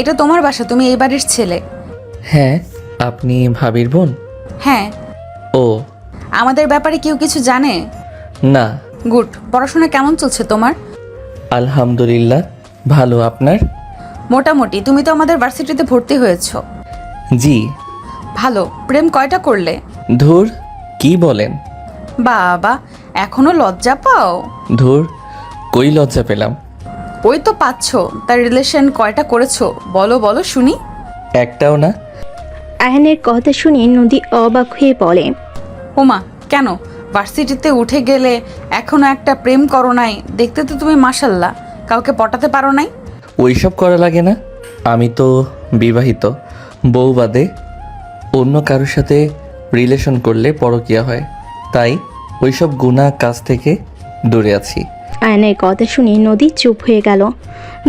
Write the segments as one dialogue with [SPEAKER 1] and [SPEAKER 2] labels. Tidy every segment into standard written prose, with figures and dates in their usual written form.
[SPEAKER 1] এটা তোমার বাসা, তুমি এই বাড়ির ছেলে।
[SPEAKER 2] হ্যাঁ, আপনি ভাবির বোন?
[SPEAKER 1] হ্যাঁ।
[SPEAKER 2] ও।
[SPEAKER 1] আমাদের ব্যাপারে কেউ কিছু জানে?
[SPEAKER 2] না।
[SPEAKER 1] গুড। পড়াশোনা কেমন চলছে তোমার?
[SPEAKER 2] আলহামদুলিল্লাহ ভালো, আপনার?
[SPEAKER 1] মোটামুটি। তুমি তো আমাদের ভার্সিটিতে ভর্তি হয়েছো।
[SPEAKER 2] জি।
[SPEAKER 1] ভালো। প্রেম কয়টা করলে?
[SPEAKER 2] ধুর, কি বলেন?
[SPEAKER 1] বাবা, এখনো লজ্জা পাও?
[SPEAKER 2] ধুর, কই লজ্জা পেলাম?
[SPEAKER 1] ওই তো পাচ্ছো। তার রিলেশন কয়টা করেছো বলো বলো শুনি।
[SPEAKER 2] একটাও না।
[SPEAKER 3] আয়নের কথা শুনে নদী অবাক হয়ে বলে,
[SPEAKER 1] ওমা, কেন? ভার্সিটিতে উঠে গেলে এখনো একটা প্রেম করো নাই? দেখতে তো তুমি মাশাল্লাহ, কাউকে পটাতে পারো নাই?
[SPEAKER 2] ওইসব করা লাগে না। আমি তো বিবাহিত, বউ বাদে অন্য কারোর সাথে রিলেশন করলে পরকীয়া হয়, তাই ওইসব গুনাহ কাজ থেকে দূরে আছি।
[SPEAKER 3] আয়নের কথা শুনে নদী চুপ হয়ে গেল।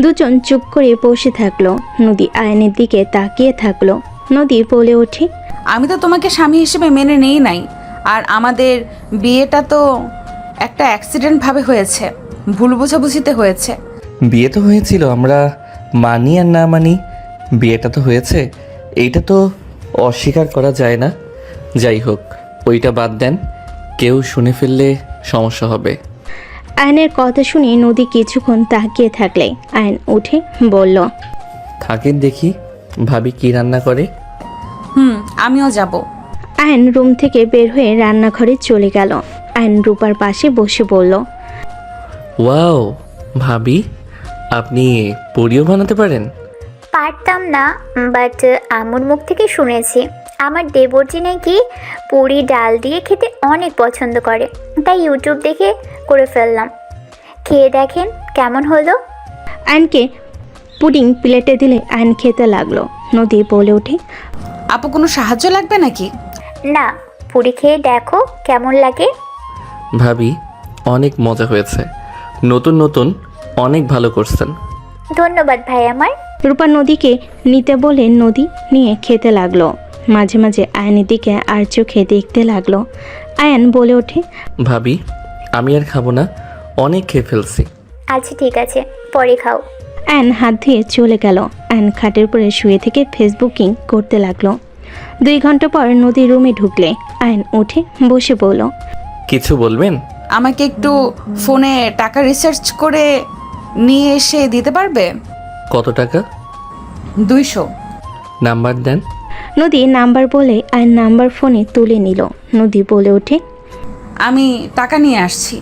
[SPEAKER 3] দুজন চুপ করে বসে থাকলো। নদী আয়নের দিকে তাকিয়ে থাকলো। নদী বলে ওঠে,
[SPEAKER 1] আমি তো তোমাকে স্বামী হিসেবে মেনে নেই নাই। আর আমাদের বিয়েটা তো একটা অ্যাক্সিডেন্ট ভাবে হয়েছে, ভুল বোঝাবুঝিতে হয়েছে।
[SPEAKER 2] বিয়ে তো হয়েছিল, আমরা মানি আর না মানি, বিয়েটা তো হয়েছে, এইটা তো অস্বীকার করা যায় না। যাই হোক, ওইটা বাদ দেন, কেউ শুনে ফেললে সমস্যা হবে।
[SPEAKER 3] আয়নের কথা শুনে নদী কিছুক্ষণ তাকিয়ে থাকলে আয়ন উঠে বলল,
[SPEAKER 2] থাকেন দেখি ভাবি কি রান্না করে।
[SPEAKER 1] আমিও যাব।
[SPEAKER 3] আয়ন রুম থেকে বের হয়ে রান্নাঘরে চলে গেল। আয়ন রূপার পাশে বসে বলল,
[SPEAKER 2] ওয়াও ভাবি, আপনি পুরিও বানাতে পারেন?
[SPEAKER 4] পারতাম না, বাট আম্মুর মুখ থেকে শুনেছি আমার দেবরজি নাকি পুরি ডাল দিয়ে খেতে অনেক পছন্দ করে, তাই ইউটিউব দেখে করে ফেললাম। খেয়ে দেখেন কেমন হলো।
[SPEAKER 3] আয়নকে পুডিং প্লেটে দিলে আয়ন খেতে লাগলো। নদী বলে ওঠে,
[SPEAKER 1] আপু, কোনো সাহায্য লাগবে নাকি?
[SPEAKER 4] না, পুরি খেয়ে দেখো কেমন লাগে।
[SPEAKER 2] ভাবি, অনেক মজা হয়েছে, নতুন নতুন অনেক ভালো করছেন।
[SPEAKER 4] ধন্যবাদ ভাই আমার।
[SPEAKER 3] রূপা নদীকে নিতে বলে নদী নিয়ে খেতে লাগলো। মাঝে মাঝে আয়নের দিকে আর চোখে দেখতে লাগলো। আয়ন বলে ওঠে,
[SPEAKER 2] ভাবি, আমি আর খাবো না, অনেক খেয়ে ফেলছি।
[SPEAKER 4] আচ্ছা ঠিক আছে, পরে খাও।
[SPEAKER 3] আয়ন হাত ধুয়ে চলে গেল। আয়ন খাটের উপরে শুয়ে থেকে ফেসবুকিং করতে লাগলো। 2 ঘন্টা পর নদী রুমে ঢুকলে আয়ন উঠে বসে বলল,
[SPEAKER 2] কিছু বলবেন?
[SPEAKER 1] আমাকে একটু ফোনে টাকা রিসার্চ করে নিয়ে এসে দিতে পারবে?
[SPEAKER 2] কত টাকা?
[SPEAKER 1] 200।
[SPEAKER 2] নাম্বার দেন।
[SPEAKER 3] নদী নাম্বার বলে আয়ন নাম্বার ফোনে তুলে নিল। নদী বলে ওঠে,
[SPEAKER 1] আমি টাকা নিয়ে আসছি।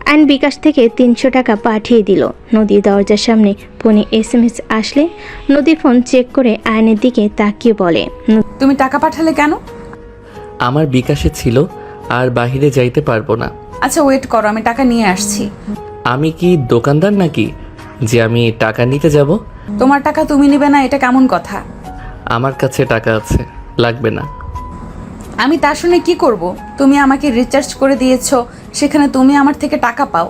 [SPEAKER 3] আয়ন বিকাশ থেকে 300 টাকা পাঠিয়ে দিল। নদী দরজার সামনে ফোনে SMS আসলে নদী ফোন চেক করে আয়নের দিকে তাকিয়ে বলে,
[SPEAKER 1] তুমি টাকা পাঠালে কেন?
[SPEAKER 2] আমার বিকাশে ছিল, আর বাহিরে যাইতে পারবো না।
[SPEAKER 1] আচ্ছা ওয়েট করো, আমি টাকা নিয়ে আসছি।
[SPEAKER 2] আমি কি দোকানদার নাকি যে আমি টাকা নিতে যাব?
[SPEAKER 1] তোমার টাকা তুমি নিবে না, এটা কেমন কথা?
[SPEAKER 2] আমার কাছে টাকা আছে, লাগবে না।
[SPEAKER 1] আমি তা শুনে কি করব? তুমি আমাকে রিচার্জ করে দিয়েছো, সেখানে তুমি আমার থেকে টাকা পাও।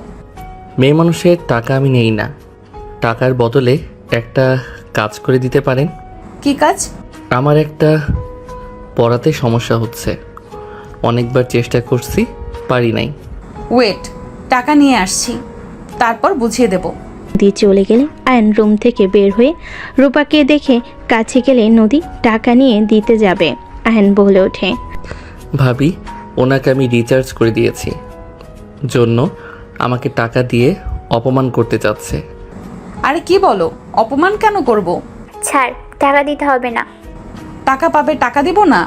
[SPEAKER 2] মেয়ে মানুষের টাকা আমি নেই না। টাকার বদলে একটা কাজ করে দিতে পারেন?
[SPEAKER 1] কি কাজ?
[SPEAKER 2] আমার একটা পড়াতে সমস্যা হচ্ছে, অনেকবার চেষ্টা করছি, পারি নাই।
[SPEAKER 1] ওয়েট, টাকা নিয়ে আসছি, তারপর বুঝিয়ে দেব।
[SPEAKER 3] নদী চলে গেলে আয়ন রুম থেকে বের হয়ে রূপাকে দেখে কাছে গেলে নদী টাকা নিয়ে দিতে যাবে। আয়ন বলে ওঠে,
[SPEAKER 2] ভাবি, ওনাকে আমি রিচার্জ করে দিয়েছি জন্য আমাকে টাকা দিয়ে অপমান করতে চাচ্ছে।
[SPEAKER 1] আরে কি বলো? অপমান কেন করব?
[SPEAKER 4] ছাড়, টাকা দিতে হবে না।
[SPEAKER 1] টাকা পাবে, টাকা দিব না?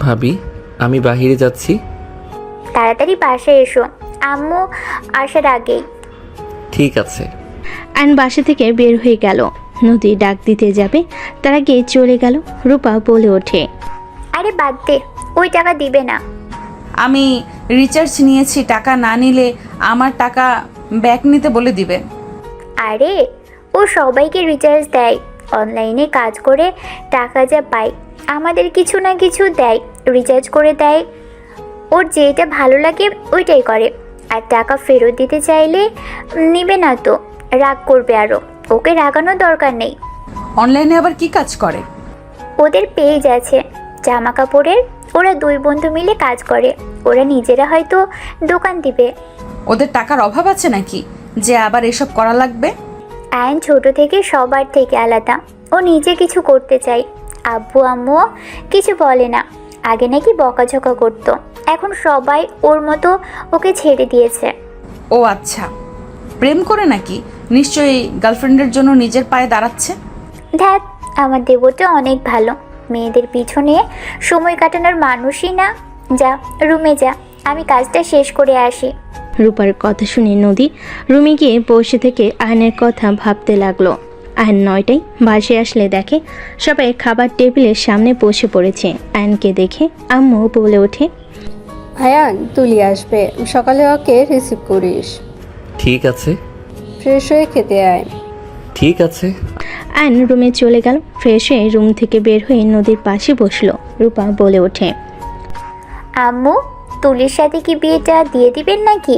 [SPEAKER 2] ভাবি, আমি বাহিরে যাচ্ছি।
[SPEAKER 4] তাড়াতাড়ি বাসায় এসো, আম্মু আসার আগেই।
[SPEAKER 2] ঠিক আছে।
[SPEAKER 3] আয়ন বাসা থেকে বের হয়ে গেল। নদী ডাক দিতে যাবে, তার আগে চলে গেল। রূপা বলে ওঠে,
[SPEAKER 4] আরে বাদ দে, ওই টাকা দিবে না।
[SPEAKER 1] আমি রিচার্জ নিয়েছি, টাকা না নিলে আমার টাকা ব্যাক নিতে বলে দিবে।
[SPEAKER 4] আরে ও সবাইকে রিচার্জ দেয়, অনলাইনে কাজ করে টাকা যা পায় আমাদের কিছু না কিছু দেয়, রিচার্জ করে দেয়। ওর যেটা ভালো লাগে ওইটাই করে। আর টাকা ফেরত দিতে চাইলে নিবে না তো, রাগ করবে আরও। ওকে রাগানোর দরকার নেই।
[SPEAKER 1] অনলাইনে আবার কি কাজ করে?
[SPEAKER 4] ওদের পেজ আছে জামা কাপড়ের, ওরা 2 বন্ধু মিলে কাজ করে। ওরা নিজেরা হয়তো দোকান দিবে।
[SPEAKER 1] ওদের টাকার অভাব আছে নাকি যে আবার এসব করা লাগবে?
[SPEAKER 4] আয়ন ছোট থেকে সবার থেকে আলাদা। ও নিজে কিছু করতে চায়। আব্বু আম্মুও কিছু বলে না। আগে নাকি বকাঝকা করতো, এখন সবাই ওর মতো ওকে ছেড়ে দিয়েছে।
[SPEAKER 1] ও আচ্ছা, প্রেম করে নাকি? নিশ্চয়ই গার্লফ্রেন্ডের জন্য নিজের পায়ে দাঁড়াচ্ছে।
[SPEAKER 4] ধ্যাত, আমার দেবতা অনেক ভালো। মেয়েদের পিছনে সময় কাটানোর মানুষই না। যা, রুমে যা, আমি কাজটা শেষ করে আসি।
[SPEAKER 3] রূপার কথা শুনে নদী রুমে গিয়ে বসে থেকে আয়নের কথা ভাবতে লাগলো। আয়ন 9টায় বাসে আসলে দেখে সবাই খাবার টেবিলের সামনে বসে পড়েছে। আয়নকে দেখে আম্মু বলে ওঠে,
[SPEAKER 5] আয়ান, তুলি আসবে, সকালে ওকে রিসিভ করিস।
[SPEAKER 2] ঠিক আছে।
[SPEAKER 5] ফ্রেশ হয়ে খেতে আয়।
[SPEAKER 2] ঠিক আছে।
[SPEAKER 3] আয়ন রুমে চলে গেল। ফ্রেশ হয়ে রুম থেকে বের হয়ে নদীর পাশে বসলো। রূপা বলে ওঠে,
[SPEAKER 4] আম্মু, তুলির সাথে কি বিয়েটা দিয়ে দিবেন নাকি?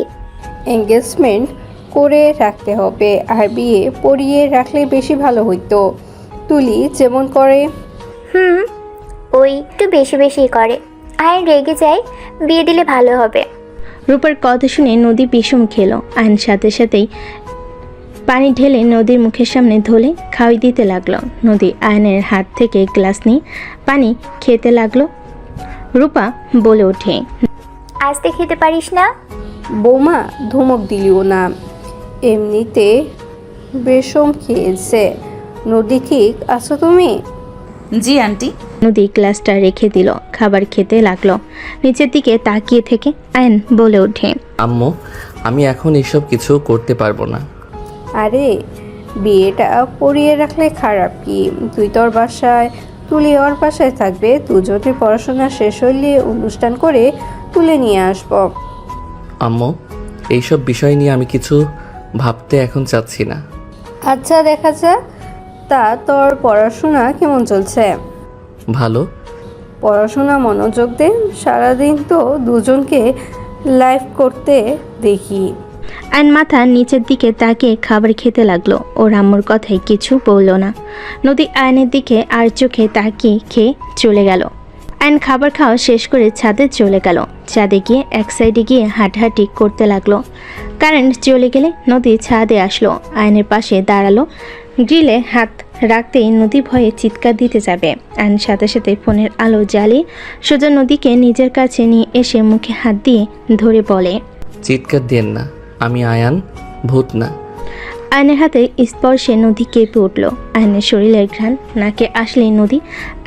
[SPEAKER 5] এঙ্গেজমেন্ট করে রাখতে হবে, আর বিয়ে পড়িয়ে রাখলে বেশি ভালো হইতো। তুলি যেমন করে।
[SPEAKER 4] ওই একটু বেশি বেশি করে। আয়ন রেগে যায়, বিয়ে দিলে ভালো হবে।
[SPEAKER 3] রূপার কথা শুনে নদী বিষম খেলো। আয়ন সাথে সাথেই পানি ঢেলে নদীর মুখের সামনে ধরে খাওয়াই দিতে লাগলো। নদী আয়নের হাত থেকে গ্লাস নিয়ে পানি খেতে লাগলো। রূপা বলে ওঠে,
[SPEAKER 4] আস্তে খেতে পারিস না?
[SPEAKER 5] বৌমা, ধমক দিলিও না, এমনিতে বেশম খেয়েছে। নদী, ঠিক আছো তুমি?
[SPEAKER 1] জি আন্টি।
[SPEAKER 3] নদী গ্লাসটা রেখে দিল, খাবার খেতে লাগলো। নিচের দিকে তাকিয়ে থেকে আয়ন বলে ওঠে,
[SPEAKER 2] আম্মু, আমি এখন এসব কিছু করতে পারবো না।
[SPEAKER 5] আরে, বিয়েটা পড়িয়ে রাখলে খারাপ কি? তুই তোর বাসায়, তুলি ওর বাসায় থাকবে। দুজনের পড়াশোনা শেষ হইলে অনুষ্ঠান করে তুলে নিয়ে আসবো।
[SPEAKER 2] আম্মু, এইসব বিষয় নিয়ে আমি কিছু ভাবতে এখন চাচ্ছি না।
[SPEAKER 5] আচ্ছা, দেখা যাক। তা তোর পড়াশোনা কেমন চলছে?
[SPEAKER 2] ভালো।
[SPEAKER 5] পড়াশোনা মনোযোগ দে। সারাদিন তো দুজনকে লাইভ করতে দেখি।
[SPEAKER 3] আয়ন মাথা নিচের দিকে তাকিয়ে খাবার খেতে লাগলো। ওর আম্মুর কথায় কিছু বলল না। নদী আয়নের দিকে আর চোখে তাকিয়ে খেয়ে চলে গেল। আয়ন খাবার খাওয়া শেষ করে ছাদে চলে গেল। ছাদে গিয়ে এক সাইডে গিয়ে হাঁটাহাঁটি করতে লাগলো। কারেন্ট চলে গেলে নদী ছাদে আসলো। আয়নের পাশে দাঁড়ালো। গ্রিলে হাত রাখতেই নদী ভয়ে চিৎকার দিতে যাবে। আয়ন সাথে সাথে ফোনের আলো জ্বালিয়ে সোজা নদীকে নিজের কাছে নিয়ে এসে মুখে হাত দিয়ে ধরে বলে,
[SPEAKER 2] চিৎকার দেন না, আমি আয়ান, ভূত না।
[SPEAKER 3] আয়নের হাতে স্পর্শে নদী কেঁপে উঠল। আয়নের শরীরের ঘ্রাণ নাকে আসলেই নদী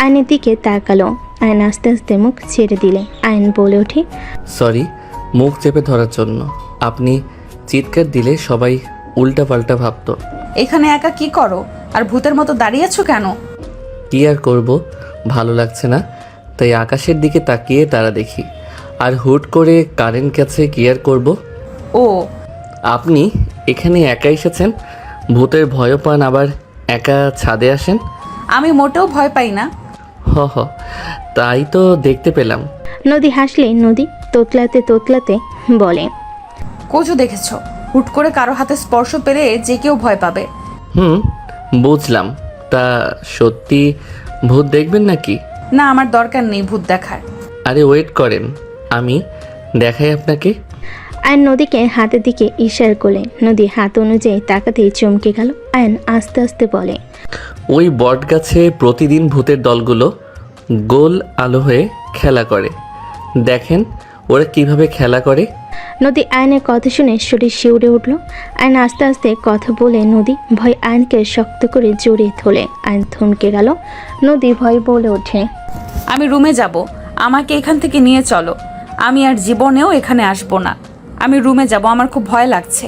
[SPEAKER 3] আয়নের দিকে তাকালো। আয়ন আস্তে আস্তে মুখ ছেড়ে দিলে। আয়ন বলে ওঠে,
[SPEAKER 2] সরি, মুখ চেপে ধরার জন্য। আপনি চিৎকার দিলে সবাই উল্টাপাল্টা ভাবতো।
[SPEAKER 1] এখানে একা কি করো আর ভূতের মতো দাঁড়িয়েছো কেন?
[SPEAKER 2] কি আর করব, ভালো লাগছে না, তাই আকাশের দিকে তাকিয়ে তারা দেখি। আর হুট করে কারেন্ট গেছে, কি আর করব।
[SPEAKER 1] ও,
[SPEAKER 2] আপনি এখানে একা এসেছেন, ভূতের ভয়ও পান, আবার একা ছাদে আসেন।
[SPEAKER 1] আমি মোটেও ভয় পাই না।
[SPEAKER 2] হ, তাই তো দেখতে পেলাম।
[SPEAKER 3] নদী হাসলে নদী তোতলাতে তোতলাতে বলে,
[SPEAKER 1] কোচও দেখেছো, হুট করে কারো হাতে স্পর্শ পেলে যে কেউ ভয় পাবে।
[SPEAKER 2] বুঝলাম। তা সত্যি ভূত দেখবেন নাকি?
[SPEAKER 1] না, আমার দরকার নেই ভূত দেখার।
[SPEAKER 2] আরে ওয়েট করেন, আমি দেখাই আপনাকে।
[SPEAKER 3] আয়ন নদীকে হাতের দিকে ইশারা করলে। নদী হাত অনুযায়ী তাকাতেই চমকে গেল। আয়ন আস্তে আস্তে বলে,
[SPEAKER 2] ওই বট গাছে প্রতিদিন ভূতের দলগুলো গোল আলো হয়ে খেলা করে। দেখেন ওরা কিভাবে খেলা করে।
[SPEAKER 3] নদী আয়নের কথা শুনে শরীর শিউরে উঠল। আয়ন আস্তে আস্তে কথা বলে নদী ভয় আয়নকে শক্ত করে জড়িয়ে ধরে। আয়ন থমকে গেল। নদী ভয় বলে ওঠে,
[SPEAKER 1] আমি রুমে যাব, আমাকে এখান থেকে নিয়ে চলো। আমি আর জীবনেও এখানে আসবো না। আমি রুমে যাব, আমার খুব ভয় লাগছে।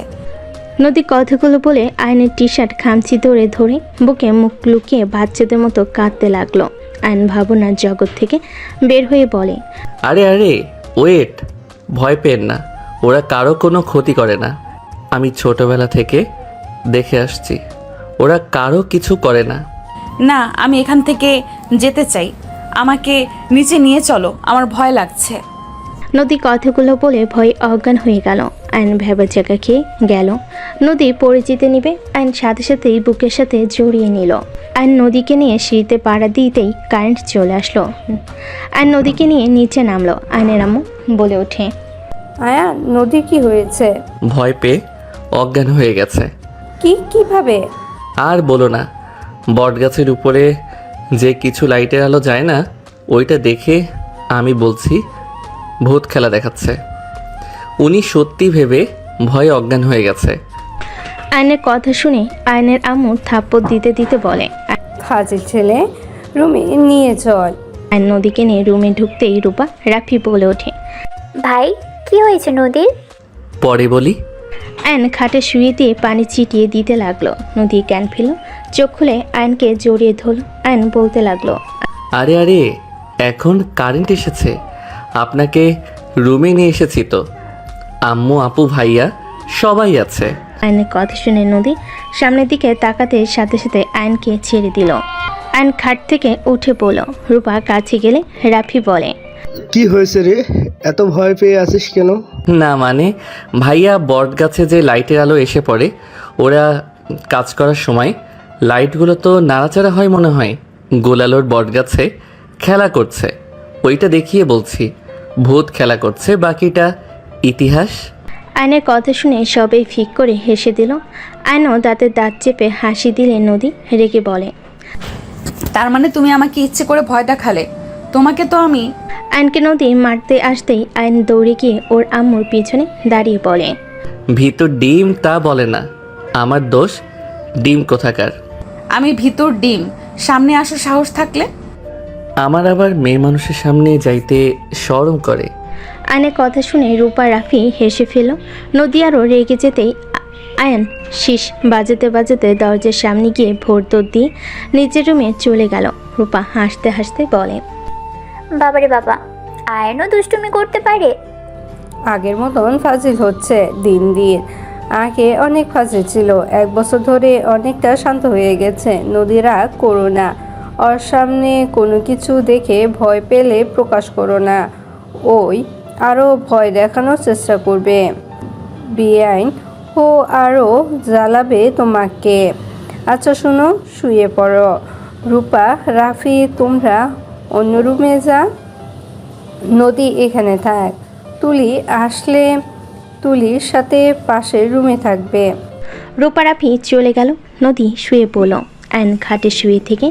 [SPEAKER 3] নদী কথাগুলো বলে আয়নের টি শার্ট খামচি ধরে ধরে বুকে মুখ লুকিয়ে বাচ্চাদের মতো কাঁদতে লাগলো। আয়ন ভাবনার জগৎ থেকে বের হয়ে বলে,
[SPEAKER 2] আরে ওয়েট, ভয় পেন না, ওরা কারো কোনো ক্ষতি করে না। আমি ছোটবেলা থেকে দেখে আসছি, ওরা কারো কিছু করে না।
[SPEAKER 1] না, আমি এখান থেকে যেতে চাই। আমাকে নিচে নিয়ে চলো, আমার ভয় লাগছে।
[SPEAKER 3] নদী কথাগুলো বলে ভয়ে অজ্ঞান হয়ে গেল। আইন ভেবার জায়গা খেয়ে গেল। নদী পরিচিতি নিবে। আইন সাথে সাথেই বুকের সাথে জড়িয়ে নিল। আইন নদীকে নিয়ে সিঁড়িতে পাড়া দিতেই কারেন্ট চলে আসলো। আইন নদীকে নিয়ে নিচে নামলো। আইনের আম্মু বলে ওঠে,
[SPEAKER 5] আয়ান, নদী কি হয়েছে?
[SPEAKER 2] ভয় পেয়ে অজ্ঞান হয়ে গেছে।
[SPEAKER 5] কিভাবে?
[SPEAKER 2] আর বলো না, বটগাছের উপরে যে কিছু লাইটের আলো যায় না, ওইটা দেখে আমি বলছি ভূত খেলা দেখাচ্ছে। উনি সত্যি ভেবে ভয়ে অজ্ঞান হয়ে গেছে।
[SPEAKER 3] আয়নের কথা শুনে আয়নের আম্মু থাপ্পড় দিতে দিতে বলে,
[SPEAKER 5] ফাজিল ছেলে, রুমে নিয়ে চল।
[SPEAKER 3] আয়ন নদীকে নিয়ে রুমে ঢুকতেই রূপা রাফি বলে ওঠে।
[SPEAKER 4] ভাই কি হয়েছে নদীর?
[SPEAKER 2] পরে বলি।
[SPEAKER 3] আয়ন খাটে শুয়ে দিয়ে পানি ছিটিয়ে দিতে লাগলো। নদী জ্ঞান ফেল, চোখ খুলে আয়নকে জড়িয়ে ধরল। আয়ন বলতে লাগলো,
[SPEAKER 2] আরে আরে, এখন কারেন্ট এসেছে, আপনাকে রুমে নিয়ে এসেছি তো। আম্মু, আপু, ভাইয়া সবাই আছে।
[SPEAKER 3] আয়নের কথা শুনে নদী সামনের দিকে তাকাতে সাথে সাথে আয়নকে ছেড়ে দিল। আয়ন খাট থেকে উঠে পড়ল। রূপা কাছে গেলে রাফি বলে,
[SPEAKER 6] কি হয়েছে রে, এত ভয় পেয়ে আছিস কেন?
[SPEAKER 2] না মানে ভাইয়া, বট গাছে যে লাইটের আলো এসে পড়ে, ওরা কাজ করার সময় লাইটগুলো তো নাড়াচাড়া হয় মনে হয়। গোলালোর বট গাছে খেলা করছে, ওইটা দেখিয়ে বলছি ভূত খেলা করছে, বাকিটা ইতিহাস।
[SPEAKER 3] আয়নের কথা শুনে সবাই ফিক করে হেসে দিল। আয়নও দাঁতের দাঁত চেপে হাসি দিলে নদী রেগে বলে,
[SPEAKER 1] তার মানে তুমি আমাকে ইচ্ছে করে ভয় দেখালে? তোমাকে তো আমি...
[SPEAKER 3] আয়নকে নদী মারতে আসতেই আয়ন দৌড়ে গিয়ে ওর আম্মুর পিছনে দাঁড়িয়ে পড়ে।
[SPEAKER 2] ভিতর ডিম তা বলে না, আমার দোষ ডিম কোথাকার।
[SPEAKER 1] আমি ভিতর ডিম, সামনে আসো সাহস থাকলে।
[SPEAKER 2] আমার আবার মেয়ে মানুষের সামনে যাইতে শরম করে।
[SPEAKER 3] আয়নের কথা শুনে রূপা রাফি হেসে ফেল। নদী আরও রেগে যেতেই আয়ন শীষ বাজাতে বাজাতে দরজার সামনে গিয়ে ভোর দৌড় দিয়ে নিজের রুমে চলে গেল। রূপা হাসতে হাসতে বলে,
[SPEAKER 4] বাবারে বাবা, আয়নও দুষ্টুমি করতে পারে।
[SPEAKER 5] আগের মতন ফাজিল হচ্ছে দিন দিন। আগে অনেক ফাজিল ছিল, 1 বছর ধরে অনেকটা শান্ত হয়ে গেছে। নদীরা করো না, ওর সামনে কোনো কিছু দেখে ভয় পেলে প্রকাশ করো না, ওই আরও ভয় দেখানোর চেষ্টা করবে। বেআইন ও আরও জ্বালাবে তোমাকে। আচ্ছা শোনো, শুয়ে পড়ো। রূপা, রাফি তোমরা অন্য রুমে যা, নদী এখানে থাক। তুলি আসলে তুলির সাথে পাশের রুমে থাকবে।
[SPEAKER 3] রূপা রাফি চলে গেল। নদী শুয়ে পড়ল। আয়ন খাটে শুয়ে থেকে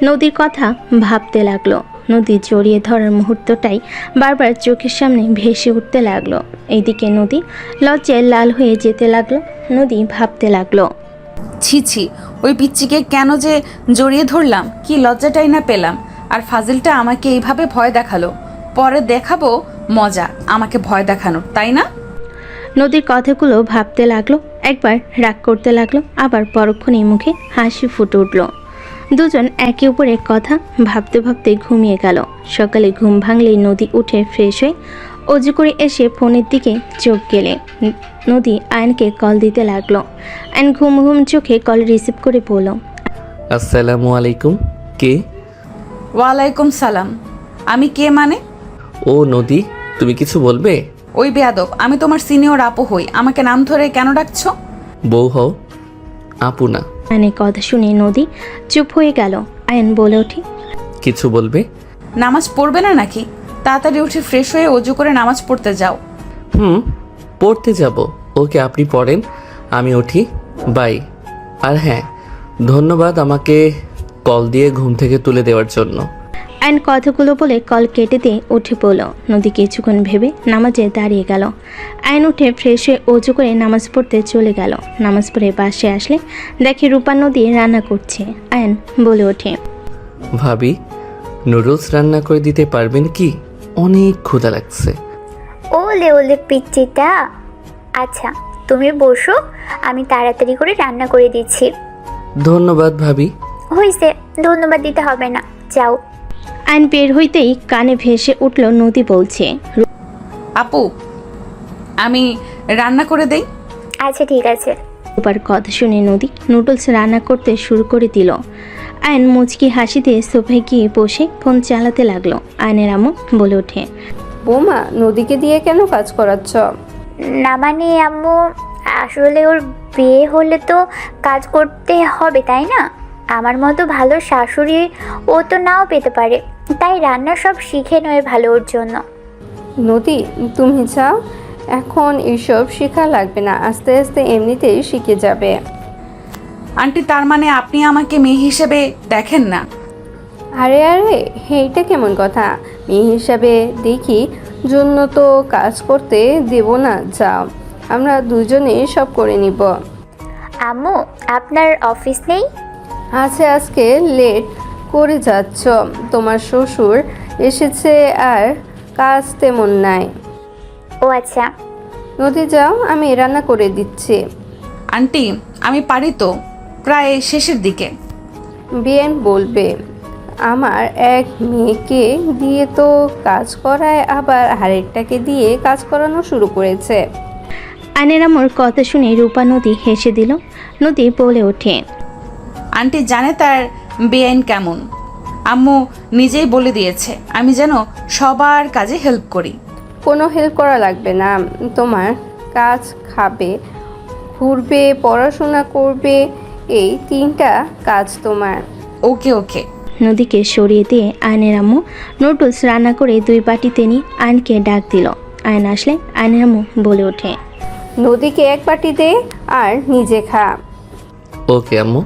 [SPEAKER 3] নদীর কথা ভাবতে লাগলো। নদী জড়িয়ে ধরার মুহূর্তটাই বারবার চোখের সামনে ভেসে উঠতে লাগলো। এইদিকে নদী লজ্জায় লাল হয়ে যেতে লাগলো। নদী ভাবতে লাগলো,
[SPEAKER 1] ছি ছি, ওই পিচ্চিকে কেন যে জড়িয়ে ধরলাম, কি লজ্জাটাই না পেলাম। আর ফাজিলটা আমাকে এইভাবে ভয় দেখালো, পরে দেখাবো মজা আমাকে ভয় দেখানোর, তাই না?
[SPEAKER 3] নদীর কথাগুলো ভাবতে লাগলো। একবার রাগ করতে লাগলো, আবার পরক্ষণেই মুখে হাসি ফুটে উঠল। দুজন একে অপরের কথা ভাবতে ভাবতে ঘুমিয়ে গেল। সকালে ঘুম ভাঙলেই নদী উঠে ফ্রেশ হয়ে অজু করে এসে ফোনের দিকে চোখ গেলে নদী আয়নকে কল দিতে লাগলো। আয়ন ঘুম ঘুম চোখে কল রিসিভ করে বলল,
[SPEAKER 2] আসসালামু আলাইকুম। কে?
[SPEAKER 1] ওয়ালাইকুম সালাম। আমি কে মানে?
[SPEAKER 2] ও নদী, তুমি কিছু বলবে?
[SPEAKER 1] ওই বেয়াদব, আমি তোমার সিনিয়র আপু হই, আমাকে নাম ধরে কেন ডাকছো?
[SPEAKER 2] বউ হও, আপু না।
[SPEAKER 3] আয়নের কথা শুনে নদী চুপ হয়ে গেল। আয়ন বলে ওঠে,
[SPEAKER 2] কিছু বলবে?
[SPEAKER 1] নামাজ পড়বে না নাকি? তাড়াতাড়ি উঠে ফ্রেশ হয়ে অজু করে নামাজ পড়তে যাও।
[SPEAKER 2] পড়তে যাব। ওকে, আপনি পড়েন, আমি উঠি। বাই। আর হ্যাঁ, ধন্যবাদ আমাকে কল দিয়ে ঘুম থেকে তুলে দেওয়ার জন্য।
[SPEAKER 3] আয়ন কথাগুলো বলে কল কেটে দিয়ে উঠে পড়ল। নদী কিছুক্ষণ ভেবে নামাজে দাঁড়িয়ে গেল। আয়ন উঠে ফ্রেশ হয়ে অজু করে নামাজ পড়তে চলে গেল। নামাজ পড়ে বাসে আসলে দেখে রূপা নদী রান্না করছে। আয়ন বলে ওঠে,
[SPEAKER 2] ভাবি, নুডলস রান্না করে দিতে পারবেন কি? অনেক ক্ষুধা লাগছে।
[SPEAKER 4] ওলে ওলে পিচ্চিটা, আচ্ছা তুমি বসো, আমি তাড়াতাড়ি করে রান্না করে দিচ্ছি।
[SPEAKER 2] ধন্যবাদ ভাবি।
[SPEAKER 4] হয়েছে, ধন্যবাদ দিতে হবে না, যাও।
[SPEAKER 3] আয়ন বের হইতেই কানে ভেসে উঠল নদী বলছে,
[SPEAKER 1] আপু, আমি রান্না করে দেই।
[SPEAKER 4] আচ্ছা ঠিক আছে।
[SPEAKER 3] রূপার কথা শুনে নদী নুডলস রান্না করতে শুরু করে দিল। আয়ন মুচকি হাসি দিয়ে সোফায় গিয়ে বসে ফোন চালাতে লাগলো। আয়নের আম্মু বলে ওঠে,
[SPEAKER 5] বৌমা, নদীকে দিয়ে কেন কাজ করাচ্ছ?
[SPEAKER 4] না মানে আম্মু, আসলে ওর বিয়ে হলে তো কাজ করতে হবে তাই না? আমার মতো ভালো শাশুড়ি ও তো নাও পেতে পারে, তাই রান্না সব শিখে নয় ভালো ওর জন্য।
[SPEAKER 5] নদী, তুমি চাও? এখন এসব শেখা লাগবে না, আস্তে আস্তে এমনিতেই শিখে যাবে।
[SPEAKER 1] আন্টি তার মানে আপনি আমাকে মেয়ে হিসেবে দেখেন না?
[SPEAKER 5] আরে আরে, এইটা কেমন কথা? মেয়ে হিসাবে দেখি জন্য তো কাজ করতে দেব না। যাও, আমরা দুজনে সব করে নিব।
[SPEAKER 4] আম্মু, আপনার অফিস নেই?
[SPEAKER 5] আছে, আজকে লেট করে যাচ্ছ। তোমার শ্বশুর এসেছে আর কাজ তেমন নাই।
[SPEAKER 4] ও আচ্ছা।
[SPEAKER 5] নদী, যাও, আমি রান্না করে দিচ্ছি।
[SPEAKER 1] আন্টি আমি পারি তো, প্রায় শেষের দিকে।
[SPEAKER 5] বিয়েন বলবে আমার এক মেয়েকে দিয়ে তো কাজ করায়, আবার আরেকটাকে দিয়ে কাজ করানো শুরু করেছে।
[SPEAKER 3] আয়নের আম্মুর কথা শুনে রূপা নদী হেসে দিল। নদী বলে ওঠে,
[SPEAKER 1] আন্টি জানে তার বেআইন কেমন। আম্মু নিজেই বলে দিয়েছে আমি যেন সবার কাজে হেল্প করি।
[SPEAKER 5] কোনো হেল্প করা লাগবে না। তোমার কাজ, খাবে, ঘুরবে, পড়াশোনা করবে, এই 3টা কাজ তোমার।
[SPEAKER 1] ওকে ওকে।
[SPEAKER 3] নদীকে সরিয়ে দিয়ে আয়নের আম্মু নুডলস রান্না করে 2 বাটিতে নিয়ে আয়নকে ডাক দিল। আয়ন আসলে আয়নের আম্মু বলে ওঠে,
[SPEAKER 5] নদীকে 1 বাটি দে আর নিজে খা।
[SPEAKER 2] ওকে আম্মু।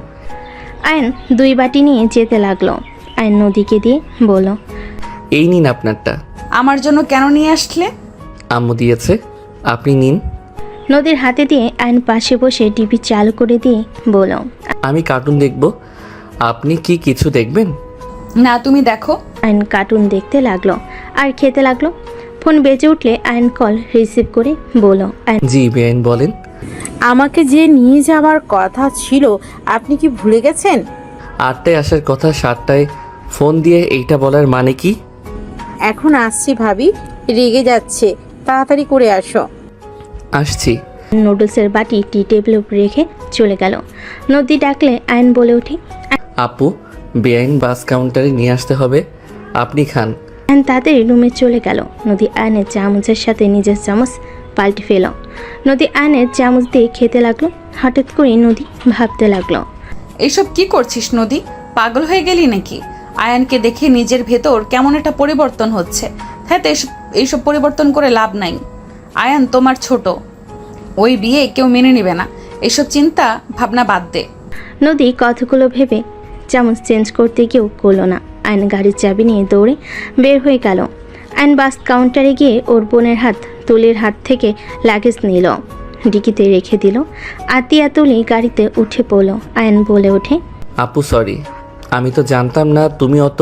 [SPEAKER 3] আয়ন 2 বাটি নিয়ে যেতে লাগলো। আয়ন নদীকে দিয়ে বলল,
[SPEAKER 2] এই নিন আপনারটা।
[SPEAKER 1] আমার জন্য কেন নিয়ে আসলে?
[SPEAKER 2] আম্মু দিয়েছে, আপনি নিন।
[SPEAKER 3] নদীর হাতে দিয়ে আয়ন পাশে বসে টিভি চালু করে দিয়ে বলল,
[SPEAKER 2] আমি কার্টুন দেখব, আপনি কি কিছু দেখবেন?
[SPEAKER 1] না তুমি দেখো।
[SPEAKER 3] আয়ন কার্টুন দেখতে লাগলো আর খেতে লাগলো। ফোন বেজে উঠলে আয়ন কল রিসিভ করে বলল, আয়ন,
[SPEAKER 2] জি বেআইন বলেন।
[SPEAKER 7] আমাকে যে নিয়ে যাওয়ার কথা ছিল আপনি কি ভুলে গেছেন?
[SPEAKER 2] 8টায় আসার কথা, 7টায় ফোন দিয়ে এইটা বলার মানে কি?
[SPEAKER 7] এখন আসছি ভাবি, রেগে যাচ্ছে, তাড়াতাড়ি করে আসো।
[SPEAKER 2] আসছি।
[SPEAKER 3] নুডলসের বাটি টি টেবিলের উপর রেখে চলে গেল। নদী ডাকলে আয়ন বলে ওঠে,
[SPEAKER 2] আপু, বেআইন বাস কাউন্টারে নিয়ে আসতে হবে, আপনি খান।
[SPEAKER 3] আয়ন তাড়াতাড়ি রুমে চলে গেল। নদী আয়নের চামচের সাথে নিজের চামচ পাল্টে ফেল। নদী আয়নের চামচ দিয়ে খেতে লাগলো। হঠাৎ করে নদী ভাবতে লাগলো,
[SPEAKER 1] এইসব কি করছিস নদী? পাগল হয়ে গেলি নাকি? আয়ানকে দেখে নিজের ভেতর কেমন একটা পরিবর্তন হচ্ছে। হ্যাঁ তো এইসব পরিবর্তন করে লাভ নাই। আয়ান তোমার ছোট, ওই বিয়ে কেউ মেনে নেবে না। এসব চিন্তা ভাবনা বাদ দে।
[SPEAKER 3] নদী কথাগুলো ভেবে চামচ চেঞ্জ করতে গিয়েও করলো না। আয়ন গাড়ির চাবি নিয়ে দৌড়ে বের হয়ে গেল। আয়ন বাস কাউন্টারে গিয়ে ওর বোনের তুলির হাত থেকে লাগেজ নিল, ডিকিতে রেখে দিল। আতিয়া তুলি গাড়িতে উঠে পড়ল। আয়ন বলে ওঠে,
[SPEAKER 2] আপু সরি, আমি তো জানতাম না তুমি অত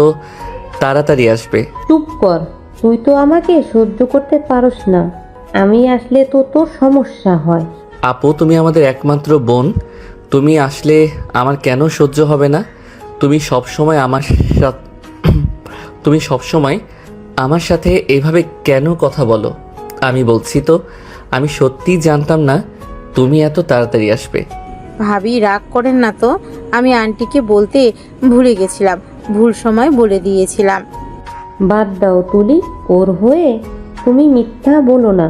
[SPEAKER 2] তাড়াতাড়ি আসবে।
[SPEAKER 8] চুপ কর, তুই তো আমাকে সহ্য করতে পারস না, আমি আসলে তো তোর সমস্যা হয়।
[SPEAKER 2] আপু তুমি আমাদের একমাত্র বোন, তুমি আসলে আমার কেন সহ্য হবে না? তুমি সবসময় আমার সাথে এভাবে কেন কথা বলো? আমি বলছি তো, আমি সত্যিই জানতাম না তুমি এত তাড়াতাড়ি আসবে।
[SPEAKER 7] ভাবি রাগ করেন না তো, আমি আন্টিকে বলতে ভুলে গেছিলাম, ভুল সময় বলে দিয়েছিলাম।
[SPEAKER 8] বাদ দাও তুলি, ওর হয়ে তুমি মিথ্যা বলো না।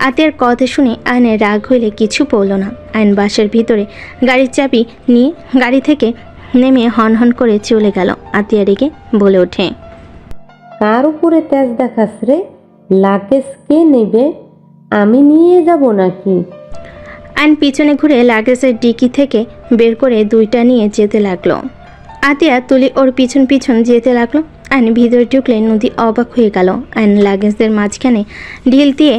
[SPEAKER 3] আতিয়ার কথা শুনে আয়নের রাগ হইলে কিছু বলল না। আয়ন বাসের ভিতরে গাড়ির চাবি নিয়ে গাড়ি থেকে নেমে হন হন করে চলে গেল। আতিয়া রেগে বলে ওঠে,
[SPEAKER 8] কার উপরে তেজ দেখাস রে? লাগেজ কে নেবে? আমি নিয়ে যাব নাকি?
[SPEAKER 3] আয়ন পিছনে ঘুরে লাগেজের ডিকি থেকে বের করে 2টা নিয়ে যেতে লাগলো। আতিয়া তুলি ওর পিছন পিছন যেতে লাগলো। আয়ন ভিতরে ঢুকলে নদী অবাক হয়ে গেল। আয়ন লাগেজদের মাঝখানে ঢিল দিয়ে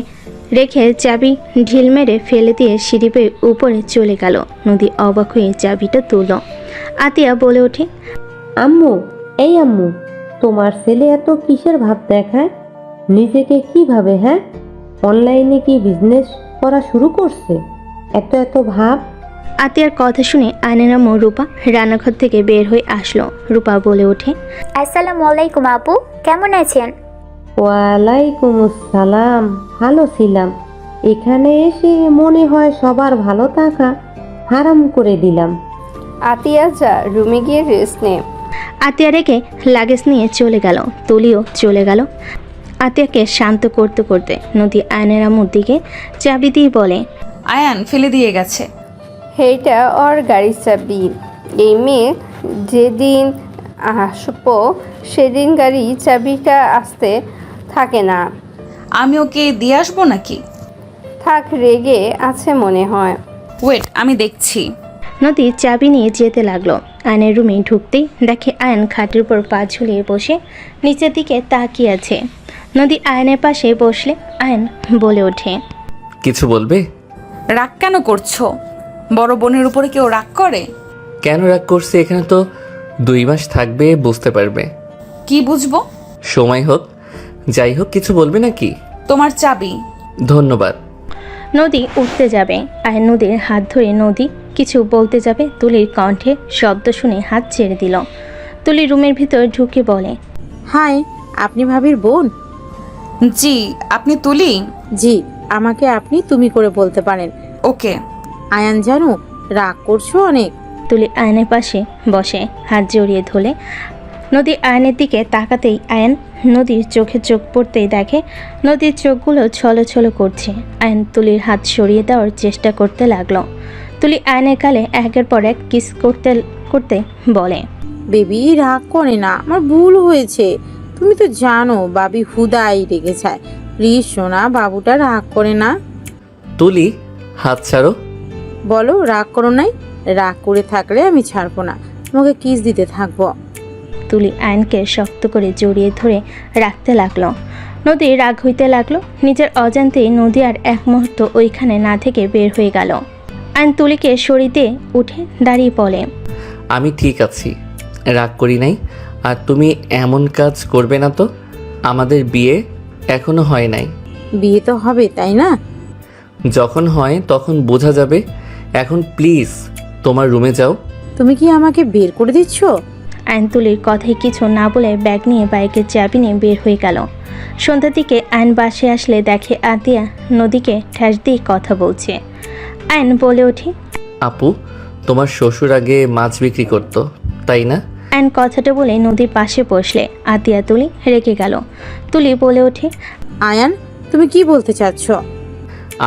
[SPEAKER 3] রেখে চাবি ঢিল মেরে ফেলে দিয়ে সিঁড়ি বেয়ে উপরে চলে গেল। নদী অবাক হয়ে চাবিটা তুলল। আতিয়া বলে ওঠে,
[SPEAKER 8] আম্মু, এই আম্মু, তোমার ছেলে এত কিসের ভাব দেখায়? নিজেকে কি ভাবে? হ্যাঁ, অনলাইনে কি বিজনেস করা শুরু করছে? এত এত ভাব।
[SPEAKER 3] আতিয়ার কথা শুনে আয়নের আম্মু রূপা রান্নাঘর থেকে বের হয়ে আসলো। রূপা বলে ওঠে,
[SPEAKER 4] আসসালামু আলাইকুম আপু, কেমন আছেন?
[SPEAKER 8] ওয়ালাইকুম আসসালাম, ভালো ছিলাম। এখানে এসে মনে হয় সবার ভালো থাকা হারাম করে দিলাম।
[SPEAKER 5] আতিয়া, যা, রুমে গিয়ে রেস্ট নে।
[SPEAKER 3] আতিয়া রেখে লাগেজ নিয়ে চলে গেল। তুলিও চলে গেল। আতিয়াকে শান্ত করতে করতে নদী আয়নের আম্মুর দিকে চাবি দিয়ে বলে,
[SPEAKER 1] আয়ান ফেলে দিয়ে গেছে।
[SPEAKER 5] এইটা ওর গাড়ির চাবি। এই মেয়ে যেদিন আসবো সেদিন গাড়ি চাবিটা আসতে থাকে না।
[SPEAKER 1] আমি ওকে দিয়ে আসবো নাকি?
[SPEAKER 5] থাক, রেগে আছে মনে হয়।
[SPEAKER 1] ওয়েট আমি দেখছি।
[SPEAKER 3] নদী চাবি নিয়ে যেতে লাগলো। আয়নের রুমে ঢুকতেই দেখে আয়ন খাটের উপর পা ঝুলিয়ে বসে নিচের দিকে তাকিয়ে আছে। নদী আয়নের পাশে বসলে আয়ন বলে ওঠে,
[SPEAKER 2] কিছু বলবে?
[SPEAKER 1] রাগ কেন করছো? বড় বোনের উপরে কেউ রাগ করে?
[SPEAKER 2] কেন রাগ করছে? এখানে তো 2 মাস থাকবে, বুঝতে পারবে।
[SPEAKER 1] কি বুঝবো?
[SPEAKER 2] সময় হোক। যাই হোক, কিছু বলবে নাকি?
[SPEAKER 1] তোমার চাবি।
[SPEAKER 2] ধন্যবাদ।
[SPEAKER 3] নদী উঠতে যাবে। আয়ন নদীর হাত ধরে নদী কিছু বলতে যাবে, তুলির কণ্ঠে শব্দ শুনে হাত ছেড়ে দিল। তুলি রুমের ভিতর ঢুকে বলে,
[SPEAKER 7] হাই, আপনি ভাবির বোন?
[SPEAKER 1] জি, আপনি তুলি?
[SPEAKER 7] জি, আমাকে আপনি তুমি করে বলতে পারেন।
[SPEAKER 1] ওকে।
[SPEAKER 7] আয়ান জানো, রাগ করছো অনেক।
[SPEAKER 3] তুলি আয়নের পাশে বসে হাত জড়িয়ে ধরে নদী আয়নের দিকে তাকাতেই আয়ন নদীর চোখে চোখ পড়তেই দেখে নদীর চোখগুলো ছলছল করছে। আয়ন তুলির হাত সরিয়ে দেওয়ার চেষ্টা করতে লাগলো। তুলি আয়নের গালে একের পর এক কিস করতে করতে বলে,
[SPEAKER 7] বেবি রাগ করে না, আমার ভুল হয়েছে। তুমি তো জানো বাবি হুদাই রেগে যায়। প্লিজ সোনা, বাবুটা রাগ করে না।
[SPEAKER 2] তুলি, হাত ছাড়ো।
[SPEAKER 7] বলো রাগ করো নাই। রাগ করে থাকলে আমি ছাড়বো না, তোমাকে কিস দিতে থাকবো।
[SPEAKER 3] তুলি আয়নকে শক্ত করে জড়িয়ে ধরে রাখতে লাগলো। নদী রাগ হইতে লাগলো। নিজের অজান্তেই নদী আর এক মুহূর্ত ওইখানে না থেকে বের হয়ে গেল। আয়ন তুলিকে সরিয়ে উঠে দাঁড়িয়ে বলে,
[SPEAKER 2] আমি ঠিক আছি, রাগ করি নাই। আর তুমি এমন কাজ করবে না তো। আমাদের বিয়ে এখনো হয় নাই।
[SPEAKER 7] বিয়ে তো হবে, তাই না?
[SPEAKER 2] যখন হয় তখন বোঝা যাবে। এখন প্লিজ তোমার রুমে যাও।
[SPEAKER 7] তুমি কি আমাকে বের করে দিচ্ছ?
[SPEAKER 3] আয়ন তুলির কথায় কিছু না বলে ব্যাগ নিয়ে বাইকের চাবি নিয়ে বের হয়ে গেল। সন্ধ্যার দিকে আয়ন বাসে আসলে দেখে আতিয়া নদীকে ঠ্যাস দিয়ে কথা বলছে। আয়ন বলে ওঠে,
[SPEAKER 2] আপু, তোমার শ্বশুর আগে মাছ বিক্রি করতো, তাই না?
[SPEAKER 3] আয়ন কথাটা বলে নদীর পাশে বসলে আতিয়া তুলি রেগে গেল। তুলি বলে ওঠে,
[SPEAKER 7] আয়ান, তুমি কি বলতে চাচ্ছ?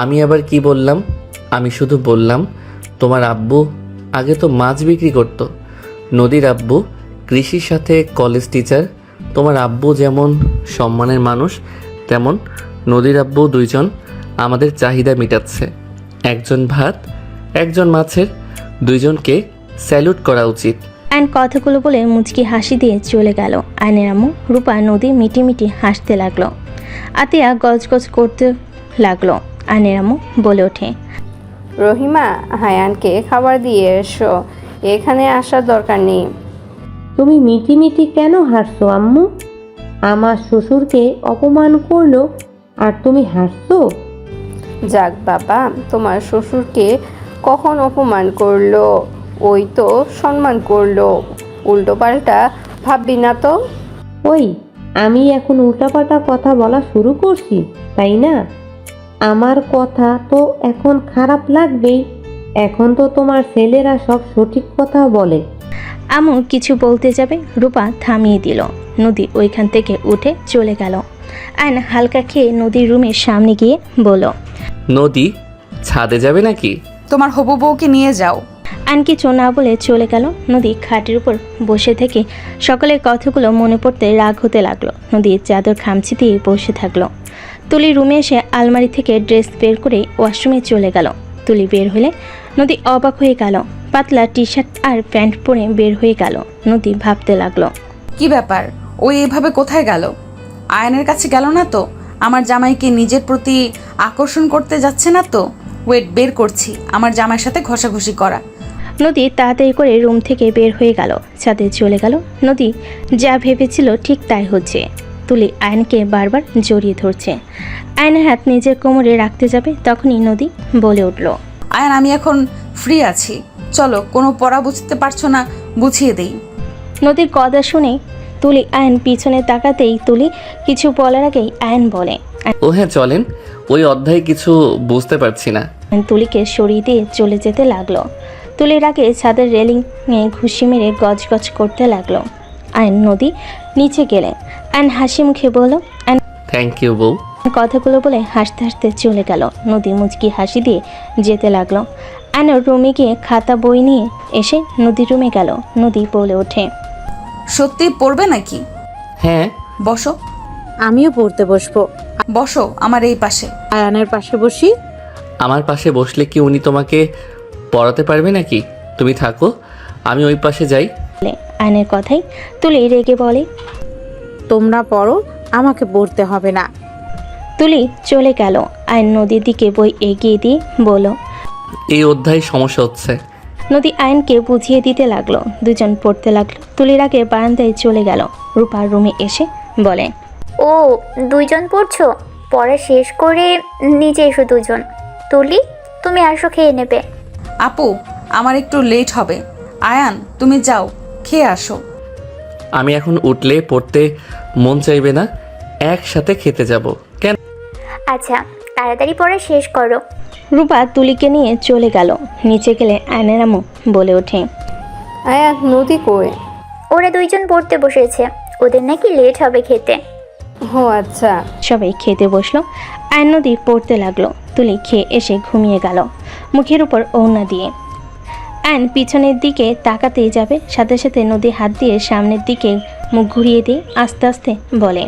[SPEAKER 2] আমি আবার কি বললাম? আমি শুধু বললাম তোমার আব্বু আগে তো মাছ বিক্রি করতো। নদীর আব্বু কৃষির সাথে কলেজ টিচার। তোমার আব্বু যেমন সম্মানের মানুষ, তেমন নদীর আব্বু দুইজন আমাদের চাহিদা মেটাচ্ছে। একজন ভাত, একজন মাছের, দুইজনকে স্যালুট করা উচিত।
[SPEAKER 3] আয়ন কথাগুলো বলে মুচকি হাসি দিয়ে চলে গেল। আয়নের আম্মু রূপা নদী মিটি মিটি হাসতে লাগলো। আতিয়া গজগজ করতে লাগলো। আয়নের আম্মু বলে ওঠে,
[SPEAKER 5] রহিমা, হায়ানকে খাবার দিয়ে এসো, এখানে আসার দরকার নেই।
[SPEAKER 8] তুমি মিটি মিটি কেন হাসছো আম্মু? আমার শ্বশুরকে অপমান করলো আর তুমি হাসছো?
[SPEAKER 5] যাক বাবা, তোমার শ্বশুরকে কখন অপমান করলো? ওই তো সম্মান করলো। উল্টোপাল্টা ভাববি না তো।
[SPEAKER 8] ওই, আমি এখন উল্টাপাল্টা কথা বলা শুরু করছি, তাই না? আমার কথা তো এখন খারাপ লাগবেই। এখন তো তোমার ছেলেরা সব সঠিক কথা বলে।
[SPEAKER 3] আম্মু কিছু বলতে যাবে, রূপা থামিয়ে দিল। নদী ওইখান থেকে উঠে চলে গেল। আয়ন হালকা খেয়ে নদীর রুমের সামনে গিয়ে বলল,
[SPEAKER 2] নদী, ছাদে যাবে নাকি?
[SPEAKER 1] তোমার হবু বউকে নিয়ে যাও।
[SPEAKER 3] আয়ন কিছু না বলে চলে গেল। নদী খাটের উপর বসে থেকে সকলের কথাগুলো মনে পড়তে রাগ হতে লাগলো। নদীর চাদর খামচি দিয়ে বসে থাকলো। তুলি রুমে এসে আলমারি থেকে ড্রেস বের করে ওয়াশরুমে চলে গেল। তুলি বের হলে নদী অবাক হয়ে গেল। পাতলা টি শার্ট আর প্যান্ট পরে বের হয়ে গেল। নদী ভাবতে লাগলো,
[SPEAKER 1] কি ব্যাপার, ওই এভাবে কোথায় গেল? আয়নের কাছে গেল না তো? আমার জামাইকে নিজের প্রতি আকর্ষণ করতে যাচ্ছে না তো? ওয়েট, বের করছি। আমার জামাইয়ের সাথে ঘষাঘষি করা।
[SPEAKER 3] নদী তাড়াতাড়ি করে রুম থেকে বের হয়ে গেল। ছাদে চলে গেল। নদী যা ভেবেছিল ঠিক তাই হচ্ছে। তুলি আয়নকে বারবার জড়িয়ে ধরছে। আয়নের হাত নিজের কোমরে রাখতে যাবে, তখনই নদী বলে উঠল,
[SPEAKER 1] আয়ন, আমি এখন ফ্রি আছি, চলো। কোনো পড়া বুঝতে পারছো না, বুঝিয়ে দেই।
[SPEAKER 3] নদীর কথা শুনে তুলি আয়ন পিছনে তাকাতেই তুলি কিছু বলার আগেই আয়ন বলে,
[SPEAKER 2] ও হ্যাঁ, চলেন। ওই অধ্যায়ে কিছু বুঝতে পারছি না।
[SPEAKER 3] আয়ন তুলিকে সরিয়ে দিয়ে চলে যেতে লাগলো। তুলির আগে ছাদের রেলিংয়ে ঘুষি মেরে গজগজ করতে লাগলো। আয়ন নদী নিচে গেলে আয়ন হাসি মুখে বলল, আয়ন
[SPEAKER 2] থ্যাংক ইউ বউ।
[SPEAKER 3] কথাগুলো বলে হাসতে হাসতে চলে গেল। নদী মুচকি হাসি দিয়ে যেতে লাগলো। আয়ন রুমে গিয়ে খাতা বই নিয়ে এসে নদীর রুমে গেল। নদী বলে ওঠে,
[SPEAKER 1] সত্যি পড়বে নাকি?
[SPEAKER 2] হ্যাঁ।
[SPEAKER 1] বসো।
[SPEAKER 7] আমিও পড়তে বসবো।
[SPEAKER 1] বসো আমার এই পাশে।
[SPEAKER 7] আয়ানের পাশে বসি।
[SPEAKER 2] আমার পাশে বসলে কি উনি তোমাকে পড়াতে পারবে নাকি? তুমি থাকো, আমি ওই পাশে যাই।
[SPEAKER 3] আয়নের কথাই তুলি রেগে বলে।
[SPEAKER 7] তোমরা পড়ো, আমাকে পড়তে হবে না।
[SPEAKER 3] তুলি চলে গেল। আয়ন নদীর দিকে বই এগিয়ে দিয়ে বলল।
[SPEAKER 2] এই অধ্যায় সমস্যা হচ্ছে।
[SPEAKER 3] নদী আয়নকে বুঝিয়ে দিতে লাগলো। দুজন পড়তে লাগলো। তুলির আগে বারান্দায় চলে গেল। রূপার রুমে এসে বলে,
[SPEAKER 4] ও দুইজন পড়ছো, পড়া শেষ করে নিচে এসো দুজন। তুলি তুমি আসো, খেয়ে নেবে।
[SPEAKER 1] আপু, আমার একটু লেট হবে। আয়ান, তুমি যাও, খেয়ে আসো।
[SPEAKER 2] আমি এখন উঠলে পড়তে মন চাইবে না, একসাথে খেতে যাব। কেন?
[SPEAKER 4] আচ্ছা তাড়াতাড়ি পড়া শেষ করো।
[SPEAKER 3] রূপা তুলিকে নিয়ে চলে গেল। নিচে গেলে আয়নের আম্মু বলে ওঠে,
[SPEAKER 5] আয়ান নদী কই?
[SPEAKER 4] ওরা দুইজন পড়তে বসেছে, ওদের নাকি লেট হবে খেতে।
[SPEAKER 5] ও আচ্ছা।
[SPEAKER 3] সবাই খেতে বসলো। আয়ন নদী পড়তে লাগলো। তুলি খেয়ে এসে ঘুমিয়ে গেল মুখের উপর ওড়না দিয়ে। আয়ন পিছনের দিকে তাকাতেই যাবে, সাথে সাথে নদী হাত দিয়ে সামনের দিকে মুখ ঘুরিয়ে দিয়ে আস্তে আস্তে বলে,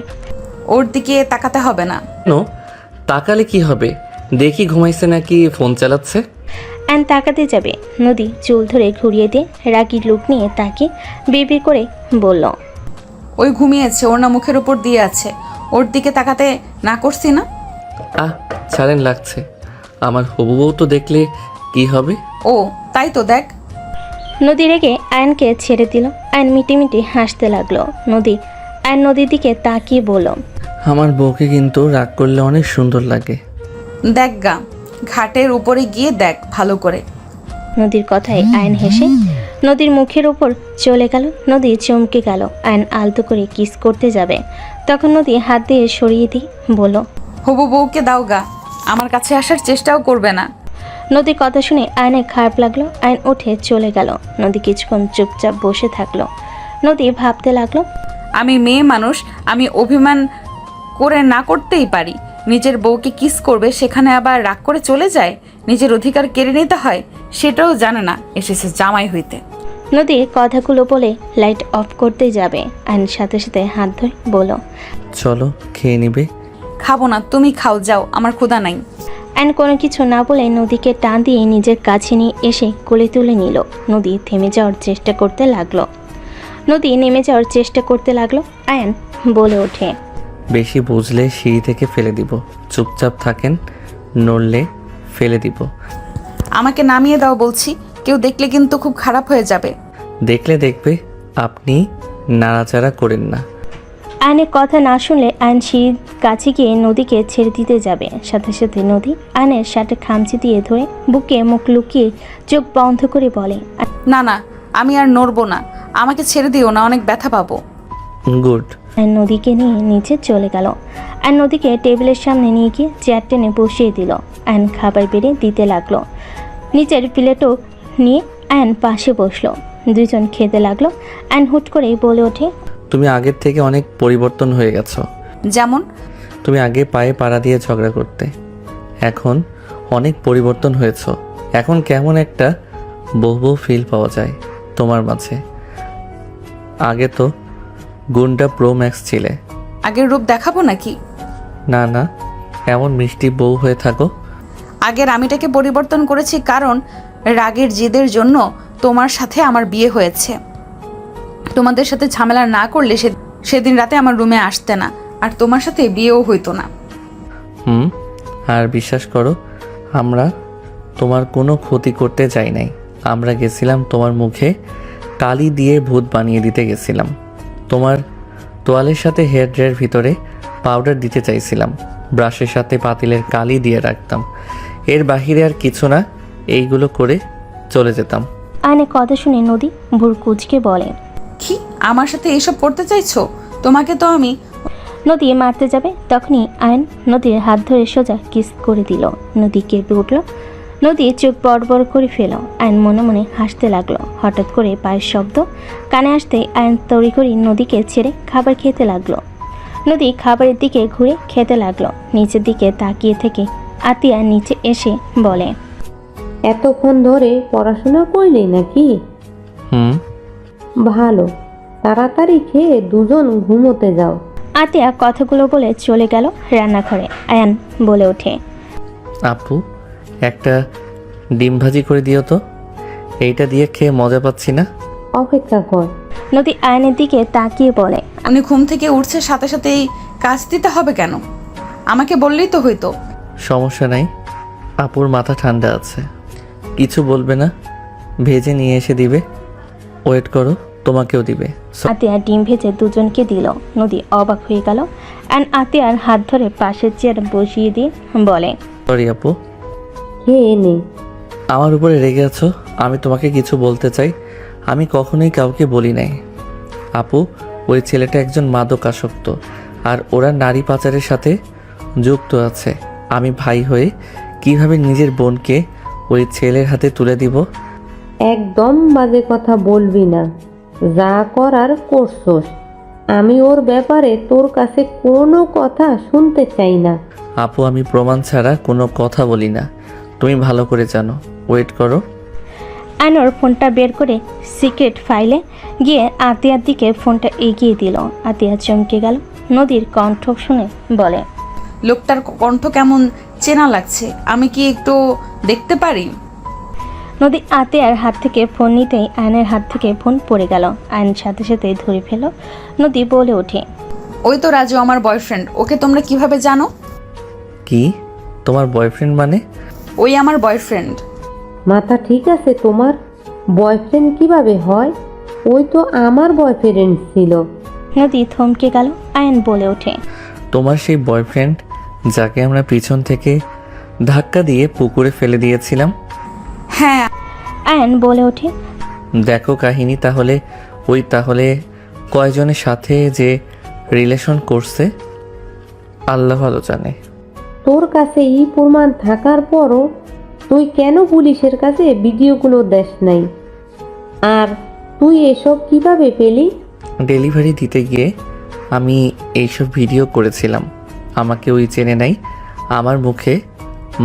[SPEAKER 1] ওর দিকে তাকাতে হবে না।
[SPEAKER 2] কেন? তাকালে কি হবে? দেখি ঘুমাইছে নাকি ফোন চালাচ্ছে।
[SPEAKER 3] আয়ন তাকাতে যাবে, নদী চুল ধরে ঘুরিয়ে দিয়ে রাগি লুক নিয়ে তাকে বিড়বিড় করে বলল,
[SPEAKER 1] ওই ঘুমিয়েছে, ওর না মুখের উপর দিয়ে আছে, ওর দিকে তাকাতে না করছি না?
[SPEAKER 2] ছাড়েন, লাগছে। আমার হবু বউ তো দেখলে কি হবে?
[SPEAKER 1] ও তাই তো, দেখ।
[SPEAKER 3] নদী রেগে আয়নকে ছেড়ে দিল। আয়ন মিটিমিটি হাসতে লাগলো। আয়ন নদীর দিকে তাকিয়ে বলল,
[SPEAKER 2] আমার বউকে কিন্তু রাগ করলে অনেক সুন্দর লাগে।
[SPEAKER 1] দেখ গা, ঘাটের উপরে গিয়ে দেখ ভালো করে।
[SPEAKER 3] নদীর কথায় আয়ন হেসে নদীর মুখের উপর চলে গেল। নদী চমকে গেল। আয়ন আলতো করে কিস করতে যাবে, তখন নদী হাত দিয়ে সরিয়ে দিয়ে বলল,
[SPEAKER 1] হবু বউকে দাও গা, আমার কাছে আসার চেষ্টাও করবে না।
[SPEAKER 3] নদীর কথা শুনে আয়নের খারাপ লাগলো। আয়ন উঠে চলে গেল। নদী কিছুক্ষণ চুপচাপ বসে থাকলো। নদী ভাবতে লাগলো,
[SPEAKER 1] আমি মেয়ে মানুষ, আমি অভিমান করে না করতেই পারি। নিজের বউকে কিস করবে, সেখানে আবার রাগ করে চলে যায়, নিজের অধিকার কেড়ে নিতে হয়, সেটাও জানে না, এসেছে জামাই হইতে।
[SPEAKER 3] নদীর কথাগুলো বলে লাইট অফ করতে যাবে। আয়ন সাথে সাথে হাত ধরে বলল,
[SPEAKER 2] চলো, খেয়ে নিবে।
[SPEAKER 1] খাবো না, তুমি খাও, যাও, আমার ক্ষুধা নাই।
[SPEAKER 3] আয়ন কোনো কিছু না বলে নদীকে টান দিয়ে নিজের কাছে নিয়ে এসে কোলে তুলে নিল। নদী থেমে যাওয়ার চেষ্টা করতে লাগলো। নেমে যাওয়ার চেষ্টা করতে লাগলো। আয়ন বলে ওঠে,
[SPEAKER 2] বেশি বুঝলে সিঁড়ি থেকে ফেলে দিব। চুপচাপ থাকেন, নড়লে ফেলে দিব।
[SPEAKER 1] আমাকে নামিয়ে দাও বলছি, কেউ দেখলে কিন্তু খুব খারাপ হয়ে যাবে।
[SPEAKER 2] দেখলে দেখবে, আপনি নাড়াচাড়া করেন না।
[SPEAKER 3] আয়নের কথা না শুনলে আয়ন সিঁড়ির কাছে গিয়ে নদীকে ছেড়ে দিতে যাবে। সাথে সাথে নদী আয়নের শার্টে খামচি দিয়ে ধরে বুকে মুখ লুকিয়ে চোখ বন্ধ করে বলে,
[SPEAKER 1] না না, আমি আর নড়বো না, আমাকে ছেড়ে দিও না, অনেক ব্যথা পাবো।
[SPEAKER 2] গুড।
[SPEAKER 3] আয়ন নদীকে নিয়ে নিচে চলে গেল। আয়ন নদীকে টেবিলের সামনে নিয়ে গিয়ে চেয়ার টেনে বসিয়ে দিল। আয়ন খাবার বেড়ে দিতে লাগলো। নিচের প্লেটও নিয়ে আয়ন পাশে বসলো। দুজন খেতে লাগলো। আয়ন হুট করেই বলে ওঠে,
[SPEAKER 2] তুমি আগের থেকে অনেক পরিবর্তন হয়ে গেছো।
[SPEAKER 1] যেমন?
[SPEAKER 2] তুমি আগে পায়ে পাড়া দিয়ে ঝগড়া করতে, এখন অনেক পরিবর্তন হয়েছ। এখন কেমন একটা বউ ফিল পাওয়া যায় তোমার মাঝে। আগে তো গুন্ডা প্রো ম্যাক্স ছিলে।
[SPEAKER 1] আগের রূপ দেখাবো নাকি?
[SPEAKER 2] না না, এমন মিষ্টি বউ হয়ে থাকো।
[SPEAKER 1] আগের আমিটাকে পরিবর্তন করেছি, কারণ রাগের জেদের জন্য তোমার সাথে আমার বিয়ে হয়েছে। তোমাদের সাথে ঝামেলা না করলে সেদিন রাতে আমার রুমে আসতে না, আর তোমার সাথে বিয়েও হইতো না।
[SPEAKER 2] আর বিশ্বাস করো, আমরা তোমার কোনো ক্ষতি করতে যাই নাই। আমরা গেছিলাম তোমার মুখে কালি দিয়ে ভূত বানিয়ে দিতে গেছিলাম। তোমার তোয়ালের সাথে হেয়ার ড্রায়ের ভিতরে পাউডার দিতে চাইছিলাম। ব্রাশের সাথে পাতিলের কালি দিয়ে রাখতাম। এর বাহিরে আর কিছু না, এইগুলো করে চলে যেতাম।
[SPEAKER 3] আয়নের কথা শুনে নদী ভুর কুচকে বলে,
[SPEAKER 1] কি আমার সাথে এইসব করতে চাইছো? তোমাকে তো আমি...
[SPEAKER 3] নদী মারতে যাবে, তখনই আয়ন নদীর হাত ধরে সোজা কিস করে দিল। নদী কেঁপে উঠল। নদী চোখ বড় বড় করে ফেল। আয়ন মনে মনে হাসতে লাগলো। হঠাৎ করে পায়ের শব্দ কানে আসতেই আয়ন তড়িঘড়ি নদীকে ছেড়ে খাবার খেতে লাগলো। নদী খাবারের দিকে ঘুরে খেতে লাগলো। নিচের দিকে তাকিয়ে থেকে আতিয়া নিচে এসে বলে,
[SPEAKER 8] এতক্ষণ ধরে পড়াশোনা করলি নাকি? ভালো, তাড়াতাড়ি খেয়ে দুজন ঘুমোতে যাও।
[SPEAKER 3] আতিয়া কথাগুলো বলে চলে গেল রান্নাঘরে। আয়ান বলে ওঠে,
[SPEAKER 2] আপু, একটা ডিম ভাজি করে দিও তো। এইটা দিয়ে খেয়ে মজা পাচ্ছি না।
[SPEAKER 8] অপেক্ষা কর।
[SPEAKER 3] নদী আয়নের দিকে তাকিয়ে বলে।
[SPEAKER 1] উনি ঘুম থেকে উঠছে সাথে সাথেই কাজ দিতে হবে কেন? আমাকে বললেই তো হইতো।
[SPEAKER 2] সমস্যা নাই, আপুর মাথা ঠান্ডা আছে, কিছু বলবে না। ভেজে নিয়ে এসে দিবে, ওয়েট করো, তোমাকেও দিবে।
[SPEAKER 3] আতিয়া ডিম ভেজে দুজনকে দিল। নদী অবাক হয়ে গেল অ্যান্ড আতিয়ার হাত ধরে পাশের চেয়ার বসিয়ে দিয়ে বলে,
[SPEAKER 2] সরি আপু,
[SPEAKER 8] খেয়ে নে।
[SPEAKER 2] আমার উপরে রেগে আছো? আমি তোমাকে কিছু বলতে চাই, আমি কখনোই কাউকে বলি নাই। আপু, ওই ছেলেটা একজন মাদকাসক্ত আর ওরা নারী পাচারের সাথে যুক্ত আছে। আমি ভাই হয়ে কিভাবে নিজের বোনকে ওই ছেলের হাতে তুলে দিব?
[SPEAKER 8] একদম বাজে কথা বলবি না, যা করার করছস। আমি ওর ব্যাপারে তোর কাছে কোনো কথা শুনতে চাই না।
[SPEAKER 2] আপু, আমি প্রমাণ ছাড়া কোনো কথা বলি না, তুমি ভালো করে জানো। ওয়েট করো।
[SPEAKER 3] আনোর ফোনটা বের করে সিক্রেট ফাইলে গিয়ে আতিয়ার দিকে ফোনটা এগিয়ে দিল। আতিয়া চমকে গেল। নদীর কণ্ঠ শুনে বলে,
[SPEAKER 1] লোকটার কণ্ঠ কেমন চেনা লাগছে, আমি কি একটু দেখতে পারি?
[SPEAKER 3] নদী আতিয়ার হাত থেকে ফোন নিতেই আয়নের হাত থেকে ফোন পড়ে গেল। আয়ন সাথে সাথে ধরে ফেল। নদী বলে ওঠে,
[SPEAKER 1] ওই তো রাজু, আমার বয়ফ্রেন্ড। ওকে তোমরা কিভাবে জানো?
[SPEAKER 2] কি? তোমার বয়ফ্রেন্ড মানে?
[SPEAKER 1] ওই আমার বয়ফ্রেন্ড।
[SPEAKER 8] মাথা ঠিক আছে তোমার? বয়ফ্রেন্ড কিভাবে হয়? ওই তো আমার বয়ফ্রেন্ড ছিল।
[SPEAKER 3] নদী থমকে গেল। আয়ন বলে ওঠে,
[SPEAKER 2] তোমার সেই বয়ফ্রেন্ড যাকে আমরা পিছন থেকে ধাক্কা দিয়ে পুকুরে ফেলে দিয়েছিলাম?
[SPEAKER 1] হ্যাঁ।
[SPEAKER 3] আয়ন বলে ওঠে,
[SPEAKER 2] দেখো কাহিনী তাহলে কয়জনের সাথে যে রিলেশন করছে আল্লাহ ভালো জানে।
[SPEAKER 8] তোর কাছে এই প্রমাণ থাকার পরও তুই কেন পুলিশের কাছে ভিডিওগুলো দেস নাই? আর তুই এসব কিভাবে পেলি?
[SPEAKER 2] ডেলিভারি দিতে গিয়ে আমি এইসব ভিডিও করেছিলাম। আমাকে ওই চেনে নাই, আমার মুখে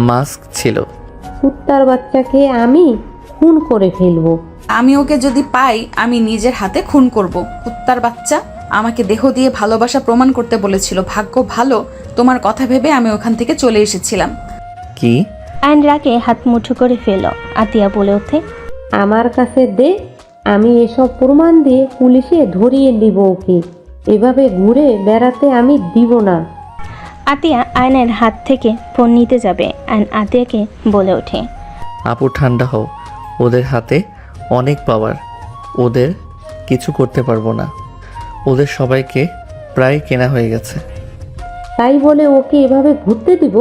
[SPEAKER 2] মাস্ক ছিল।
[SPEAKER 8] কুত্তার বাচ্চাকে আমি খুন করে ফেলবো।
[SPEAKER 1] আমি ওকে যদি পাই আমি নিজের হাতে খুন করব। কুত্তার বাচ্চা আমাকে দেহ দিয়ে ভালোবাসা প্রমাণ করতে বলেছিল। ভাগ্য ভালো, তোমার কথা ভেবে আমি ওখান থেকে চলে এসেছিলাম।
[SPEAKER 2] কি?
[SPEAKER 3] আয়ন রাগে হাত মুঠো করে ফেল। আতিয়া বলে ওঠে,
[SPEAKER 8] আমার কাছে দে, আমি এসব প্রমাণ দিয়ে পুলিশে ধরিয়ে দিব ওকে। এভাবে ঘুরে বেড়াতে আমি দিব না।
[SPEAKER 3] আতিয়া আয়নের হাত থেকে ফোন নিতে যাবে। আয়ন আতিয়াকে বলে ওঠে,
[SPEAKER 2] আপু ঠান্ডা হও, ওদের হাতে অনেক পাওয়ার, ওদের কিছু করতে পারবো না। ওদের সবাইকে প্রায় কেনা হয়ে গেছে।
[SPEAKER 8] তাই বলে ওকে এভাবে ঘুরতে দিব?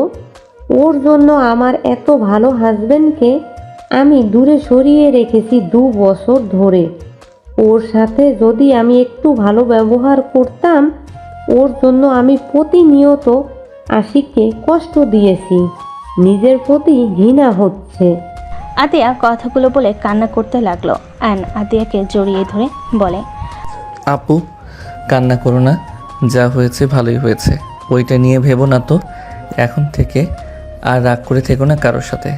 [SPEAKER 8] ওর জন্য আমার এত ভালো হাজবেন্ডকে আমি দূরে সরিয়ে রেখেছি 2 বছর ধরে। ওর সাথে যদি আমি একটু ভালো ব্যবহার করতাম, ওর জন্য আমি প্রতিনিয়ত আশিককে কষ্ট দিয়েছি। নিজের প্রতি ঘৃণা হচ্ছে।
[SPEAKER 3] আতিয়া কথাগুলো বলে কান্না করতে লাগলো। আয়ন আতিয়াকে জড়িয়ে ধরে বলে,
[SPEAKER 2] আপু কান্না করো না, যা হয়েছে ভালোই হয়েছে, ওইটা নিয়ে ভেবো না তো। এখন থেকে আর রাগ করে থেকো না কারোর সাথে,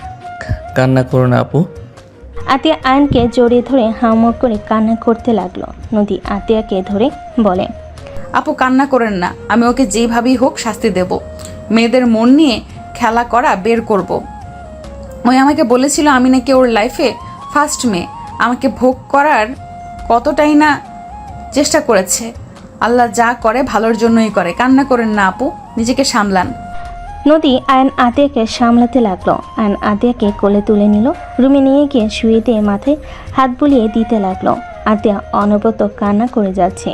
[SPEAKER 2] কান্না করো না আপু।
[SPEAKER 3] আতিয়া আয়নকে জড়িয়ে ধরে হাউমাউ করে কান্না করতে লাগলো। নদী আতিয়াকে ধরে বলে,
[SPEAKER 1] আপু কান্না করেন না, আমি ওকে যেইভাবেই হোক শাস্তি দেব। মেয়েদের মন নিয়ে খেলা করা বের করব। ওই আমাকে বলেছিল আমি নাকি ওর লাইফে ফার্স্ট মেয়ে, আমাকে ভোগ করার কতটাই না চেষ্টা করেছে। আল্লাহ যা করে ভালোর জন্যই করে। কান্না করেন না আপু, নিজেকে সামলান।
[SPEAKER 3] নদী আয়ন আতিয়াকে সামলাতে লাগলো। আয়ন আতিয়াকে কোলে তুলে নিল। রুমে নিয়ে গিয়ে শুয়ে দিয়ে মাথায় হাত বুলিয়ে দিতে লাগলো। আতিয়া অনবরত কান্না করে যাচ্ছে।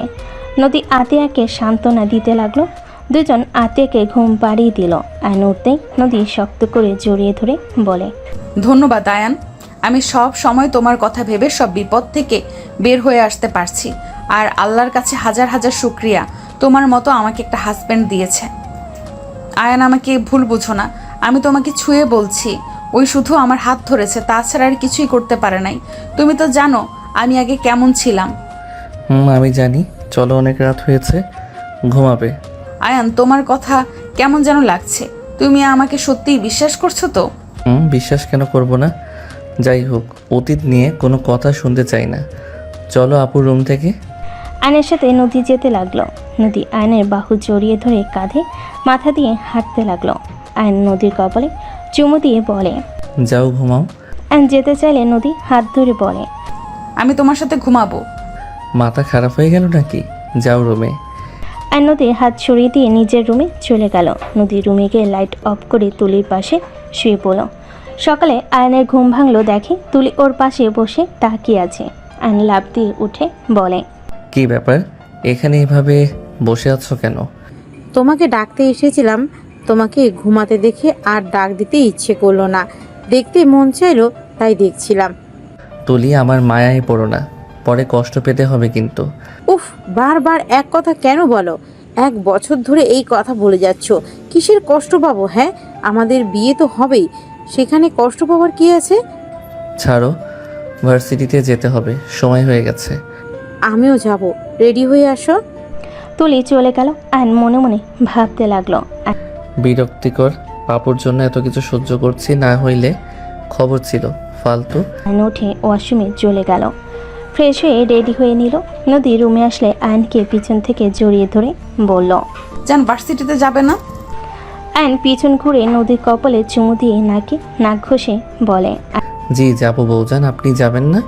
[SPEAKER 3] নদী আতিয়াকে সান্ত্বনা দিতে লাগলো। দুজন আতিয়াকে ঘুম পাড়িয়ে দিল। আয়ন উঠতেই নদী শক্ত করে জড়িয়ে ধরে বলে,
[SPEAKER 1] ধন্যবাদ আয়ান, আমি সব সময় তোমার কথা ভেবে সব বিপদ থেকে বের হয়ে আসতে পারছি। আর আল্লাহর কাছে হাজার হাজার শুক্রিয়া, তোমার মতো আমাকে একটা হাজব্যান্ড দিয়েছে। আয়ান আমাকে ভুল বুঝো না, আমি তোমাকে ছুঁয়ে বলছি, ওই শুধু আমার হাত ধরেছে, তাছাড়া আর কিছুই করতে পারে নাই। তুমি তো জানো আমি আগে কেমন ছিলাম।
[SPEAKER 2] আমি জানি, চলো অনেক রাত হয়েছে, ঘুমাবে।
[SPEAKER 1] আয়ান তোমার কথা কেমন যেন লাগছে, তুমি আমাকে সত্যিই বিশ্বাস করছো তো?
[SPEAKER 2] বিশ্বাস কেন করব না? যাই হোক, অতীত নিয়ে কোনো কথা শুনতে চাই না, চলো আপুর রুম থেকে।
[SPEAKER 3] আয়নের সাথে নদী যেতে লাগলো। নদী আয়নের বাহু জড়িয়ে ধরে কাঁধে মাথা দিয়ে হাঁটতে লাগলো। আয়ন নদীর কপালে চুমু দিয়ে বলে,
[SPEAKER 2] যাও ঘুমাও।
[SPEAKER 3] আয়ন যেতে চাইলে নদী হাত ধরে বলে,
[SPEAKER 1] আমি তোমার সাথে ঘুমাবো।
[SPEAKER 2] মাথা খারাপ হয়ে গেল নাকি? যাও রুমে।
[SPEAKER 3] আয়ন নদীর হাত সরিয়ে দিয়ে নিজের রুমে চলে গেল। নদী রুমে গিয়ে লাইট অফ করে তুলির পাশে শুয়ে পড়ল। সকালে আয়নের ঘুম ভাঙলো, দেখে তুলি ওর পাশে বসে তাকিয়ে আছে। আয়ন লাফ দিয়ে উঠে বলে,
[SPEAKER 2] কি ব্যাপার, এখানে এভাবে বসে আছো কেন?
[SPEAKER 7] তোমাকে ডাকতে এসেছিলাম, তোমাকে ঘুমাতে দেখে আর ডাক দিতে ইচ্ছে করলো না, দেখতে মন চাইলো তাই দেখছিলাম।
[SPEAKER 2] তুলি, আমার মায়ায় পড়ো না, পরে কষ্ট পেতে হবে কিন্তু।
[SPEAKER 7] উফ, বারবার এক কথা কেন বলো? 1 বছর ধরে এই কথা বলে যাচ্ছ, কিসের কষ্ট পাবো? হ্যাঁ, আমাদের বিয়ে তো হবেই, সেখানে কষ্ট পাওয়ার কি আছে?
[SPEAKER 2] ছাড়ো, ভার্সিটিতে যেতে হবে, সময় হয়ে গেছে।
[SPEAKER 7] আমিও যাব, রেডি হয়ে আসো।
[SPEAKER 3] তুলি চলে গেল। আয়ন মনে মনে ভাবতে লাগলো,
[SPEAKER 2] বিরক্তিকর, পাপুর জন্য এত কিছু সহ্য করছি, না হইলে খবর ছিল ফালতু।
[SPEAKER 3] আয়ন উঠে ওয়াশরুমে চলে গেল। ফ্রেশ হয়ে রেডি হয়ে নিল। নদী রুমে আসলে আয়নকে পিছন থেকে জড়িয়ে ধরে বলল,
[SPEAKER 1] জান ভার্সিটিতে যাবে না?
[SPEAKER 3] আয়ন পিছন ঘুরে নদীর কপালে চুমু দিয়ে নাক ঘষে বলে,
[SPEAKER 2] জি যাবো বউজান, আপনি যাবেন না?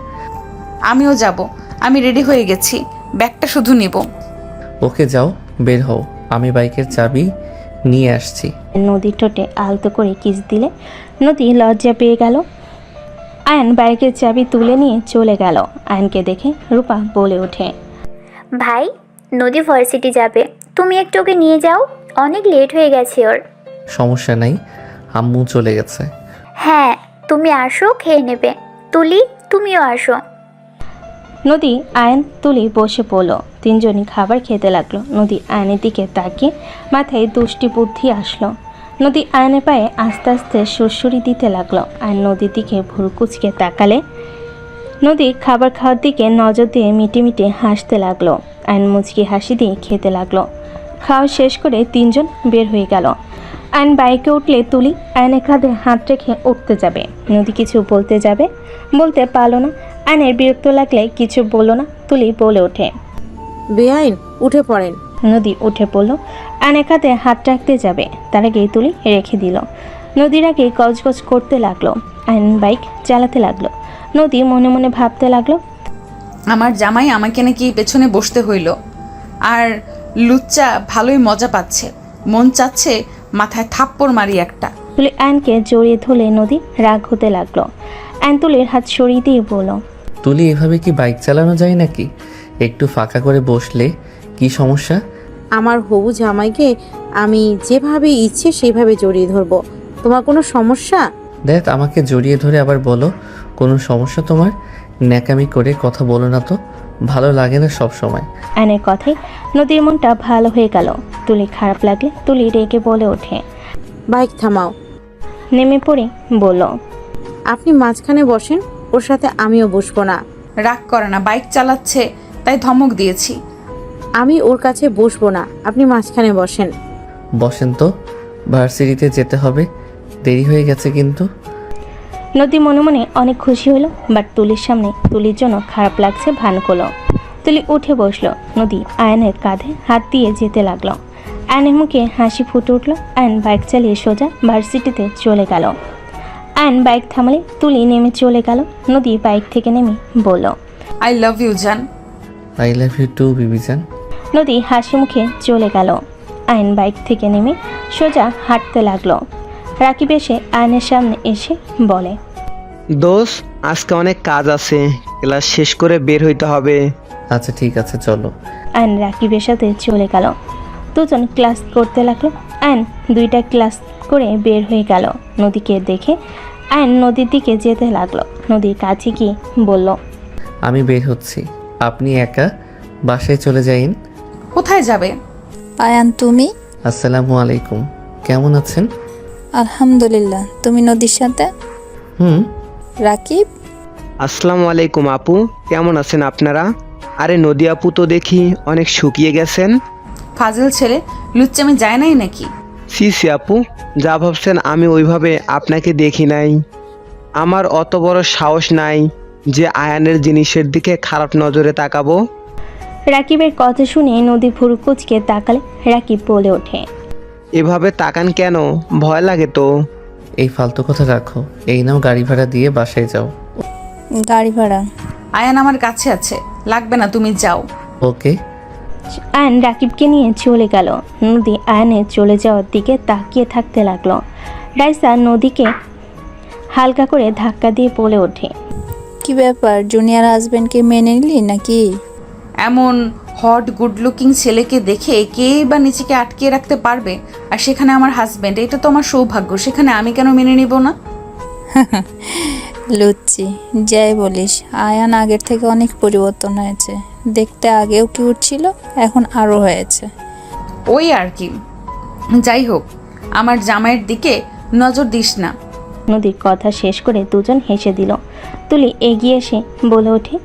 [SPEAKER 1] আমিও যাব, আমি রেডি হয়ে গেছি, ব্যাগটা শুধু নিব।
[SPEAKER 2] ওকে যাও, বের হও, আমি বাইকের চাবি নিয়ে আসছি।
[SPEAKER 3] নদীর ঠোঁটে আলতো করে কিস দিলে নদী লজ্জা পেয়ে গেল। আয়ন বাইকের চাবি তুলে নিয়ে চলে গেল। আয়নকে দেখে রূপা বলে ওঠে,
[SPEAKER 4] ভাই, নদী ভার্সিটি যাবে, তুমি একটু ওকে নিয়ে যাও, অনেক লেট হয়ে গেছে ওর।
[SPEAKER 2] সমস্যা নাই, আম্মু চলে গেছে।
[SPEAKER 4] হ্যাঁ, তুমি আসো, খেয়ে নেবে। তুলি, তুমিও আসো।
[SPEAKER 3] নদী, আয়ন, তুলি বসে পড়ল। তিনজনই খাবার খেতে লাগলো। নদী আয়নের দিকে তাকিয়ে মাথায় দুষ্টি বুদ্ধি আসলো। নদী আয়নের পায়ে আস্তে আস্তে সুরসুরি দিতে লাগলো। আয়ন নদীর দিকে ভুরু কুচকে তাকালে নদী খাবার খাওয়ার দিকে নজর দিয়ে মিটে মিটে হাসতে লাগলো। আয়ন মুচকি হাসি দিয়ে খেতে লাগলো। খাওয়া শেষ করে তিনজন বের হয়ে গেল। আয়ন বাইকে উঠলে তুলি আয়নের কাঁধে হাত রেখে উঠতে যাবে। নদী কিছু বলতে যাবে, বলতে পারলো না। আয়নের বিরক্ত লাগলে কিছু বলল না। তুলি বলে ওঠে,
[SPEAKER 7] বেআইন, উঠে পড়েন।
[SPEAKER 3] নদী উঠে পড়ল। আয়নের কাঁধে হাত রাখতে যাবে, তার আগেই তুলি রেখে দিল। নদীর আগে গজগজ করতে লাগলো। আয়ন বাইক চালাতে লাগলো। নদী মনে মনে ভাবতে লাগলো,
[SPEAKER 1] আমার জামাই আমাকে নাকি পেছনে বসতে হইল, আর লুচ্চা ভালোই মজা পাচ্ছে, মন চাচ্ছে মাথায় থাপ্পড় মারি একটা।
[SPEAKER 3] তুলি আয়নকে জড়িয়ে ধরলে নদী রাগ হতে লাগলো। আয়ন তুলির হাত সরিয়ে দিয়ে বলল,
[SPEAKER 2] তুলি, এভাবে কি বাইক চালানো যায় নাকি? একটু ফাঁকা করে বসলে কি সমস্যা?
[SPEAKER 7] আমার হবু জামাইকে আমি যেভাবে ইচ্ছে সেভাবে জড়িয়ে ধরবো, তোমার কোনো সমস্যা?
[SPEAKER 2] দেখ, আমাকে জড়িয়ে ধরে আবার বলো কোনো সমস্যা তোমার? ন্যাকামি করে কথা বলো না তো, ভালো লাগে না সব সময়।
[SPEAKER 3] আয়নের কথায় নদীর মনটা ভালো হয়ে গেল। তুলি খারাপ লাগলে তুলি রেগে বলে ওঠে,
[SPEAKER 7] বাইক থামাও।
[SPEAKER 3] নেমে পড়ে বলল,
[SPEAKER 7] আপনি মাঝখানে বসেন, ওর সাথে আমিও বসবো না।
[SPEAKER 1] রাগ করে না, বাইক চালাচ্ছে তাই ধমক দিয়েছি।
[SPEAKER 7] আমি ওর কাছে বসবো না, আপনি মাঝখানে বসেন।
[SPEAKER 2] বসেন তো, ভার্সিটিতে যেতে হবে, দেরি হয়ে গেছে কিন্তু।
[SPEAKER 3] নদী মনে মনে অনেক খুশি হলো, বাট তুলির সামনে তুলির জন্য খারাপ লাগছে ভান করলো। তুলি উঠে বসলো। নদী আয়নের কাঁধে হাত দিয়ে যেতে লাগলো। আয়নের মুখে হাসি ফুটে উঠলো। আয়ন বাইক চালিয়ে সোজা ভার্সিটিতে চলে গেল। আয়ন বাইক থামালে তুলি নেমে চলে গেল। নদী বাইক থেকে নেমে বলল,
[SPEAKER 1] আই লাভ ইউ জান।
[SPEAKER 2] আই লাভ ইউ টু বিবিজান।
[SPEAKER 3] নদী হাসি মুখে চলে গেল। আয়ন বাইক থেকে নেমে সোজা হাঁটতে লাগলো। রাকিব এসে আয়নের সামনে এসে বলে,
[SPEAKER 6] দোষ, আজকে অনেক কাজ আছে, ক্লাস শেষ করে বের হইতে হবে।
[SPEAKER 2] আচ্ছা ঠিক আছে, চলো।
[SPEAKER 3] আয়ন রাকিবের সাথে চলে গেল। দুজন ক্লাস করতে লাগলো। আয়ন 2টা ক্লাস করে বের হয়ে গেল। নদীকে দেখে আয়ন নদীর দিকে যেতে লাগলো। নদীর কাছে গিয়ে বলল,
[SPEAKER 2] আমি বের হচ্ছি, আপনি একা বাসায় চলে যাইন।
[SPEAKER 1] কোথায় যাবে?
[SPEAKER 9] আয়ান, তুমি?
[SPEAKER 2] আসসালামু আলাইকুম, কেমন আছেন?
[SPEAKER 9] আলহামদুলিল্লাহ, তুমি নদীর সাথে? রাকিব?
[SPEAKER 6] আসসালামু আলাইকুম আপু, কেমন আছেন আপনারা? আরে নদী আপু তো দেখি অনেক শুকিয়ে গেছেন।
[SPEAKER 1] ফাজিল ছেলে, লুচ্চামে যায় নাই নাকি?
[SPEAKER 6] সি সি আপু, যা ভাবছেন আমি ওইভাবে আপনাকে দেখি নাই। আমার অত বড় সাহস নাই যে আয়ানের জিনিসের দিকে খারাপ নজরে তাকাবো।
[SPEAKER 3] রাকিবের কথা শুনে নদী ভুরু কুচকে তাকালে রাকিব বলে ওঠে,
[SPEAKER 6] এভাবে তাকান কেন? ভয় লাগে তো।
[SPEAKER 2] এই ফালতু কথা রাখো, এই নাও গাড়ি ভাড়া দিয়ে বাসায় যাও।
[SPEAKER 9] গাড়ি ভাড়া?
[SPEAKER 1] আয়ান আমার কাছে আছে, লাগবে না, তুমি যাও।
[SPEAKER 2] ওকে।
[SPEAKER 3] আয়ন রাকিবকে নিয়ে চলে গেল। নদী আয়নের চলে যাওয়ার দিকে তাকিয়ে থাকতে লাগলো। রাইসা নদীকে হালকা করে ধাক্কা দিয়ে বলে ওঠে,
[SPEAKER 9] কি ব্যাপার, জুনিয়র হাজবেন্ডকে মেনে নিলি নাকি?
[SPEAKER 1] এমন হট গুড লুকিং ছেলেকে দেখে কেই বা নিজেকে আটকে রাখতে পারবে? আর সেখানে আমার হাজবেন্ড, এটা তো আমার সৌভাগ্য, সেখানে আমি কেন মেনে নিব না?
[SPEAKER 9] লুচ্ছি, যাই বলিস, আয়ান আগের থেকে অনেক পরিবর্তন হয়েছে। দেখতে আগেও কিউট ছিল, এখন আরও হয়েছে।
[SPEAKER 1] ওই আর কি, যাই হোক, আমার জামাইয়ের দিকে নজর দিস না।
[SPEAKER 3] নদীর কথা শেষ করে দুজন হেসে দিল। তুলি এগিয়ে এসে বলে ওঠে,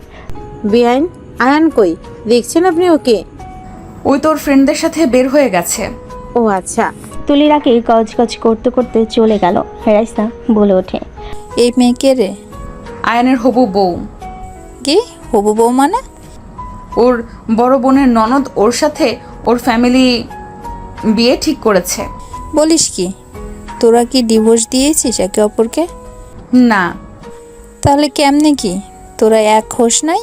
[SPEAKER 7] বেআইন, আয়ান কই? দেখছেন আপনি ওকে?
[SPEAKER 1] ওই তোর ফ্রেন্ডদের সাথে বের হয়ে গেছে।
[SPEAKER 7] ও আচ্ছা।
[SPEAKER 3] তুলির আগে গজগজ করতে করতে চলে গেল। রাইসা বলে ওঠে,
[SPEAKER 9] এই মেয়েকে রে?
[SPEAKER 1] আয়ানের হবু বউ।
[SPEAKER 9] কি হবু বউ মানে?
[SPEAKER 1] ওর বড় বোনের ননদ ওর সাথে ওর ফ্যামিলি বিয়ে ঠিক করেছে।
[SPEAKER 9] বলিস কি, তোরা কি ডিভোর্স দিয়েছিস একে অপরকে?
[SPEAKER 1] না।
[SPEAKER 9] তাহলে কেমনে কি, তোরা এক হোস নাই?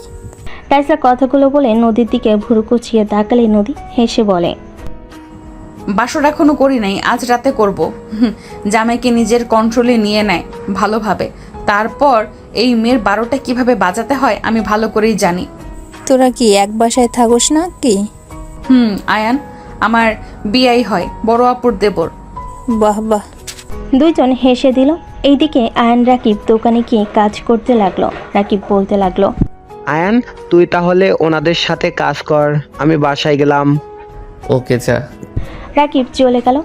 [SPEAKER 3] রাইসা কথাগুলো বলে নদীর দিকে ভুরু কুচিয়ে তাকালে নদী হেসে বলে,
[SPEAKER 1] বাসর এখনো করি নাই, আজ রাতে করব। জামাইকে নিজের কন্ট্রোলে নিয়ে নেয় ভালোভাবে, তারপর এই মেয়ের 12টা কিভাবে বাজাতে হয় আমি ভালো করেই জানি।
[SPEAKER 9] তোরা কি এক বাসায় থাকোস না কি?
[SPEAKER 1] আয়ান আমার বিয়াই হয়, বড় আপুর দেবর।
[SPEAKER 9] বাহ বাহ।
[SPEAKER 3] দুইজন হেসে দিল। এইদিকে আয়ন রাকিব দোকানে গিয়ে কাজ করতে লাগলো। রাকিব বলতে লাগলো,
[SPEAKER 6] আয়ান, তুই তাহলে ওনাদের সাথে কাজ কর, আমি বাসায় গেলাম।
[SPEAKER 2] ওকে যা।
[SPEAKER 3] রাকিব চলে গেল।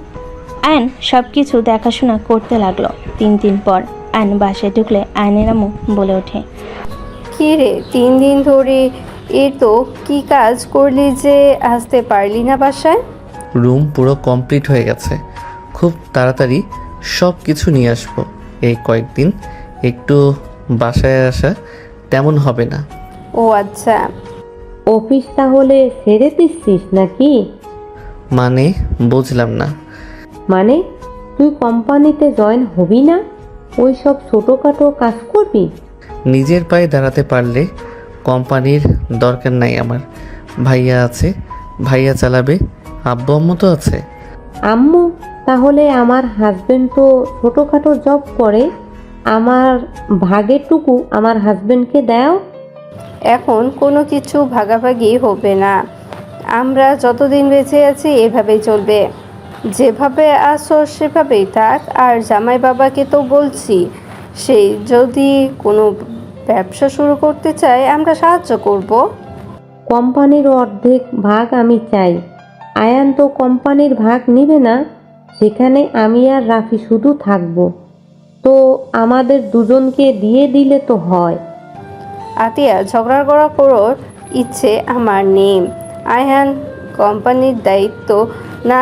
[SPEAKER 3] আয়ন সব কিছু দেখাশোনা করতে লাগলো। 3 দিন পর আয়ন বাসায় ঢুকলে আয়নের আম্মু বলে ওঠে,
[SPEAKER 5] কি রে, 3 দিন ধরে এ তো কি কাজ করলি যে আসতে পারলি না বাসায়?
[SPEAKER 2] রুম পুরো কমপ্লিট হয়ে গেছে, খুব তাড়াতাড়ি সব কিছু নিয়ে আসবো। এই কয়েকদিন একটু বাসায় আসা তেমন হবে না।
[SPEAKER 5] ও আচ্ছা।
[SPEAKER 8] অফিস তাহলে ছেড়ে দিচ্ছিস নাকি?
[SPEAKER 2] মানে বুঝলাম না।
[SPEAKER 8] মানে তুই কোম্পানিতে জয়েন হবি না, ওই সব ছোটোখাটো কাজ করবি?
[SPEAKER 2] নিজের পায়ে দাঁড়াতে পারলে কোম্পানির দরকার নাই আমার। ভাইয়া আছে, ভাইয়া চালাবে, আব্বু আম্মু তো আছে।
[SPEAKER 8] আম্মু? তাহলে আমার হাজবেন্ড তো ছোটোখাটো জব করে, আমার ভাগেরটুকু আমার হাজবেন্ডকে দাও।
[SPEAKER 5] এখন কোনো কিছু ভাগাভাগি হবে না, আমরা যতদিন বেঁচে আছি এভাবেই চলবে। যেভাবে আসো সেভাবেই থাক। আর জামাই বাবাকে তো বলছি, সেই যদি কোনো ব্যবসা শুরু করতে চায় আমরা সাহায্য করব।
[SPEAKER 8] কোম্পানির অর্ধেক ভাগ আমি চাই। আয়ান তো কোম্পানির ভাগ নিবে না, সেখানে আমি আর রাফি শুধু থাকবো। তো আমাদের দুজনকে দিয়ে দিলে তো হয়।
[SPEAKER 5] আতিয়া, ঝগড়া করার ইচ্ছে আমার নেই। আয়ান কোম্পানির দায়িত্ব না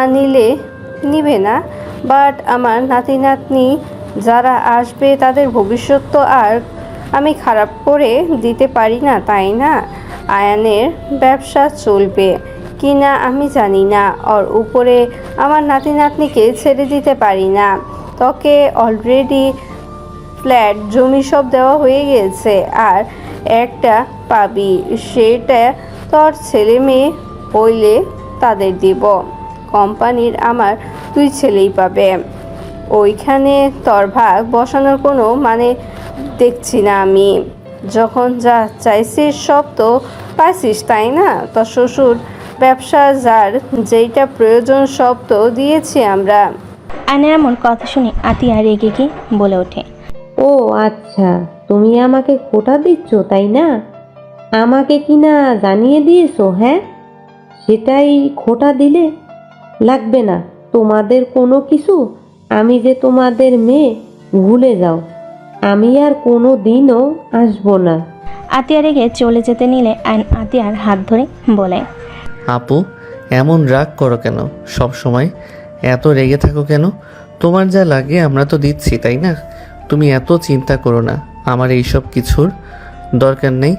[SPEAKER 5] নিবে না, বাট আমার নাতি নাতনি যারা আসবে তাদের ভবিষ্যৎ তো আর আমি খারাপ করে দিতে পারি না, তাই না? আয়ানের ব্যবসা চলবে কি না আমি জানি না, ওর উপরে আমার নাতি নাতনিকে ছেড়ে দিতে পারি না। তোকে অলরেডি ফ্ল্যাট জমি সব দেওয়া হয়ে গেছে, আর একটা পাবি, সেটা তোর ছেলে মেয়ে হইলে তাদের দিব। কোম্পানির আমার 2 ছেলেই পাবে, ওইখানে তোর ভাগ বসানোর কোনো মানে দেখছি না আমি। যখন যা চাইছিস সব তো পাইছিস, তাই না? তোর শ্বশুর ব্যবসা, যার যেইটা প্রয়োজন সব তো দিয়েছি আমরা।
[SPEAKER 3] আয়নের এমন কথা শুনে আতিয়া রেগে গিয়ে বলে ওঠে,
[SPEAKER 8] ও আচ্ছা, তুমি আমাকে খোটা দিচ্ছ তাই না? আমাকে কি না জানিয়ে দিয়েছো? হ্যাঁ, সেটাই খোটা দিলে? লাগবে না তোমাদের কোনো কিছু। আমি যে তোমাদের মেয়ে, ভুলে যাও। আমি আর কোনো দিনও আসবো না।
[SPEAKER 3] আতিয়া রেগে চলে যেতে নিলে আয়ন আতিয়ার হাত ধরে বলে,
[SPEAKER 2] আপু, এমন রাগ করো কেন? সব সময় এত রেগে থাকো কেন? তোমার যা লাগে আমরা তো দিচ্ছি, তাই না? তুমি এত চিন্তা করো না, আমার এইসব কিছুর দরকার নেই।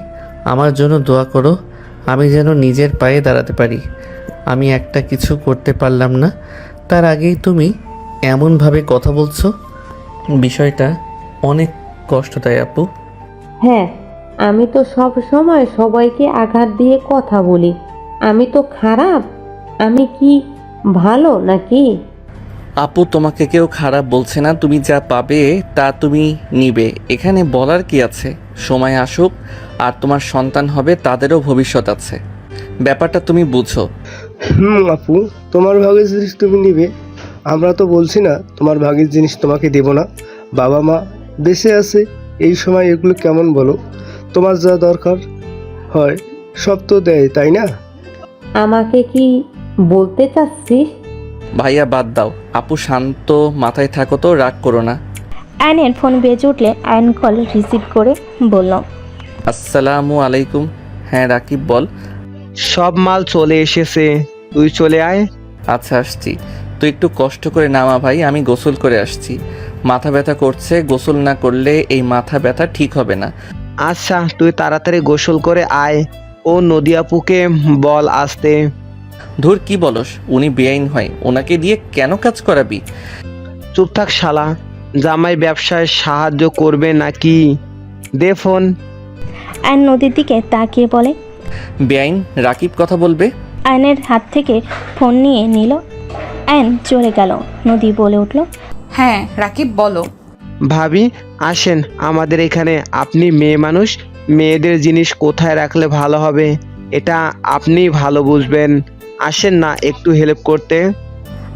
[SPEAKER 2] আমার জন্য দোয়া করো, আমি যেন নিজের পায়ে দাঁড়াতে পারি। আমি একটা কিছু করতে পারলাম না, তার আগেই তুমি এমনভাবে কথা বলছো। বিষয়টা অনেক কষ্ট দেয় আপু।
[SPEAKER 8] হ্যাঁ, আমি তো সব সময় সবাইকে আঘাত দিয়ে কথা বলি। আমি তো খারাপ? আমি কি ভালো নাকি?
[SPEAKER 2] আপু তোমাকে কেউ খারাপ বলছে না, তুমি যা পাবে তা তুমি নিবে, এখানে বলার কি আছে? সময় আসুক, আর তোমার সন্তান হবে, তাদেরও ভবিষ্যৎ আছে, ব্যাপারটা তুমি বুঝো।
[SPEAKER 10] আপু, তোমার ভাগের জিনিস তুমি নিবে, আমরা তো বলছি না তোমার ভাগের জিনিস তোমাকে দেব না। বাবা মা দেশে আছে, এই সময় এগুলো কেমন বলো? তোমার যা দরকার হয় সব তো দেয়, তাই না?
[SPEAKER 8] আমাকে কি বলতে চাচ্ছিস?
[SPEAKER 2] ভাইয়া বাদ দাও, আপু শান্ত মাথায় থাকো তো, রাগ করো না।
[SPEAKER 3] আয়নের ফোন বেজে উঠলে আয়ন কল রিসিভ করে বলল,
[SPEAKER 2] আসসালামু আলাইকুম। হ্যাঁ রাকিব বল।
[SPEAKER 6] সব মাল চলে এসেছে, তুই চলে আয়।
[SPEAKER 2] আচ্ছা আসছি, তুই একটু কষ্ট করে নামা ভাই, আমি গোসল করে আসছি। মাথা ব্যথা করছে, গোসল না করলে এই মাথা ব্যথা ঠিক হবে না।
[SPEAKER 6] আচ্ছা, তুই তাড়াতাড়ি গোসল করে আয়। ও নদী আপুকে বল আসতে।
[SPEAKER 2] ধুর কি বলস, উনি বেআইন হয়, ওনাকে দিয়ে কেন কাজ করাবি?
[SPEAKER 6] চুপ থাক শালা, জামাই ব্যবসায় সাহায্য করবে নাকি? দে ফোন।
[SPEAKER 3] আয়ন নদীর দিকে তাকিয়ে বলে।
[SPEAKER 2] বেআইন রাকিব কথা বলবে।
[SPEAKER 3] আয়নের হাত থেকে ফোন নিয়ে নিল। আয়ন চলে গেল। নদী বলে উঠল,
[SPEAKER 1] হ্যাঁ রাকিব বলো।
[SPEAKER 6] ভাবি আসেন আমাদের এখানে, আপনি মেয়ে মানুষ, মেয়েদের জিনিস কোথায় রাখলে ভালো হবে এটা আপনি ভালো বুঝবেন। আসেন না একটু হেল্প করতে।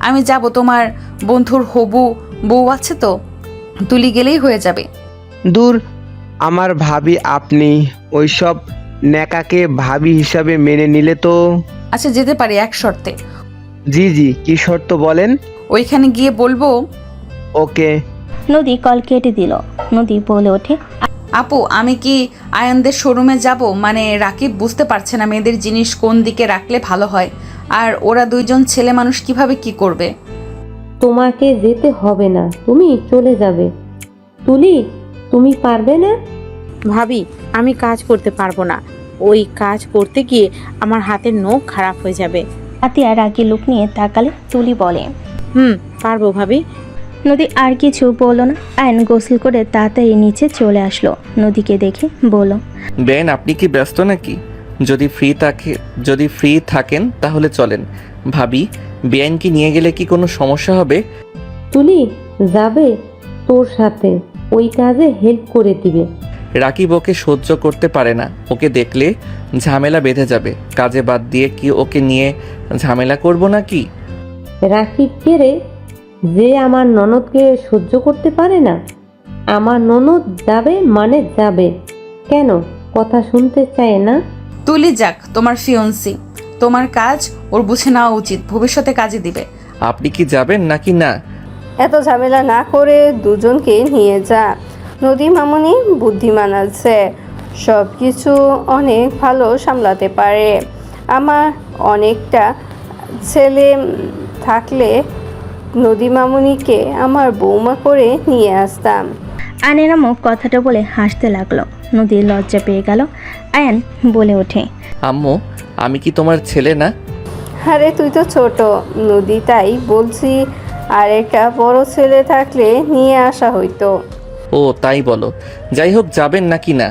[SPEAKER 1] আমি যাব, তোমার বন্ধুর হবু বউ আছে তো, তুলি গেলেই হয়ে যাবে।
[SPEAKER 6] দূর, আমার ভাবি আপনি ওইসব নেকাকে ভাবি হিসাবে মেনে নিলে তো।
[SPEAKER 1] আচ্ছা যেতে পারি এক শর্তে।
[SPEAKER 6] জি জি, কি শর্ত বলেন?
[SPEAKER 1] ওইখানে গিয়ে বলবো।
[SPEAKER 6] ওকে।
[SPEAKER 3] নদী কল কেটে দিল। নদী বলে ওঠে,
[SPEAKER 1] আপু আমি কি আয়নদের শোরুমে যাব? মানে রাকিব বুঝতে পারছে না মেয়েদের জিনিস কোন দিকে রাখলে ভালো হয়, আর ওরা দুইজন ছেলে মানুষ কিভাবে কি করবে।
[SPEAKER 8] তোমাকে যেতে হবে না, তুমি চলে যাবে। তুলি, তুমি পারবে না?
[SPEAKER 7] ভাবি, আমি কাজ করতে পারবো না। ওই কাজ করতে গিয়ে আমার হাতের নখ খারাপ হয়ে যাবে।
[SPEAKER 3] আতিয়া রাগি লুক নিয়ে তাকালে তুলি বলে,
[SPEAKER 7] পারবো ভাবি।
[SPEAKER 3] নদী আর কিছু বলল না। আয়ন গোসল করে তাড়াতাড়ি নিচে চলে আসলো। নদীকে দেখে বলল,
[SPEAKER 2] বেআইন আপনি কি ব্যস্ত নাকি? যদি ফ্রি থাকেন তাহলে চলেন। ভাবি বেআইনকে নিয়ে গেলে কি কোনো সমস্যা হবে?
[SPEAKER 8] তুলি যাবে তোর সাথে, ওই কাজে হেল্প করে দিবে।
[SPEAKER 2] রাকিব ওকে সহ্য করতে পারে না, ওকে দেখলে ঝামেলা বেঁধে যাবে। কাজে বাদ দিয়ে কি ওকে নিয়ে ঝামেলা করব নাকি?
[SPEAKER 8] রাকিব কে রে, যে আমার ননদকে সহ্য করতে পারে না? আমার ননদ যাবে মানে যাবে, কেন কথা শুনতে চায় না?
[SPEAKER 1] তুলি যাক, তোমার ফিয়ন্সি, তোমার কাজ ওর বুঝে নেওয়া উচিত, ভবিষ্যতে কাজে দিবে।
[SPEAKER 2] আপনি কি যাবেন নাকি না?
[SPEAKER 5] এত ঝামেলা না করে দুজনকে নিয়ে যা। নদী মামুনি বুদ্ধিমান আছে, সব কিছু অনেক ভালো সামলাতে পারে। আমার অনেকটা ছেলে থাকলে নদী মামুনিকে আমার বৌমা করে নিয়ে আসতাম।
[SPEAKER 3] আয়নের আম্মু কথাটা বলে হাসতে লাগলো। নদীর লজ্জা পেয়ে গেল। আয়ন বলে ওঠে,
[SPEAKER 2] আম্মু আমি কি তোমার ছেলে না?
[SPEAKER 5] আরে তুই তো ছোট নদী, তাই বলছি, আর একটা বড় ছেলে থাকলে নিয়ে আসা হইতো।
[SPEAKER 2] ও তাই বলো। যাই হোক, যাবেন নাকি না?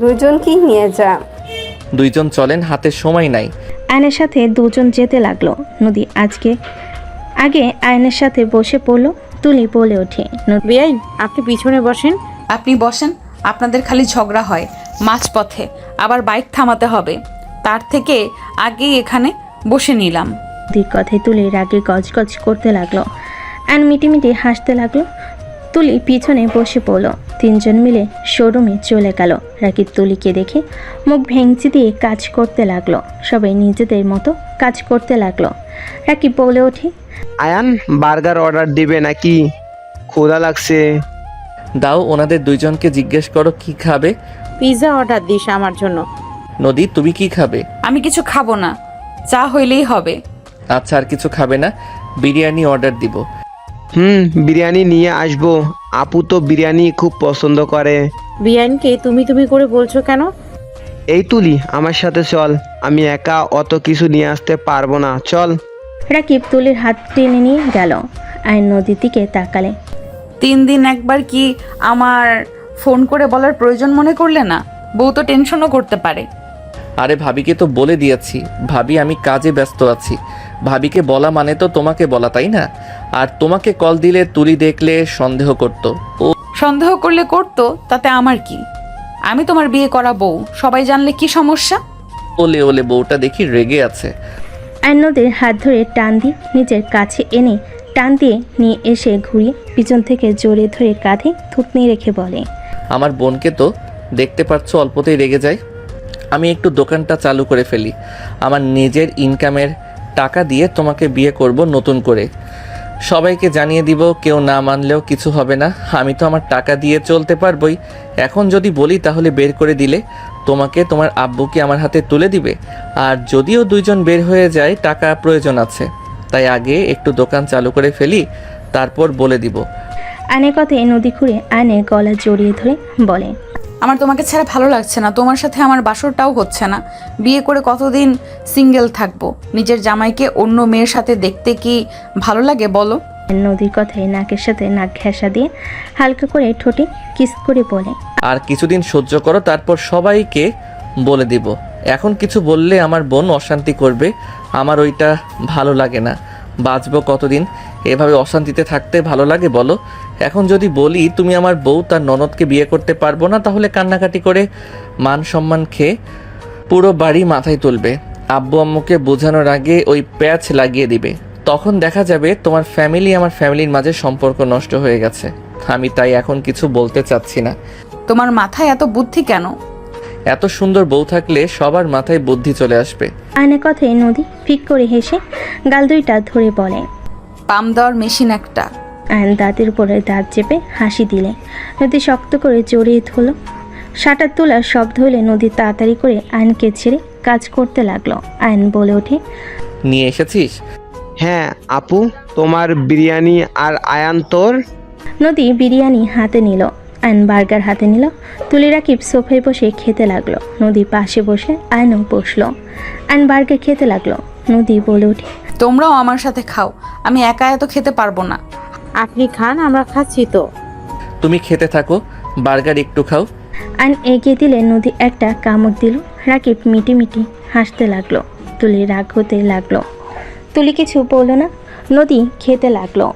[SPEAKER 5] দুজন কি নিয়ে যা।
[SPEAKER 2] দুইজন চলেন, হাতে সময় নাই।
[SPEAKER 3] আয়নের সাথে দুজন যেতে লাগলো। নদী আগে আয়নের সাথে বসে পড়লো। তুলি বলে ওঠে,
[SPEAKER 7] বেআইন আপনি পিছনে বসেন।
[SPEAKER 1] আপনি বসেন, আপনাদের খালি ঝগড়া হয় মাঝপথে, আবার বাইক থামাতে হবে, তার থেকে আগেই এখানে বসে নিলাম।
[SPEAKER 3] নদীর কথায় তুলি রাগে গজগজ করতে লাগলো। আয়ন মিটিমিটি হাসতে লাগলো। তুলি পিছনে বসে পড়লো। তিনজন মিলে শোরুমে চলে গেল। রাকিব তুলিকে দেখে মুখ ভেঙচি দিয়ে কাজ করতে লাগলো। সবাই নিজেদের মতো কাজ করতে লাগলো। রাকিব বলে ওঠে,
[SPEAKER 6] আয়ান বার্গার অর্ডার দিবে নাকি? ক্ষুধা লাগছে।
[SPEAKER 2] দাও, ওনাদের দুইজনকে জিজ্ঞেস করো কি খাবে।
[SPEAKER 7] পিৎজা অর্ডার দিস আমার জন্য।
[SPEAKER 2] নদী তুমি কি খাবে?
[SPEAKER 1] আমি কিছু খাবো না, চা হইলেই হবে।
[SPEAKER 2] আচ্ছা, আর কিছু খাবে না? বিরিয়ানি অর্ডার দিব।
[SPEAKER 6] বিরিয়ানি নিয়ে আসবো। আপু তো বিরিয়ানি খুব পছন্দ করে।
[SPEAKER 7] বেআইনকে তুমি তুমি করে বলছো কেন?
[SPEAKER 6] এই তুলি আমার সাথে চল, আমি একা অত কিছু নিয়ে আসতে পারবো না, চল।
[SPEAKER 3] রাকিব তুলির হাত টেনে নিয়ে গেল। আয়ন নদীর দিকে তাকালে।
[SPEAKER 1] 3 দিন একবার কি আমার ফোন করে বলার প্রয়োজন মনে করলে না? বউ তো টেনশনও করতে পারে।
[SPEAKER 2] আরে ভাবিকে তো বলে দিয়েছি, ভাবি আমি কাজে ব্যস্ত আছি। ভাবিকে বলা মানে তো তোমাকে বলা, তাই না? আর তোমাকে কল দিলে তুলি দেখলে সন্দেহ করতো। ও
[SPEAKER 1] সন্দেহ করলে করতো, তাতে আমার কি? আমি তোমার বিয়ে করা বউ, সবাই জানলে কি সমস্যা?
[SPEAKER 2] ওলে ওলে বউটা দেখি রেগে আছে।
[SPEAKER 3] আয়ন নদীর হাত ধরে টান দিয়ে নিজের কাছে এনে টান দিয়ে নিয়ে এসে ঘুরিয়ে পিছন থেকে জড়িয়ে ধরে কাঁধে থুতনি রেখে বলে,
[SPEAKER 2] আমার বোনকে তো দেখতে পাচ্ছ অল্পতেই রেগে যায়। আমি একটু দোকানটা চালু করে ফেলি, আমার নিজের ইনকামের টাকা দিয়ে তোমাকে বিয়ে করব নতুন করে। সবাইকে জানিয়ে দিব, কেউ না মানলেও কিছু হবে না। আমি তো আমার টাকা দিয়ে চলতে পারবই। এখন যদি বলি তাহলে বের করে দিলে তোমাকে তোমার আব্বুকে আমার হাতে তুলে দিবে। আর যদিও দুইজন বের হয়ে যায়, টাকা প্রয়োজন আছে, তাই আগে একটু দোকান চালু করে ফেলি, তারপর বলে দিব।
[SPEAKER 3] আয়নের কথায় নদী ঘুরে আয়নের গলা জড়িয়ে ধরে বলে,
[SPEAKER 1] আমার তোমাকে ছাড়া ভালো লাগছে না, তোমার সাথে আমার বাসরটাও হচ্ছে না। বিয়ে করে কতদিন সিঙ্গেল থাকবো? নিজের জামাইকে অন্য মেয়ের সাথে দেখতে কি ভালো লাগে বলো?
[SPEAKER 3] নদীর কথায় নাকের সাথে নাক ঘেঁষা দিয়ে হালকা করে ঠোঁটে কিস করে বলে,
[SPEAKER 2] আর কিছুদিন সহ্য করো, তারপর সবাইকে বলে দিব। এখন কিছু বললে আমার বোন অশান্তি করবে, আমার ওইটা ভালো লাগে না। বাঁচবো কতদিন এভাবে অশান্তিতে থাকতে? ভালো লাগে বলো? এখন যদি বলি তুমি আমার বউ, তার ননদকে বিয়ে করতে পারবো না, তাহলে কান্নাকাটি করে মান সম্মান খেয়ে পুরো বাড়ি মাথায় তুলবে। আব্বু আম্মুকে বোঝানোর আগে ওই প্যাচ লাগিয়ে দিবে। তখন দেখা যাবে তোমার ফ্যামিলি আমার ফ্যামিলির মাঝে সম্পর্ক নষ্ট হয়ে গেছে। আমি তাই এখন কিছু বলতে চাচ্ছি না।
[SPEAKER 1] তোমার মাথায় এত বুদ্ধি কেন?
[SPEAKER 2] এত সুন্দর বউ থাকলে সবার মাথায় বুদ্ধি চলে আসবে।
[SPEAKER 3] আয়নের কথায় নদী ফিক করে হেসে গাল দুইটা ধরে বলে,
[SPEAKER 1] পাম দেওয়ার মেশিন একটা।
[SPEAKER 3] আয়ন দাঁতের উপরে দাঁত চেপে হাসি দিলে নদী শক্ত করে জড়িয়ে ধরল। শাটার তোলার শব্দ হলে নদী তাড়াতাড়ি করে আয়নকে ছেড়ে কাজ করতে লাগলো। আয়ন বলে ওঠে,
[SPEAKER 2] নিয়ে এসেছিস?
[SPEAKER 6] হ্যাঁ আপু, তোমার বিরিয়ানি। আর আয়ান তোর?
[SPEAKER 3] নদী বিরিয়ানি হাতে নিল, আয়ন বার্গার হাতে নিল। তুলি রাকিব সোফায় বসে খেতে লাগলো। নদী পাশে বসে আয়নও বসলো। আয়ন বার্গার খেতে লাগলো। নদী বলে ওঠে,
[SPEAKER 1] তোমরাও আমার সাথে খাও, আমি একা এত খেতে পারবো না।
[SPEAKER 7] আপনি খান, আমরা খাচ্ছি তো।
[SPEAKER 2] তুমি খেতে থাকো, বার্গার একটু খাও।
[SPEAKER 3] আয়ন এগিয়ে দিলে নদী একটা কামড় দিল। রাকিব মিটি মিটি হাসতে লাগলো। তুলি রাগ হতে লাগলো। তুলি কিছু বলল না। নদী খেতে লাগলো।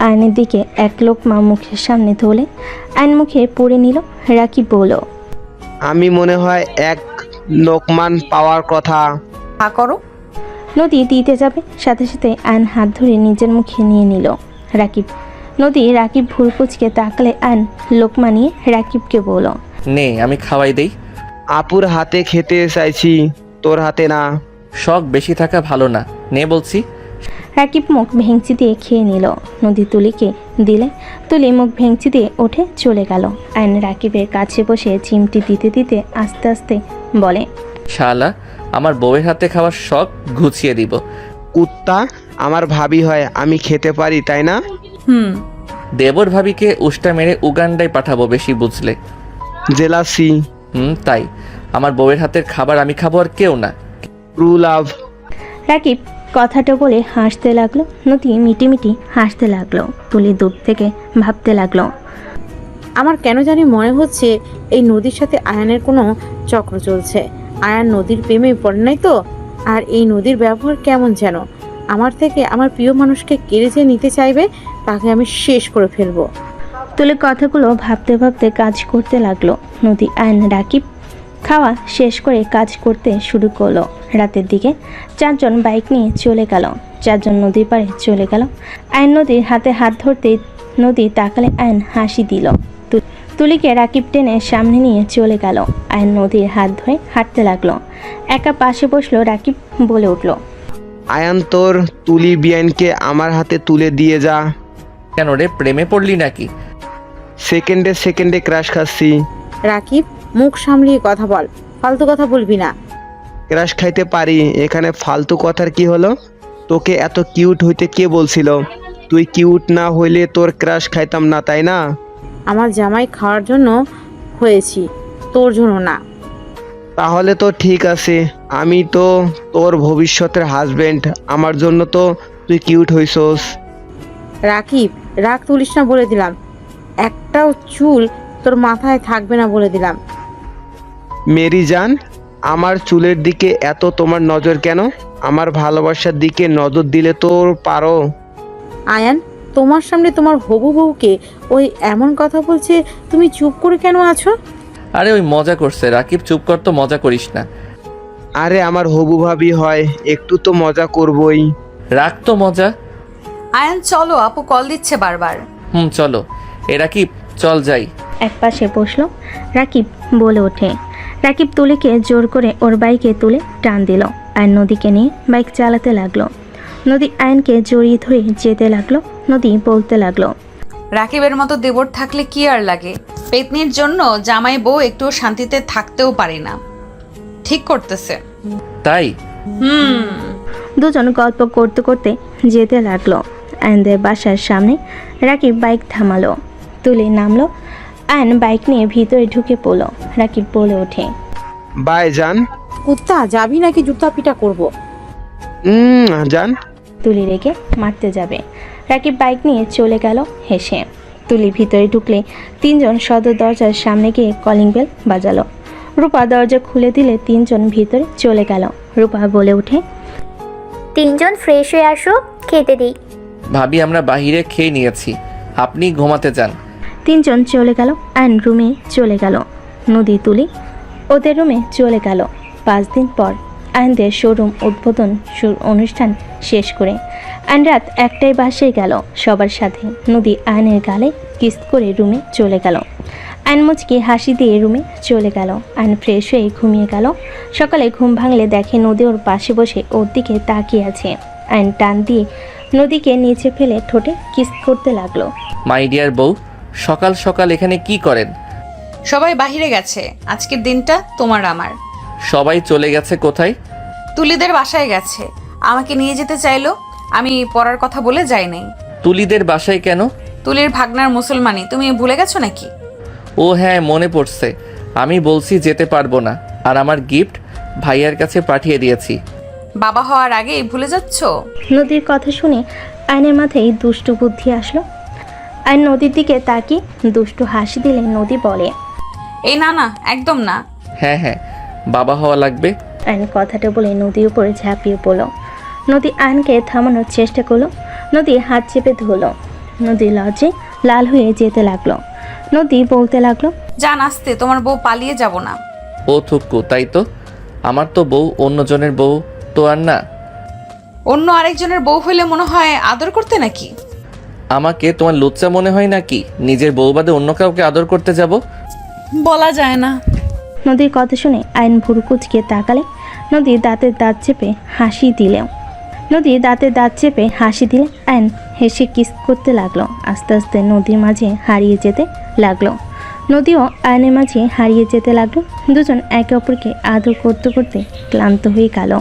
[SPEAKER 3] আয়নের দিকে এক লোকমা মুখের সামনে ধরলে আয়ন মুখে পুড়ে নিল। রাকিব বলল,
[SPEAKER 6] আমি মনে হয় এক লোকমান পাওয়ার কথা।
[SPEAKER 1] হা করো।
[SPEAKER 3] নদী দিতে যাবে, সাথে সাথে আয়ন হাত ধরে নিজের মুখে নিয়ে নিল। রাকিব রাকিব ভুল কুচকে তাকালে আয়ন লোকমা নিয়ে রাকিবকে বলল,
[SPEAKER 2] নে আমি খাওয়াই দেই।
[SPEAKER 6] আপুর হাতে খেতে চাইছি, তোর হাতে না।
[SPEAKER 2] শখ বেশি থাকা ভালো না, নে বলছি।
[SPEAKER 3] রাকিব মুখ ভেঙচি দিয়ে খেয়ে নিল। নদী তুলিকে দিলে তুলি মুখ ভেঙচি দিয়ে উঠে চলে গেল। আয়ন রাকিবের কাছে বসে চিমটি দিতে দিতে আস্তে আস্তে বলে,
[SPEAKER 2] শালা, আমার বউয়ের হাতে খাওয়ার শখ ঘুচিয়ে দিব।
[SPEAKER 6] কুত্তা, আমার ভাবি হয়, আমি খেতে পারি তাই না?
[SPEAKER 2] দেবর ভাবিকে উষ্টা মেরে উগান্ডায় পাঠাবো বেশি বুঝলে।
[SPEAKER 6] জেলাসি।
[SPEAKER 2] তাই আমার বউয়ের হাতের খাবার আমি খাবো, আর কেউ না।
[SPEAKER 6] True love.
[SPEAKER 3] রাকিব কথাটা বলে হাসতে লাগলো। নদী মিটিমিটি হাসতে লাগলো। তুলি দূর থেকে ভাবতে লাগলো,
[SPEAKER 7] আমার কেন জানি মনে হচ্ছে এই নদীর সাথে আয়ানের কোনো চক্র চলছে। আয়ান নদীর প্রেমে পড়ে নাই তো? আর এই নদীর ব্যবহার কেমন যেন। আমার থেকে আমার প্রিয় মানুষকে কেড়ে যে নিতে চাইবে, তাকে আমি শেষ করে ফেলবো।
[SPEAKER 3] তুলি কথাগুলো ভাবতে ভাবতে কাজ করতে লাগলো। নদী আয়ন রাকিব খাওয়া শেষ করে কাজ করতে শুরু করলো। রাতের দিকে 4 জন বাইক নিয়ে চলে গেল। 4 জন নদীর পাড়ে চলে গেল। আয়ন নদীর হাতে হাত ধরতে নদী তাকালে আয়ন হাসি দিল। তুলিকে রাকিব টেনে সামনে নিয়ে চলে গেল। আয়ন নদীর হাত ধরে হাঁটতে লাগলো। একা পাশে বসলো। রাকিব বলে উঠল,
[SPEAKER 6] আয়ান তোর তুলি বিয়ানকে আমার হাতে তুলে দিয়ে যা।
[SPEAKER 2] কেন রে, প্রেমে পড়লি নাকি?
[SPEAKER 6] সেকেন্ডে সেকেন্ডে ক্রাশ খাচ্ছি।
[SPEAKER 7] রাকিব, মুখ সামলিয়ে কথা বল, ফালতু কথা বলবি না।
[SPEAKER 6] ক্রাশ খাইতে পারি, এখানে ফালতু কথার কি হলো? তোকে এত কিউট হইতে কে বলছিল? তুই কিউট না হইলে তোর ক্রাশ খাইতাম না, তাই না?
[SPEAKER 7] আমার জামাই খাওয়ার জন্য হয়েছি, তোর জন্য না।
[SPEAKER 6] তাহলে তো ঠিক আছে, আমি তো তোর ভবিষ্যতের হাজবেন্ড, আমার জন্য তো তুই কিউট হইছস।
[SPEAKER 7] রাকিব, রাগ তুলিস না বলে দিলাম। একটাও চুল তোর মাথায় থাকবে না বলে দিলাম।
[SPEAKER 6] মেরি জান, আমার চুলের দিকে এত তোমার নজর কেন? আমার ভালোবাসার দিকে নজর দিলে তো পারো।
[SPEAKER 7] আয়ান, তোমার সামনে তোমার হবু বউকে ওই এমন কথা বলছে, তুমি চুপ করে কেন আছো?
[SPEAKER 2] আরে ওই মজা করছে, রাকিব চুপ কর তো, মজা করিস না।
[SPEAKER 6] আরে আমার হবু ভাবি হয়, একটু তো মজা করবই।
[SPEAKER 2] রাখ তো মজা।
[SPEAKER 1] আয়ান চলো, আপু কল দিচ্ছে বারবার।
[SPEAKER 2] চলো। এ রাকিব, চল যাই।
[SPEAKER 3] এক পাশে বসলো রাকিব, বলে ওঠে। রাকিব তুলিকে জোর করে ওর বাইকে তুলে টান দিল। আয়ন নদীকে নিয়ে বাইক চালাতে লাগলো। নদী আয়নকে জড়িয়ে ধরে যেতে লাগলো। নদী বলতে লাগলো,
[SPEAKER 1] রাকিবের মতো দেবর থাকলে কি আর লাগে? পেতনির জন্য জামাই বউ একটু শান্তিতে থাকতেও পারি না। ঠিক করতেছে।
[SPEAKER 2] তাই
[SPEAKER 3] দুজন গল্প করতে করতে যেতে লাগলো। আয়নদের বাসার সামনে রাকিব বাইক থামালো। তুলে নামলো। আয়ন বাইক নিয়ে ভিতরে ঢুকে পড়লো। রাকিব বলে ওঠে,
[SPEAKER 6] বাই জান।
[SPEAKER 7] কুত্তা, যাবি নাকি জুতা পিটা করবো?
[SPEAKER 6] জান।
[SPEAKER 3] তুলি রেখে মারতে যাবে। রাকিব বাইক নিয়ে চলে গেল হেসে। তুলি ভিতরে ঢুকলে তিনজন সদর দরজার সামনে গিয়ে কলিং বেল বাজালো। রূপা দরজা খুলে দিলে তিনজন ভিতরে চলে গেল। রূপা বলে ওঠে,
[SPEAKER 4] তিনজন ফ্রেশ হয়ে আসো, খেতে দিই।
[SPEAKER 2] ভাবি আমরা বাহিরে খেয়ে নিয়েছি, আপনি ঘুমাতে যান।
[SPEAKER 3] তিনজন চলে গেল। আয়ন রুমে চলে গেল। নদী তুলি ওদের রুমে চলে গেল। 5 দিন পর আয়নদের শোরুম উদ্বোধন অনুষ্ঠান শেষ করে আয়ন রাত 1টায় বাসায় গেল সবার সাথে। নদী আয়নের গালে কিস করে রুমে চলে গেল। আয়ন মুচকি হাসি দিয়ে রুমে চলে গেল। আয়ন ফ্রেশ হয়ে ঘুমিয়ে গেল। সকালে ঘুম ভাঙলে দেখে নদী ওর পাশে বসে ওর দিকে তাকিয়ে আছে। আয়ন টান দিয়ে নদীকে নিচে ফেলে ঠোঁটে কিস করতে লাগলো।
[SPEAKER 2] মাই ডিয়ার বউ, সকাল সকাল এখানে কি করেন?
[SPEAKER 1] সবাই বাহিরে গেছে, আজকের দিনটা তোমার আমার।
[SPEAKER 2] সবাই চলে গেছে কোথায়?
[SPEAKER 1] তুলিদের বাসায় গেছে, আমাকে নিয়ে যেতে চাইলো। আমি পড়ার কথা বলে যাই নাই।
[SPEAKER 2] তুলিদের বাসায় কেন?
[SPEAKER 1] তুলির ভাগনার মুসলমানি, তুমি ভুলে গেছো নাকি?
[SPEAKER 2] ও হ্যাঁ, মনে পড়ছে। আমি বলছি যেতে পারবো না, আর আমার গিফট ভাইয়ার কাছে পাঠিয়ে দিয়েছি।
[SPEAKER 1] বাবা হওয়ার আগেই ভুলে যাচ্ছ?
[SPEAKER 3] নদীর কথা শুনে আয়নের মাথায় দুষ্টু বুদ্ধি আসলো। আয়ন নদীর দিকে তাকিয়ে দুষ্টু হাসি দিলে নদী বলে,
[SPEAKER 1] এই না না, একদম না।
[SPEAKER 2] হ্যাঁ হ্যাঁ, বাবা হওয়া লাগবে।
[SPEAKER 3] আয়ন কথাটা বলে নদীর উপরে ঝাঁপিয়ে পড়ল। নদী আয়নকে থামানোর চেষ্টা করলো। নদী হাত চেপে ধরল। নদী লজ্জে লাল হয়ে যেতে লাগলো। নদী বলতে লাগলো,
[SPEAKER 1] জান আসতে, তোমার বউ পালিয়ে যাব না।
[SPEAKER 2] ও থুক্কু, তাই তো। আমার তো বউ অন্যজনের বউ তো আর না।
[SPEAKER 1] অন্য আরেকজনের বউ হইলে মনে হয় আদর করতে নাকি?
[SPEAKER 2] আমাকে তোমার লুচ্চা মনে হয় নাকি নিজের বউ বাদে অন্য কাউকে আদর করতে যাব?
[SPEAKER 1] বলা যায় না।
[SPEAKER 3] নদীর কথা শুনে আয়ন ভুরু কুচকে তাকালে। নদী দাঁতের দাঁত চেপে হাসি দিলেও আয়ন হেসে কিস করতে লাগলো। আস্তে আস্তে নদীর মাঝে হারিয়ে যেতে লাগলো। নদীও আয়নের মাঝে হারিয়ে যেতে লাগলো। দুজন একে অপরকে আদর করতে করতে ক্লান্ত হয়ে গেল।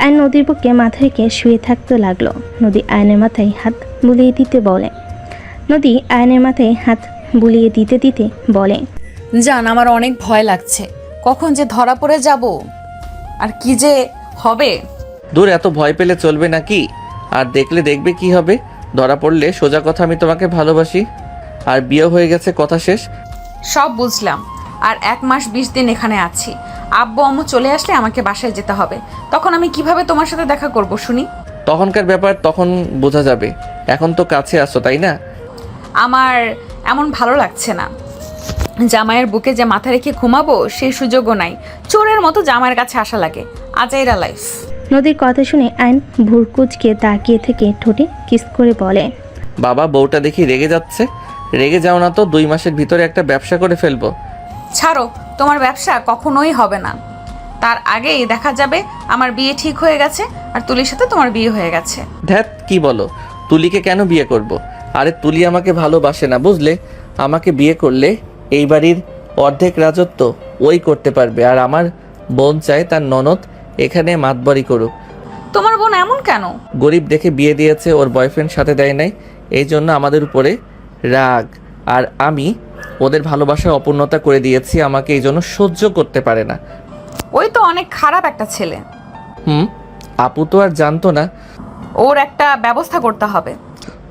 [SPEAKER 3] আয়ন নদীর বুকে মাথা রেখে শুয়ে থাকতে লাগলো। নদী আয়নের মাথায় হাত বুলিয়ে দিতে দিতে বলে,
[SPEAKER 1] জান আমার অনেক ভয় লাগছে, কখন যে ধরা পড়ে যাব আর কি যে হবে।
[SPEAKER 2] দূর, এত ভয় পেলে চলবে নাকি? আর দেখলে দেখবে কি হবে। ধরা পড়লে সোজা কথা, আমি তোমাকে ভালোবাসি আর বিয়ে হয়ে গেছে, কথা শেষ।
[SPEAKER 1] সব বুঝলাম, আর 1 মাস 20 দিন এখানে আছি। আব্বু আম্মু চলে আসলে আমাকে বাসায় যেতে হবে। তখন আমি কিভাবে তোমার সাথে দেখা করব শুনি?
[SPEAKER 2] তখনকার ব্যাপার তখন বোঝা যাবে। এখন তো কাছে আসো, তাই না?
[SPEAKER 1] আমার এমন ভালো লাগছে না। জামাইয়ের বুকে যে মাথা রেখে ঘুমাবো সেই সুযোগও নাই। চোরের মতো জামাইয়ের কাছে আসা লাগে। আজাইরা লাইফ।
[SPEAKER 3] নদীর কথা শুনে আয়ন ভুরকুচকে তাকিয়ে থেকে ঠোঁটে কিস করে বলে,
[SPEAKER 2] বাবা, বউটা দেখি রেগে যাচ্ছে। রেগে যাও না তো, 2 মাসের ভিতরে একটা ব্যবসা করে ফেলবো।
[SPEAKER 1] ছাড়ো, তোমার ব্যবসা কখনোই হবে না। তার আগেই দেখা যাবে আমার বিয়ে ঠিক হয়ে গেছে আর তুলির সাথে তোমার বিয়ে হয়ে গেছে।
[SPEAKER 2] ধ্যাত, কি বলো? তুলিকে কেন বিয়ে করব? আরে তুলি আমাকে ভালোবাসে না, বুঝলে? আমাকে বিয়ে করলে এই বাড়ির অর্ধেক রাজত্ব ওই করতে পারবে, আর আমার বোন চায় তার ননদ এখানে মাতবরি করুক।
[SPEAKER 1] তোমার বোন এমন কেন?
[SPEAKER 2] গরিব দেখে বিয়ে দিয়েছে, ওর বয়ফ্রেন্ড সাথে দেয় নাই, এই জন্য আমাদের উপরে রাগ। আর আমি ওদের ভালোবাসার অপূর্ণতা করে দিয়েছি, আমাকে এই জন্য সহ্য করতে পারে না।
[SPEAKER 1] ওই তো অনেক খারাপ একটা ছেলে।
[SPEAKER 2] আপু তো আর জানতো না।
[SPEAKER 1] ওর একটা ব্যবস্থা করতে হবে।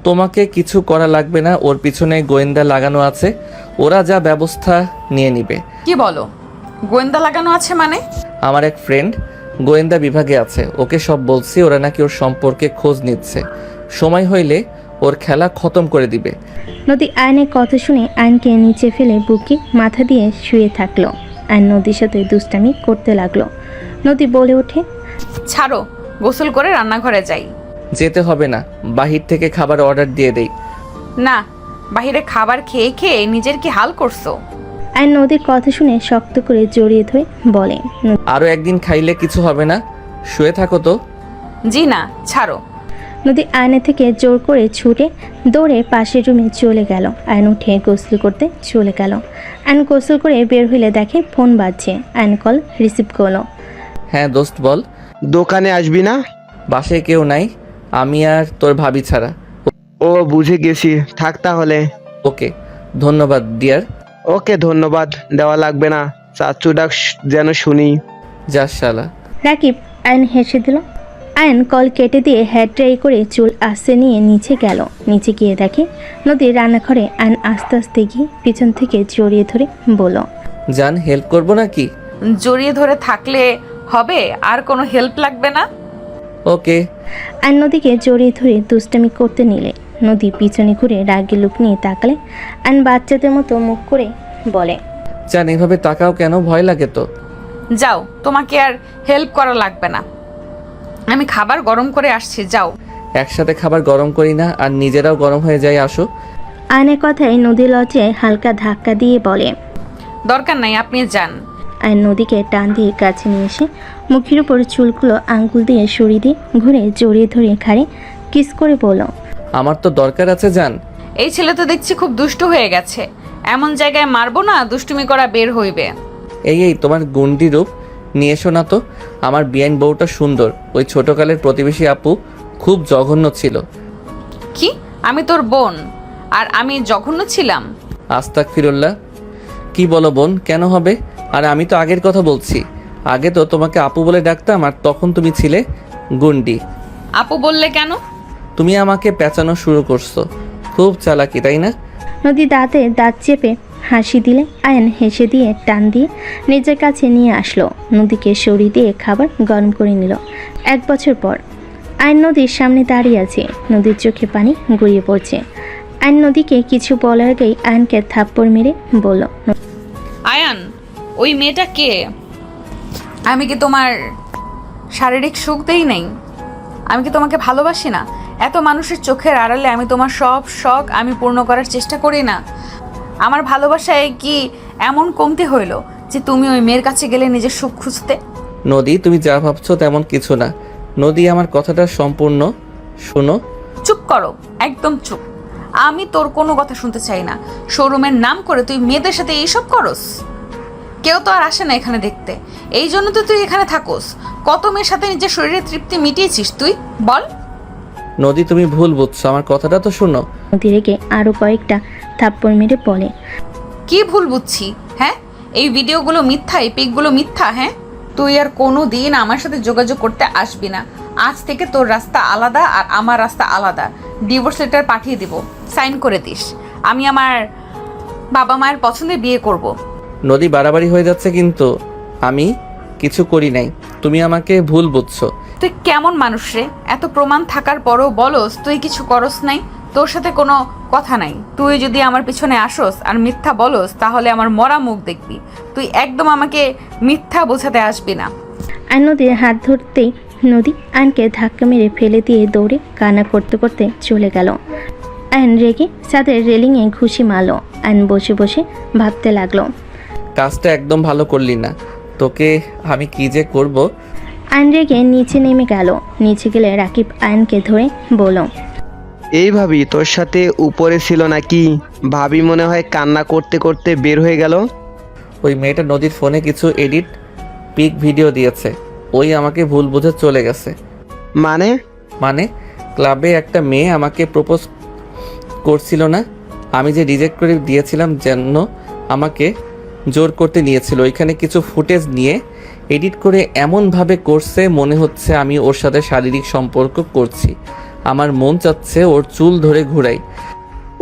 [SPEAKER 2] তোমাকে কিছু করা লাগবে না, ওর পিছনে গোয়েন্দা লাগানো আছে, ওরা যা ব্যবস্থা নিয়ে নিবে।
[SPEAKER 1] কি বলো? গোয়েন্দা লাগানো আছে মানে?
[SPEAKER 2] আমার এক ফ্রেন্ড গোয়েন্দা বিভাগে আছে, ওকে সব বলছি, ওরা নাকি ওর সম্পর্কে খোঁজ নিচ্ছে, সময় হইলে ওর খেলা খতম করে দিবে।
[SPEAKER 3] নদী আয়নের কথা শুনে আয়নকে নিচে ফেলে বুকে মাথা দিয়ে শুয়ে থাকলো। আয়ন নদীর সাথে দুষ্টামি করতে লাগলো। নদী বলে ওঠে,
[SPEAKER 1] ছাড়ো, গোসল করে রান্নাঘরে যাই।
[SPEAKER 2] যেতে হবে না, বাহির থেকে খাবার অর্ডার দিয়ে দেই।
[SPEAKER 1] না, বাইরে খাবার খেয়ে খেয়ে নিজের কি হাল করছো?
[SPEAKER 3] আয়ন নদীর কথা শুনে শক্ত করে জড়িয়ে ধরে বলে,
[SPEAKER 2] আরও একদিন খাইলে কিছু হবে না, শুয়ে থাকো তো।
[SPEAKER 1] জি না, ছাড়ো।
[SPEAKER 3] নদী আয়নের থেকে জোর করে ছুটে দৌড়ে পাশের রুমে চলে গেল। আয়ন উঠে গোসল করতে চলে গেল। আয়ন গোসল করে বের হইলে দেখে ফোন বাজছে। আয়ন কল রিসিভ করলো।
[SPEAKER 2] হ্যাঁ দোস্ত বল।
[SPEAKER 6] দোকানে আসবি না?
[SPEAKER 2] বাসায় কেউ নাই, আমি আর তোর ভাবি ছাড়া।
[SPEAKER 6] ও বুঝে গেছি, থাক তাহলে।
[SPEAKER 2] ওকে, ধন্যবাদ ডিয়ার।
[SPEAKER 6] ওকে, ধন্যবাদ দেওয়া লাগবে না, চাচু ডাক যেন শুনি।
[SPEAKER 2] যা শালা।
[SPEAKER 3] রাকিব আয়ন হেসে দিল। আয়ন কল কেটে দিয়ে হেয়ার ড্রাই করে চুল আস্তে নিয়ে নিচে গেল। নিচে গিয়ে দেখে নদীর রান্নাঘরে। আয়ন আস্তে আস্তে গিয়ে পিছন থেকে জড়িয়ে ধরে বলল,
[SPEAKER 2] জান হেল্প করবো নাকি?
[SPEAKER 1] জড়িয়ে ধরে থাকলে হবে, আর কোনো হেল্প লাগবে না।
[SPEAKER 2] ওকে।
[SPEAKER 3] আয়ন নদীকে জড়িয়ে ধরে দুষ্টামি করতে নিলে নদী পিছনে ঘুরে রাগের লুক নিয়ে তাকালে আয়ন বাচ্চাদের মতো মুখ করে বলে,
[SPEAKER 2] জান এভাবে তাকাও কেন? ভয় লাগে তো।
[SPEAKER 1] যাও, তোমাকে আর হেল্প করা লাগবে না, আমি খাবার গরম করে আসছি, যাও।
[SPEAKER 2] একসাথে খাবার গরম করি না, আর নিজেরাও গরম হয়ে যায়, আসো।
[SPEAKER 3] আয়নের কথায় নদী লজ্জায় হালকা ধাক্কা দিয়ে বলে,
[SPEAKER 1] দরকার নাই, আপনি যান।
[SPEAKER 3] আয়ন নদীকে টান দিয়ে কাছে নিয়ে এসে মুখের উপর চুলগুলো আঙ্গুল দিয়ে সরিয়ে দিয়ে ঘুরে জড়িয়ে ধরে ঘাড়ে কিস করে বলল,
[SPEAKER 2] আমার তো দরকার আছে জান।
[SPEAKER 1] এই ছেলে তো দেখছি খুব দুষ্টু হয়ে গেছে, এমন জায়গায় মারবো না দুষ্টুমি করা বের হইবে।
[SPEAKER 2] এই তোমার গুন্ডি রূপ নিয়ে এসো না তো। আমার বিয়ান বউটা সুন্দর, ওই ছোটকালের প্রতিবেশী আপু খুব জঘন্য ছিল।
[SPEAKER 1] কি? আমি তোর বোন আর আমি জঘন্য ছিলাম?
[SPEAKER 2] আস্তাগফিরুল্লাহ। কি বলো বোন, কেন হবে? আর আমি তো আগের কথা বলছি, আগে তো তোমাকে আপু বলে ডাকতাম, আর তখন তুমি ছিলে গুন্ডি।
[SPEAKER 1] আপু বললে কেন?
[SPEAKER 2] তুমি আমাকে পেঁচানো শুরু করছো, খুব চালাকি তাই না?
[SPEAKER 3] নদী দাঁতে দাঁত চেপে হাসি দিলে আয়ন হেসে দিয়ে টান দিয়ে নিজের কাছে নিয়ে আসলো। নদীকে সরিয়ে দিয়ে খাবার গরম করে নিল। 1 বছর পর আয়ন নদীর সামনে দাঁড়িয়ে আছে। নদীর চোখে পানি গড়িয়ে পড়ছে। আয়ন নদীকে কিছু বলার আগেই আয়নকে থাপ্পড় মেরে বলল,
[SPEAKER 1] আয়ান, ওই মেয়েটা কে? আমি কি তোমার শারীরিক সুখ দেই নাই? আমি কি তোমাকে ভালোবাসি না? এত মানুষের চোখের আড়ালে আমি তোমার সব শখ আমি পূর্ণ করার চেষ্টা করি না? আমার ভালোবাসায় কি এমন কমতি হইল যে তুমি ওই মেয়ের কাছে গেলে নিজের সুখ খুঁজতে?
[SPEAKER 2] নদী, তুমি যা ভাবছো তেমন কিছু না। নদী, আমার কথাটা সম্পূর্ণ শোনো।
[SPEAKER 1] চুপ করো, একদম চুপ। আমি তোর কোনো কথা শুনতে চাই না। শোরুমের নাম করে তুই মেয়েদের সাথে এইসব করস? কেউ তো আর আসে না এখানে দেখতে, এই জন্য তো তুই এখানে থাকোস। কত মেয়ের সাথে নিজের শরীরের তৃপ্তি মিটিয়েছিস তুই, বল?
[SPEAKER 2] নদী, তুমি ভুল বুঝছো, আমার কথাটা তো শোনো।
[SPEAKER 3] নদী রেগে আরো কয়েকটা থাপ্পড় মেরে বলে,
[SPEAKER 1] কি ভুল বুঝছি? হ্যাঁ, এই ভিডিওগুলো মিথ্যা, এই পিকগুলো মিথ্যা। হ্যাঁ, তুই আর কোনো দিন আমার সাথে যোগাযোগ করতে আসবি না। আজ থেকে তোর রাস্তা আলাদা আর আমার রাস্তা আলাদা। ডিভোর্স লেটার পাঠিয়ে দিব, সাইন করে দিস। আমি আমার বাবা মায়ের পছন্দে বিয়ে করব।
[SPEAKER 2] নদী, বাড়াবাড়ি হয়ে যাচ্ছে কিন্তু। আমি কিছু করি নাই, তুমি আমাকে ভুল বুঝছো।
[SPEAKER 1] তুই কেমন মানুষ রে? এত প্রমাণ থাকার পরও বলস তুই কিছু করস নাই? তোর সাথে কোনো কথা নাই। তুই যদি আমার পিছনে আসোস আর মিথ্যা বলস তাহলে আমার মরা মুখ দেখবি। তুই একদম আমাকে মিথ্যা বোঝাতে আসবি না।
[SPEAKER 3] আয়ন নদীর হাত ধরতেই নদী আয়নকে ধাক্কা মেরে ফেলে দিয়ে দৌড়ে কান্না করতে করতে চলে গেল। আয়ন রেগে ছাদের রেলিংয়ে ঘুষি মারল। আয়ন বসে বসে ভাবতে লাগলো,
[SPEAKER 2] কাজটা একদম ভালো করলি না, তোকে আমি কি যে করব।
[SPEAKER 3] আয়ন রেগে নিচে নেমে গেল। নিচে গেলে রাকিব আয়নকে ধরে বলল,
[SPEAKER 6] এই ভাবি তোর সাথে উপরে ছিল নাকি? ভাবি মনে হয় কান্না করতে করতে বের হয়ে গেল।
[SPEAKER 2] ওই মেয়েটা নদীর ফোনে কিছু এডিট পিক ভিডিও দিয়েছে, ওই আমাকে ভুল বুঝে চলে গেছে।
[SPEAKER 6] মানে
[SPEAKER 2] ক্লাবে একটা মেয়ে আমাকে প্রপোজ করছিল না, আমি যে রিজেক্ট করে দিয়েছিলাম, যেন আমাকে জোর করতে নিয়েছিল। ওইখানে কিছু ফুটেজ নিয়ে এডিট করে এমনভাবে করছে মনে হচ্ছে আমি ওর সাথে শারীরিক সম্পর্ক করছি। আমার মন চাচ্ছে ওর চুল ধরে ঘুরাই।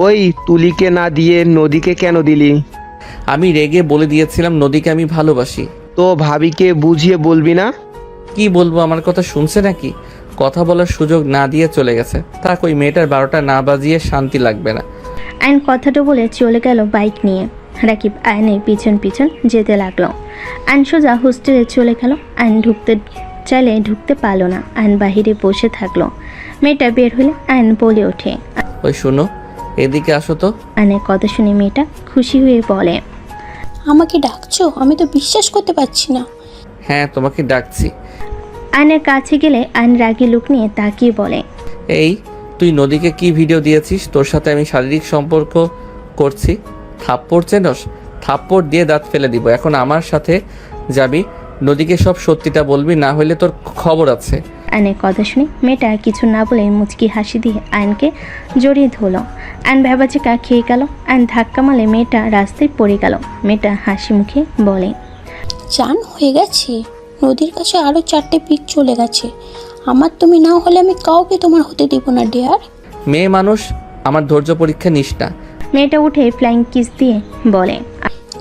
[SPEAKER 6] ওই তুলিকে না দিয়ে নদীকে কেন দিলি?
[SPEAKER 2] আমি রেগে বলে দিয়েছিলাম নদীকে আমি ভালোবাসি।
[SPEAKER 6] তো ভাবিকে বুঝিয়ে বলবি না?
[SPEAKER 2] কি বলবো, আমার কথা শুনছে নাকি? কথা বলার সুযোগ না দিয়ে চলে গেছে। থাক, ওই মেয়েটার 12টা না বাজিয়ে শান্তি লাগবে না।
[SPEAKER 3] আয়ন কথাটা বলে চলে গেল বাইক নিয়ে। রাকিব আয়নের পিছন পিছন যেতে লাগলো। আয়ন সোজা হোস্টেলে চলে গেল। আয়ন ঢুকতে চাইলে ঢুকতে পারলো না। আয়ন বাহিরে বসে থাকলো। মেয়েটা বের হলে আয়ন বলে ওঠে,
[SPEAKER 2] ওই শোনো, এদিকে আসো তো।
[SPEAKER 3] আয়নের কথা শুনে মেয়েটা খুশি হয়ে বলে,
[SPEAKER 11] আমাকে ডাকছো? আমি তো বিশ্বাস করতে পারছি না।
[SPEAKER 2] হ্যাঁ, তোমাকে ডাকছি।
[SPEAKER 3] আয়নের কাছে গেলে আয়ন রাগী লোক নিয়ে তাকিয়ে বলে,
[SPEAKER 2] এই তুই নদীকে কি ভিডিও দিয়েছিস? তোর সাথে আমি শারীরিক সম্পর্ক করছি। থাপ্পড় চেনস? থাপ্পড় দিয়ে দাঁত ফেলে দিব। এখন আমার সাথে যাবি, নদীকে সব সত্যিটা বলবি, না হলে তোর খবর আছে।
[SPEAKER 3] আয়নের কথা শুনে মেয়েটা কিছু না বলে মুচকি হাসি দিয়ে আয়নকে জড়িয়ে ধরলো। আয়ন ভেবাচিকা খেয়ে গেল। আয়ন ধাক্কা মারলে মেয়েটা রাস্তায় পড়ে গেল। মেয়েটা হাসি মুখে বলে,
[SPEAKER 11] চান হয়ে গেছে? নদীর কাছে আরও 4টে পিক চলে গেছে। আমার তুমি না হলে আমি কাউকে তোমার হতে দিব না ডিয়ার।
[SPEAKER 2] মেয়ে মানুষ, আমার ধৈর্য পরীক্ষা নিস না।
[SPEAKER 3] মেয়েটা উঠে ফ্লাইং কিস দিয়ে বলে,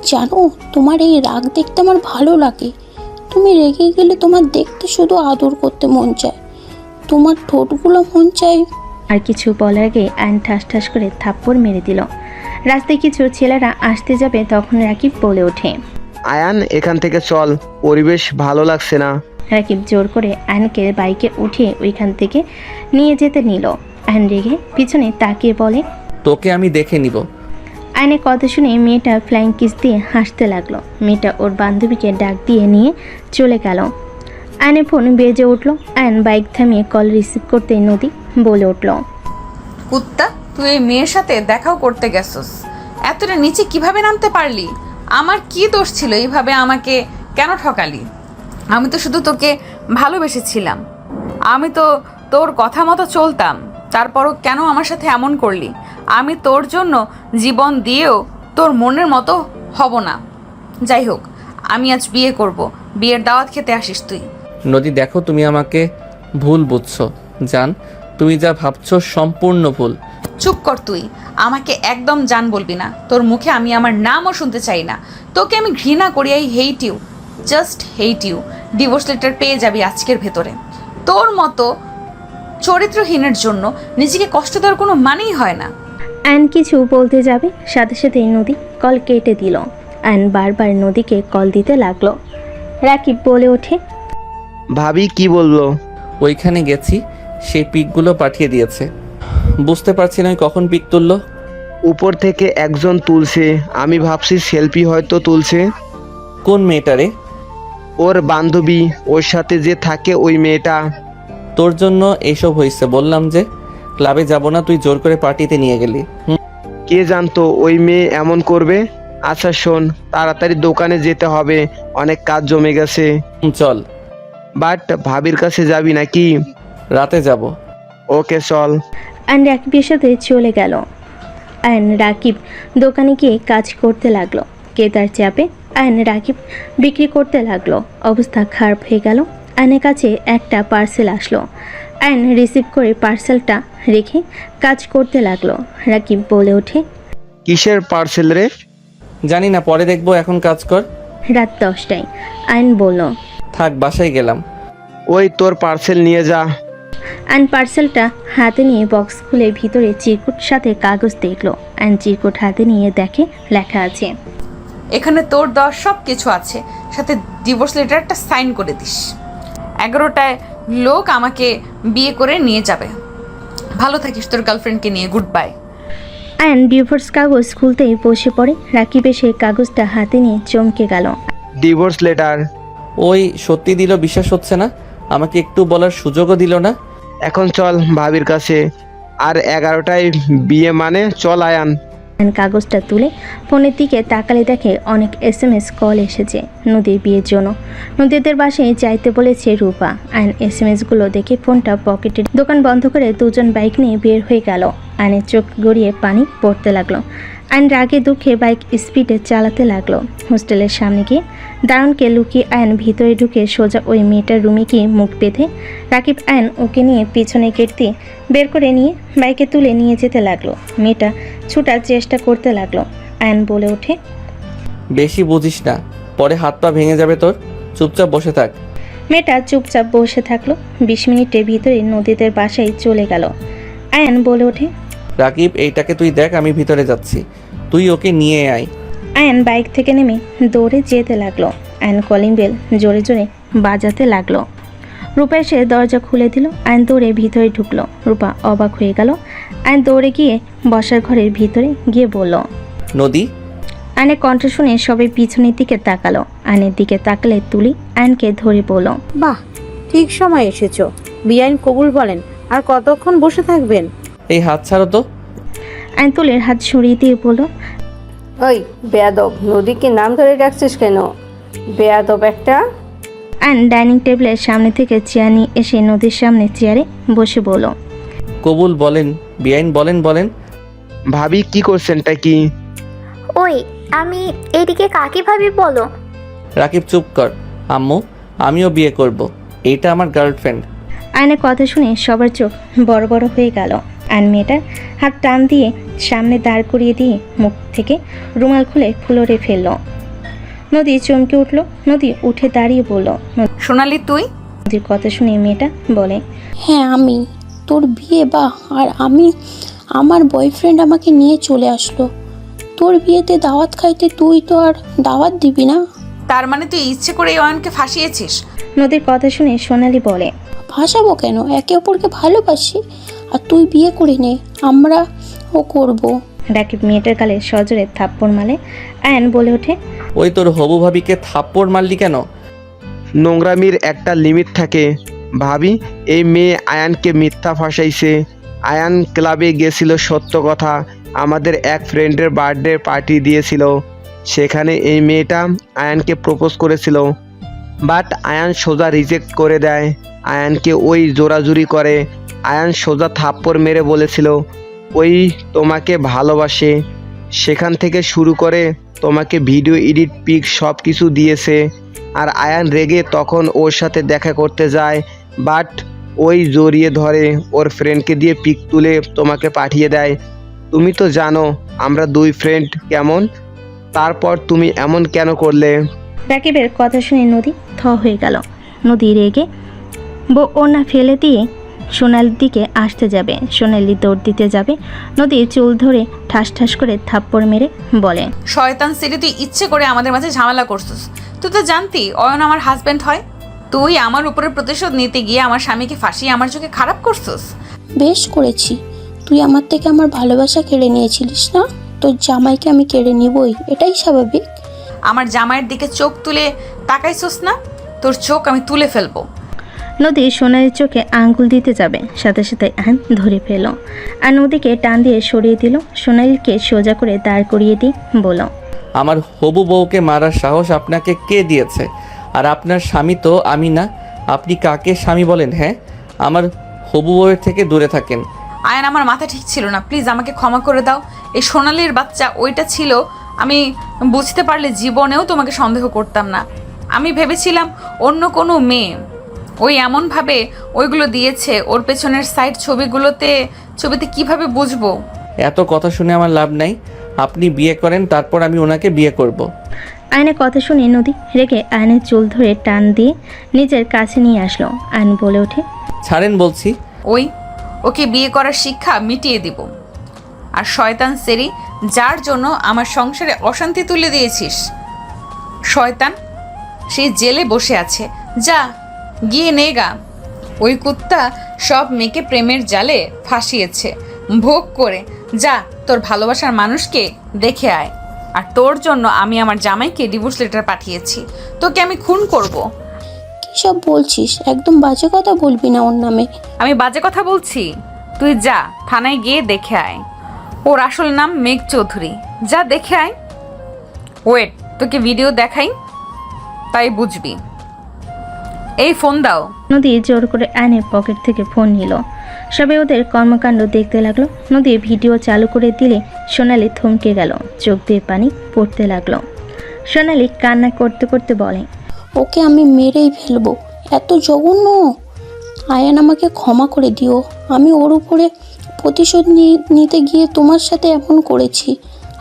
[SPEAKER 11] জানো, তোমার এই রাগ দেখতে আমার ভালো লাগে। তুমি রেগে গেলে তোমার দেখতে শুধু আদর করতে মন চায়, তোমার ঠোঁটগুলো মন চায়।
[SPEAKER 3] আর কিছু বলার আগে আয়ন ঠাস ঠাস করে থাপ্পড় মেরে দিল। রাস্তায় কিছু ছেলেরা আসতে যাবে তখন রাকিব বলে ওঠে,
[SPEAKER 6] আয়ান, এখান থেকে চল, পরিবেশ ভালো লাগছে না।
[SPEAKER 3] রাকিব জোর করে আয়নকে বাইকে উঠিয়ে ওইখান থেকে নিয়ে যেতে নিল। আয়ন রেগে পিছনে তাকিয়ে বলে,
[SPEAKER 2] তোকে আমি দেখে নিব।
[SPEAKER 3] আয়নের কথা শুনে মেয়েটা ফ্লাইং কিস দিয়ে হাসতে লাগলো। মেয়েটা ওর বান্ধবীকে ডাক দিয়ে নিয়ে চলে গেল। আয়নের ফোন বেজে উঠলো। আয়ন বাইক থামিয়ে কল রিসিভ করতে নদী বলে উঠল,
[SPEAKER 1] কুত্তা, তুই এই মেয়ের সাথে দেখাও করতে গেছস? এতটা নিচে কিভাবে নামতে পারলি? আমার কি দোষ ছিল এইভাবে আমাকে কেন ঠকালি? আমি তো শুধু তোকে ভালোবেসেছিলাম। আমি তো তোর কথা মতো চলতাম, তারপরও কেন আমার সাথে এমন করলি? আমি তোর জন্য জীবন দিয়েও তোর মনের মতো হব না। যাই হোক, আমি আজ বিয়ে করব। বিয়ের দাওয়াত খেতে আসিস তুই।
[SPEAKER 2] নদী, দেখো, তুমি আমাকে ভুল বুঝছো। জান, তুমি যা ভাবছো সম্পূর্ণ ভুল।
[SPEAKER 1] চুপ কর তুই, আমাকে একদম জান বলবি না। তোর মুখে আমি আমার নামও শুনতে চাই না। তোকে আমি ঘৃণা করি। I hate you, just hate you. Divorce letter পেয়ে যাবি আজকের ভেতরে। তোর মতো চরিত্রহীনের জন্য নিজেকে কষ্ট দেওয়ার কোনো মানেই হয় না।
[SPEAKER 3] আয়ন কিছু বলতে যাবে সাথে সাথেই নদী কল কেটে দিল। আয়ন বারবার নদীকে কল দিতে লাগলো। রাকিব বলে ওঠে,
[SPEAKER 6] ভাবি কি বললো?
[SPEAKER 2] ওইখানে গেছি, সেই পিকগুলো পাঠিয়ে দিয়েছে। বুঝতে পারছি না কখন পিক তুললো।
[SPEAKER 6] উপর থেকে একজন তুলছে, আমি ভাবছি সেলফি হয়তো তুলছে।
[SPEAKER 2] কোন মেয়েটারে?
[SPEAKER 6] ওর বান্ধবী, ওর সাথে যে থাকে ওই মেয়েটা।
[SPEAKER 2] তোর জন্য এইসব হয়েছে। বললাম যে ক্লাবে যাব না, তুই জোর করে পার্টিতে নিয়ে গেলি।
[SPEAKER 6] কে জানতো ওই মেয়ে এমন করবে? আচ্ছা শোন, তাড়াতাড়ি দোকানে যেতে হবে, অনেক কাজ জমে গেছে।
[SPEAKER 2] চল।
[SPEAKER 6] বাট ভাবির কাছে যাবি নাকি?
[SPEAKER 2] রাতে যাব।
[SPEAKER 6] ওকে চল।
[SPEAKER 3] আয়ন রাকিবের সাথে চলে গেল। আয়ন রাকিব দোকানে গিয়ে কাজ করতে লাগলো। কেতার চাপে আয়ন রাকিব বিক্রি করতে লাগলো। অবস্থা খারাপ হয়ে গেল। আয়নের কাছে একটা পার্সেল আসলো। আয়ন রিসিভ করে পার্সেলটা রেখে কাজ করতে লাগলো। রাকিব বলে ওঠে,
[SPEAKER 6] কিসের পার্সেল রে?
[SPEAKER 2] জানি না, পরে দেখবো, এখন কাজ কর।
[SPEAKER 3] রাত 10টায়। আয়ন বলল,
[SPEAKER 2] থাক, বাসায় গেলাম।
[SPEAKER 6] ওই তোর পার্সেল নিয়ে যা।
[SPEAKER 3] আয়ন পার্সেলটা হাতে নিয়ে বক্স খুলে ভিতরে চিরকুট সাথে কাগজ দেখলো। আয়ন চিরকুট হাতে নিয়ে দেখে লেখা আছে,
[SPEAKER 1] এখানে তোর দেওয়ার সব কিছু আছে, সাথে ডিভোর্স লেটারটা সাইন করে দিস। 11টায় লোক আমাকে বিয়ে করে নিয়ে যাবে। ভালো থাকিস তোর গার্লফ্রেন্ডকে নিয়ে। Good bye.
[SPEAKER 3] আয়ন ডিভোর্স কাগজ খুলতেই বসে পড়ে। রাকিব এসে কাগজটা হাতে নিয়ে চমকে গেল।
[SPEAKER 6] Divorce letter?
[SPEAKER 2] ওই সত্যি দিল, বিশ্বাস হচ্ছে না। আমাকে একটু বলার সুযোগও দিল না।
[SPEAKER 6] এখন চল ভাবির কাছে, আর 11টায় বিয়ে মানে চল আয়ান।
[SPEAKER 3] আয়ন কাগজটা তুলে ফোনের দিকে তাকালে দেখে অনেক SMS কল এসেছে নদীর বিয়ের জন্য। নদীদের বাসায় যাইতে বলেছে রূপা। আয়ন SMSগুলো দেখে ফোনটা পকেটে দোকান বন্ধ করে দুজন বাইক নিয়ে বের হয়ে গেল। আয়নের চোখ গড়িয়ে পানি পড়তে লাগলো। আয়ন রাগে দুঃখে বাইক স্পিডে চালাতে লাগলো। হোস্টেলের সামনে গিয়ে দারুণকে লুকিয়ে আয়ন ভিতরে ঢুকে সোজা ওই মেয়েটার রুমে গিয়ে মুখ বেঁধে রাকিব আয়ন ওকে নিয়ে পিছনে গেট দিয়ে বের করে নিয়ে বাইকে তুলে নিয়ে যেতে লাগলো। মেয়েটা ছুটার চেষ্টা করতে লাগলো। আয়ন বলে ওঠে,
[SPEAKER 2] বেশি বুঝিস না, পরে হাত পা ভেঙে যাবে তোর, চুপচাপ বসে থাক।
[SPEAKER 3] মেয়েটা চুপচাপ বসে থাকলো। 20 মিনিটের ভিতরে নদীদের বাসায় চলে গেল। আয়ন বলে ওঠে,
[SPEAKER 2] রাকিব, এইটাকে তুই দেখ, আমি ভিতরে যাচ্ছি, তুই ওকে নিয়ে আয়।
[SPEAKER 3] আয়ন বাইক থেকে নেমে দৌড়ে যেতে লাগলো। আয়ন কলিং বেল জোরে জোরে বাজাতে লাগলো। রূপা এসে দরজা খুলে দিল। আয়ন দৌড়ে ভিতরে ঢুকলো। রূপা অবাক হয়ে গেল। আয়ন দৌড়ে গিয়ে বসার ঘরের ভিতরে গিয়ে বলল,
[SPEAKER 2] নদী।
[SPEAKER 3] আয়নের কণ্ঠ শুনে সবাই পিছনের দিকে তাকালো। আয়নের দিকে তাকালে তুলি আয়নকে ধরে বলল,
[SPEAKER 7] বাহ, ঠিক সময় এসেছো। বিআইন কবুল বলেন, আর কতক্ষণ বসে থাকবেন?
[SPEAKER 2] এই হাত ছাড়ো তো।
[SPEAKER 3] আয়ন তুলির হাত সরিয়ে দিয়ে বলল,
[SPEAKER 5] ওই বেয়াদব, নদীকে নাম ধরে ডাকছিস কেন? বেয়াদব একটা।
[SPEAKER 3] আয়ন ডাইনিং টেবিলের সামনে থেকে চেয়ার নিয়ে এসে নদীর সামনে চেয়ারে বসে বলল,
[SPEAKER 2] কবুল বলেন বিআইন, বলেন বলেন।
[SPEAKER 6] ভাবি কি করছেনটা কি?
[SPEAKER 4] ওই আমি এদিকে কাকে ভাবি বলো?
[SPEAKER 2] রাকিব চুপ কর। আম্মু, আমিও বিয়ে করব, এইটা আমার গার্লফ্রেন্ড।
[SPEAKER 3] আয়নের কথা শুনে সবার চোখ বড় বড় হয়ে গেল। আয়ন মেয়েটার হাত টান দিয়ে সামনে দাঁড় করিয়ে দিয়ে মুখ থেকে রুমাল খুলে ফ্লোরে ফেলল। নদী চমকে উঠল। নদী উঠে দাঁড়িয়ে বলল,
[SPEAKER 1] সোনালি তুই?
[SPEAKER 3] নদীর কথা শুনে মেয়েটা বলে,
[SPEAKER 11] হ্যাঁ আমি। তোর বিয়ে আর আমি, আমার বয়ফ্রেন্ড আমাকে নিয়ে চলে আসলো। তোর বিয়েতে দাওয়াত খাইতে তুই তো আর দাওয়াত দিবি না?
[SPEAKER 1] তার মানে তুই ইচ্ছে করে এই অয়নকে ফাঁসিয়েছিস?
[SPEAKER 3] নদীর কথা শুনে সোনালি বলে,
[SPEAKER 11] ভাসাবো কেন? একে অপরকে ভালোবাসি। আর তুই বিয়ে করে নে, আমরা ও করবো।
[SPEAKER 3] রাকিব মেয়েটার গালে সজোরে থাপ্পড় মারে। আয়ন বলে ওঠে,
[SPEAKER 2] ওই তোর হবু ভাবিকে থাপ্পড় মারলি কেন?
[SPEAKER 6] নোংরামির একটা লিমিট থাকে ভাবি। এই মেয়ে আয়ানকে মিথ্যা ফাঁসাইছে। আয়ান ক্লাবে গেছিল, সত্য কথা, আমাদের এক ফ্রেন্ডের বার্থডে পার্টি দিয়েছিল। সেখানে এই মেয়েটা আয়ানকে প্রপোজ করেছিল, বাট আয়ান সোজা রিজেক্ট করে দেয়। আয়ানকে ওই জোরাজুরি করে। আয়ান সোজা থাপ্পড় মেরে বলেছিল ওই তোমাকে ভালোবাসে। সেখান থেকে শুরু করে তোমাকে ভিডিও এডিট পিক সব কিছু দিয়েছে। আর আয়ান রেগে তখন ওর সাথে দেখা করতে যায়, বাট ওই জড়িয়ে ধরে ওর ফ্রেন্ডকে দিয়ে পিক তুলে তোমাকে পাঠিয়ে দেয়। তুমি তো জানো আমরা দুই ফ্রেন্ড কেমন, তারপর তুমি এমন কেন করলে?
[SPEAKER 3] রাকিবের কথা শুনে নদী থ হয়ে গেল। নদী রেগে ওনা ফেলে দিয়ে সোনালির দিকে আসতে যাবে। সোনালি দৌড় দিতে যাবে। নদী চুল ধরে ঠাস ঠাস করে থাপ্পড় মেরে বলে,
[SPEAKER 1] শয়তান সেরে তুই ইচ্ছে করে আমাদের মাঝে ঝামেলা করছিস। তুই তো জানতি অয়ন আমার হাজব্যান্ড হয়। তুই আমার উপরে প্রতিশোধ নিতে গিয়ে আমার স্বামীকে ফাঁসিয়ে আমার চোখে খারাপ করছিস।
[SPEAKER 11] বেশ করেছি। তুই আমার থেকে আমার ভালোবাসা কেড়ে নিয়েছিলিস না? তোর জামাইকে আমি কেড়ে নিবই, এটাই স্বাভাবিক।
[SPEAKER 1] আমার জামাইয়ের দিকে চোখ তুলে তাকাইছিস না? তোর চোখ আমি তুলে ফেলবো।
[SPEAKER 3] নদী সোনালির চোখে আঙ্গুল দিতে যাবে, সাথে সাথে আয়ন ধরে ফেল আর নদীকে টান দিয়ে সরিয়ে দিল। সোনালিকে সোজা করে দাঁড় করিয়ে দিয়ে বলল,
[SPEAKER 2] আমার হবু বউকে মারার সাহস আপনাকে কে দিয়েছে? আর আপনার স্বামী তো আমি না, আপনি কাকে স্বামী বলেন? হ্যাঁ, আমার হবু বউয়ের থেকে দূরে থাকেন।
[SPEAKER 1] আয়ন, আমার মাথা ঠিক ছিল না, প্লিজ আমাকে ক্ষমা করে দাও। এই সোনালির বাচ্চা ওইটা ছিল, আমি বুঝতে পারলে জীবনেও তোমাকে সন্দেহ করতাম না। আমি ভেবেছিলাম অন্য কোনো মেয়ে। ওই এমনভাবে ওইগুলো দিয়েছে, ওর পেছনের সাইড ছবিতে কিভাবে বুঝবো?
[SPEAKER 2] এত কথা শুনে আমার লাভ নাই, আপনি বিয়ে করেন, তারপর আমি ওনাকে বিয়ে করব।
[SPEAKER 3] আয়নের কথা শুনে নদী রেগে আয়নের চুল ধরে টান দিয়ে নিজের কাছে নিয়ে আসলো। আয়ন বলে ওঠে,
[SPEAKER 2] ছাড়েন বলছি।
[SPEAKER 1] ওকে বিয়ে করার শিক্ষা মিটিয়ে দিব। আর শয়তান সেরি, যার জন্য আমার সংসারে অশান্তি তুলে দিয়েছিস, শয়তান সেই জেলে বসে আছে, যা গিয়ে নেগা। ওই কুত্তা সব মেয়েকে প্রেমের জালে ফাঁসিয়েছে, ভোগ করে যা তোর ভালোবাসার মানুষকে দেখে আয়। আর তোর জন্য আমি আমার জামাইকে ডিভোর্স লেটার পাঠিয়েছি, তোকে আমি খুন করব।
[SPEAKER 11] কী সব বলছিস? একদম বাজে কথা বলবি না ওর নামে।
[SPEAKER 1] আমি বাজে কথা বলছি? তুই যা থানায় গিয়ে দেখে আয়। ওর আসল নাম মেঘ চৌধুরী, যা দেখে আয়। ওয়েট, তোকে ভিডিও দেখাই, তাই বুঝবি। এই ফোন দাও।
[SPEAKER 3] নদী জোর করে আয়নের পকেট থেকে ফোন নিল। সবাই ওদের কর্মকাণ্ড দেখতে লাগলো। নদী ভিডিও চালু করে দিলে সোনালি থমকে গেল, চোখ দিয়ে পানি পড়তে লাগলো। সোনালি কান্না করতে করতে বলে,
[SPEAKER 11] ওকে আমি মেরেই ফেলবো, এত জঘন্য। আয়ান আমাকে ক্ষমা করে দিও, আমি ওর উপরে প্রতিশোধ নিতে গিয়ে তোমার সাথে এমন করেছি।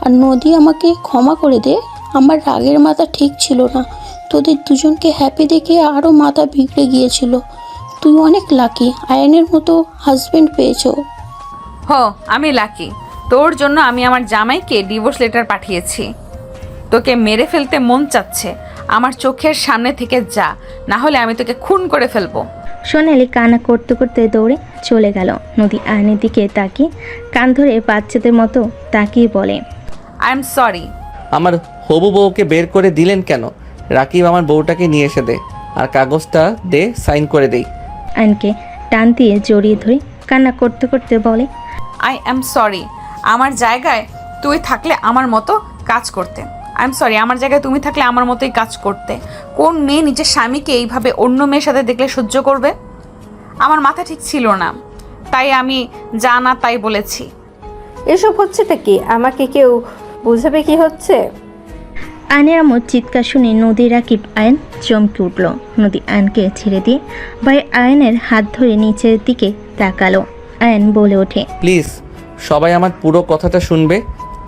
[SPEAKER 11] আর নদী আমাকে ক্ষমা করে দে, আমার রাগের মাথা ঠিক ছিল না। তোদের দুজনকে হ্যাপি দেখে আরও মাথা বিগড়ে গিয়েছিল। তুই অনেক লাকি, আয়ানের মতো হাজবেন্ড পেয়েছো।
[SPEAKER 1] আমি লাকি। তোর জন্য আমি আমার জামাইকে ডিভোর্স লেটার পাঠিয়েছি। তোকে মেরে ফেলতে মন চাচ্ছে, আমার চোখের সামনে থেকে যা, না হলে আমি তোকে খুন করে ফেলবো।
[SPEAKER 3] সোনালি কান্না করতে করতে দৌড়ে চলে গেল। নদী আয়নের দিকে তাকিয়ে কান ধরে বাচ্চাদের মতো তাকিয়ে বলে,
[SPEAKER 1] আই এম সরি।
[SPEAKER 2] আমার হবু বউকে বের করে দিলেন কেন? রাকিব আমার বউটাকে নিয়ে এসে দে, আর কাগজটা দে, সাইন করে দেই।
[SPEAKER 3] আয়নকে টান দিয়ে জড়িয়ে ধরে কান্না করতে করতে বলে,
[SPEAKER 1] আই এম সরি। আমার জায়গায় তুই থাকলে আমার মতো কাজ করতে। আই এম সরি, আমার জায়গায় তুমি থাকলে আমার মতোই কাজ করতে। কোন মেয়ে নিজের স্বামীকে এইভাবে অন্য মেয়ের সাথে দেখলে সহ্য করবে? আমার মাথা ঠিক ছিল না, তাই আমি যা না তাই বলেছি।
[SPEAKER 5] এসব হচ্ছেটা কি? আমাকে কেউ বুঝাবে কি হচ্ছে?
[SPEAKER 3] আয়নের আম্মুর চিৎকার শুনে নদী রাকিব আয়ন চমকে উঠল। নদী আয়নকে ছেড়ে দিয়ে ভাই আয়নের হাত ধরে নিচের দিকে তাকালো। আয়ন বলে ওঠে,
[SPEAKER 2] প্লিজ সবাই আমার পুরো কথাটা শুনবে,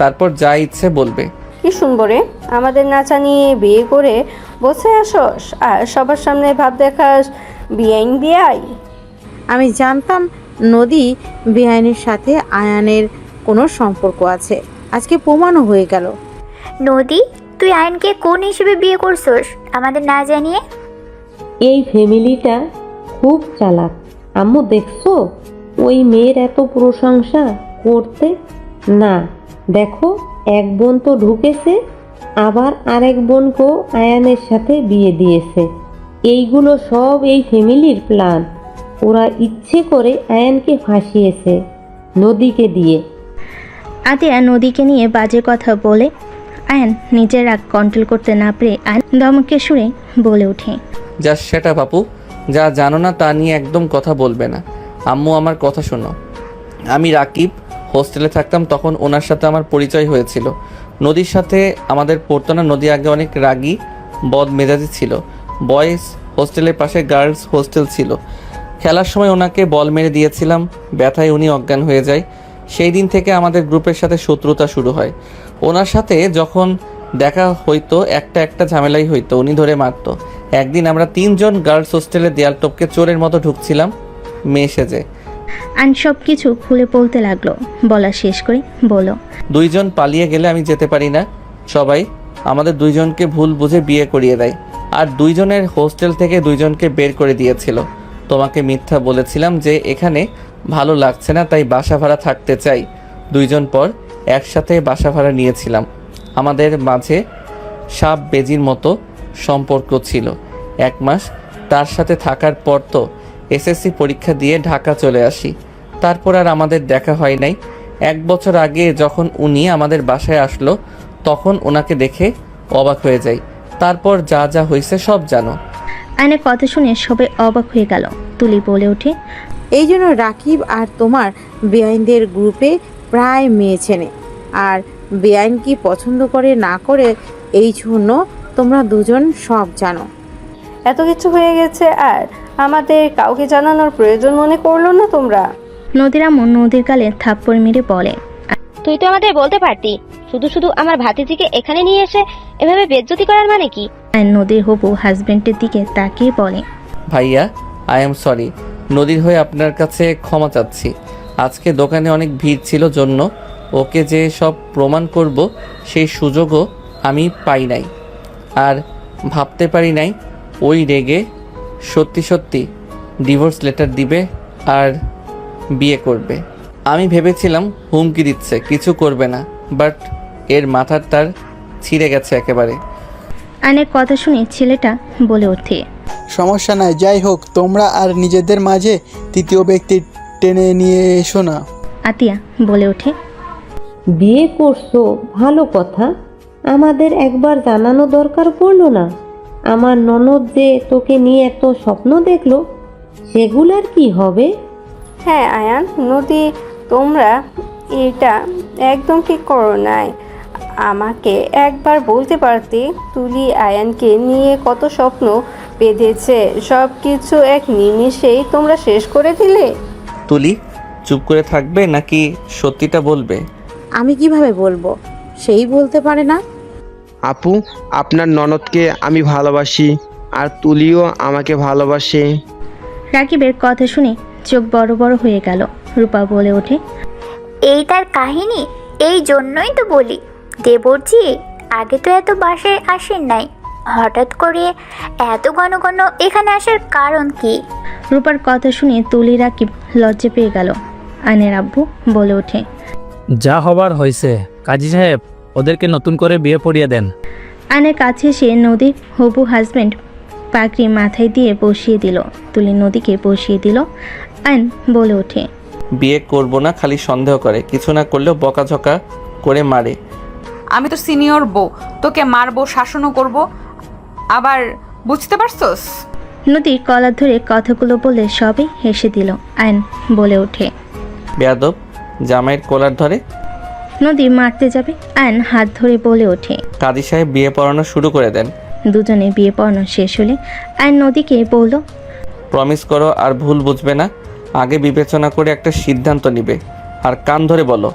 [SPEAKER 2] তারপর যা ইচ্ছে বলবে।
[SPEAKER 5] কি শুনবো রে? আমাদের না জানিয়ে বিয়ে করে বসে আসস আর সবার সামনে ভাব দেখাস বিআইন বিআই।
[SPEAKER 7] আমি জানতাম নদী বেআইনের সাথে আয়ানের কোনো সম্পর্ক আছে, আজকে প্রমাণও হয়ে গেল।
[SPEAKER 4] নদী, তুই আয়নকে কোন হিসেবে বিয়ে করছস আমাদের না জানিয়ে?
[SPEAKER 8] এই ফ্যামিলিটা খুব চালাক। আম্মু দেখছো ওই মেয়ের এত প্রশংসা করতে? না, দেখো এক বোন তো ঢুকেছে, আবার আরেক বোনকেও আয়ানের সাথে বিয়ে দিয়েছে। এইগুলো সব এই ফ্যামিলির প্ল্যান। ওরা ইচ্ছে করে আয়ানকে ফাঁসিয়েছে নদীকে দিয়ে।
[SPEAKER 3] আতিয়া নদীকে নিয়ে বাজে কথা বলে আয়ন নিজের রাগ কন্ট্রোল করতে না পেরে আয়ন ধমকে সুরে বলে ওঠে,
[SPEAKER 2] জাস্ট সেটা বাপু, যা জানো না তা নিয়ে একদম কথা বলবে না। আম্মু আমার কথা শোনো। আমি রাকিব হোস্টেলে থাকতাম, তখন ওনার সাথে আমার পরিচয় হয়েছিল। নদীর সাথে আমাদের পড়তো না। নদী আগে অনেক রাগী বদ মেজাজি ছিল। বয়েজ হোস্টেলের পাশে গার্লস হোস্টেল ছিল। খেলার সময় ওনাকে বল মেরে দিয়েছিলাম, ব্যথায় উনি অজ্ঞান হয়ে যায়। সেই দিন থেকে আমাদের গ্রুপের সাথে শত্রুতা শুরু হয়। ওনার সাথে যখন দেখা হইতো একটা ঝামেলাই হইতো, উনি ধরে মারতো। একদিন আমরা 3 জন গার্লস হোস্টেলে দেয়াল টপকে চোরের মতো ঢুকছিলাম মেয়ে সেজে।
[SPEAKER 3] আয়ন সব কিছু খুলে বলতে লাগলো। বলা শেষ করে বলো,
[SPEAKER 2] 2 জন পালিয়ে গেলে আমি যেতে পারি না। সবাই আমাদের 2 জনকে ভুল বুঝে বিয়ে করিয়ে দেয়, আর 2 জনের হোস্টেল থেকে 2 জনকে বের করে দিয়েছিল। তোমাকে মিথ্যা বলেছিলাম যে এখানে ভালো লাগছে না, তাই বাসা ভাড়া থাকতে চাই। 2 জন পর একসাথে বাসা ভাড়া নিয়েছিলাম। আমাদের মাঝে সাপ বেজির মতো সম্পর্ক ছিল। 1 মাস তার সাথে থাকার পর তো এসএসসি পরীক্ষা দিয়ে ঢাকা চলে আসি। তারপর আর আমাদের দেখা হয় নাই। 1 বছর আগে যখন উনি আমাদের বাসায় আসলো, তখন ওনাকে দেখে অবাক হয়ে যাই। তারপর যা যা হয়েছে সব জানো।
[SPEAKER 3] আয়নের কথা শুনে সবাই অবাক হয়ে গেল। তুলি বলে ওঠে,
[SPEAKER 7] এই জন্য রাকিব আর তোমার বেআইনদের গ্রুপে প্রায় মেয়ে চেনে, আর বেআইন কি পছন্দ করে না করে এই জন্য তোমরা 2 জন সব জানো।
[SPEAKER 5] এত কিছু হয়ে গেছে আর আমাদের কাউকে জানানোর প্রয়োজন মনে করলো না তোমরা?
[SPEAKER 3] নদীর আম্মু নদীর গালে থাপ্পড় মেরে বলে,
[SPEAKER 12] তুই তো আমাদের বলতে পারতি, শুধু শুধু আমার ভাতিজিকে এখানে নিয়ে এসে এভাবে বেজ্জতি করার মানে কি?
[SPEAKER 3] আয়ন নদীর হবু হাজবেন্ডের দিকে তাকিয়ে বলে,
[SPEAKER 2] ভাইয়া, আই এম সরি। নদীর হয়ে আপনার কাছে ক্ষমা চাচ্ছি। আজকে দোকানে অনেক ভিড় ছিল জন্য ওকে যে সব প্রমাণ করব সেই সুযোগও আমি পাই নাই, আর ভাবতে পারি নাই ওই রেগে সত্যি সত্যি ডিভোর্স লেটার দিবে আর বিয়ে করবে। আমি ভেবেছিলাম হুমকি দিচ্ছে, কিছু করবে না, বাট এর মাথার তার ছিঁড়ে গেছে একেবারে।
[SPEAKER 3] আয়নের কথা শুনে ছেলেটা বলে ওঠে,
[SPEAKER 13] সমস্যা নাই, যাই হোক তোমরা আর নিজেদের মাঝে তৃতীয় ব্যক্তি টেনে নিয়ে এসো না।
[SPEAKER 3] আতিয়া বলে ওঠে,
[SPEAKER 8] বিয়ে করছো ভালো কথা, আমাদের একবার জানানো দরকার পড়লো না? আমার ননদ যে তোকে নিয়ে এত স্বপ্ন দেখলো, সেগুলার কি হবে?
[SPEAKER 5] হ্যাঁ আয়ান, নদী, তোমরা এটা একদম ঠিক করো নাই। আমাকে একবার বলতে পারতে, তুলি আয়ানকে নিয়ে কত স্বপ্ন বেঁধেছে, সব কিছু এক নিমিষেই তোমরা শেষ করে দিলে।
[SPEAKER 2] তুলি চুপ করে থাকবে নাকি সত্যিটা বলবে?
[SPEAKER 7] আমি কিভাবে বলবো? সেই বলতে পারে না।
[SPEAKER 6] আপু, আপনার ননদকে আমি ভালোবাসি, আর তুলিও আমাকে ভালোবাসে।
[SPEAKER 3] রাকিবের কথা শুনে চোখ বড় বড় হয়ে গেল। রূপা বলে ওঠে,
[SPEAKER 4] এই তার কাহিনী, এই জন্যই তো বলি দেবরজি আগে তো এত বাসায় আসেন নাই, হঠাৎ করে এত ঘন ঘন এখানে আসার কারণ কি?
[SPEAKER 3] রূপার কথা শুনে তুলি রাকিব লজ্জা পেয়ে গেল। আয়নের আব্বু বলে ওঠে,
[SPEAKER 14] যা হবার হয়েছে, কাজী সাহেব ওদেরকে নতুন করে বিয়ে পড়িয়ে দেন।
[SPEAKER 3] আয়নের কাছে এসে নদীর হবু হাজব্যান্ড পাগড়ি মাথায় দিয়ে বসিয়ে দিল। তুলি নদীকে বসিয়ে দিল। আয়ন বলে ওঠে,
[SPEAKER 2] বিয়ে করব না, খালি সন্দেহ করে, কিছু না করলেও বকাঝকা করে মারে।
[SPEAKER 1] আমি তো সিনিয়র বউ, তোকে মারবো, শাসনও করব, আবার বুঝতে পারছস?
[SPEAKER 3] নদী কলার ধরে কথাগুলো বলে সবে হেসে দিল। আয়ন বলে ওঠে,
[SPEAKER 2] বেয়াদব, জামাইয়ের কোলার ধরে।
[SPEAKER 3] নদী মারতে যাবে, আয়ন হাত ধরে বলে ওঠে।
[SPEAKER 2] কাজী সাহেব বিয়ে পড়ানো শুরু করে দেন।
[SPEAKER 3] দুজনে বিয়ে পড়ানো শেষ হলে আয়ন নদীকে বলল,
[SPEAKER 2] প্রমিস করো আর ভুল বুঝবে না, আগে বিবেচনা করে একটা সিদ্ধান্ত নিবে। আর কান ধরে বলো,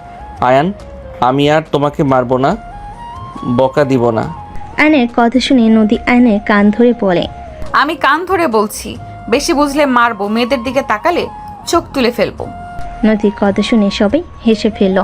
[SPEAKER 2] আয়ান আমি আর তোমাকে মারবো না, বকা দিব না।
[SPEAKER 3] আয়নের কথা শুনে নদী আয়নের কান ধরে বলে,
[SPEAKER 1] আমি কান ধরে বলছি, বেশি বুঝলে মারবো, মেয়েদের দিকে তাকালে চোখ তুলে ফেলবো।
[SPEAKER 3] নদীর কথা শুনে সবাই হেসে ফেলল।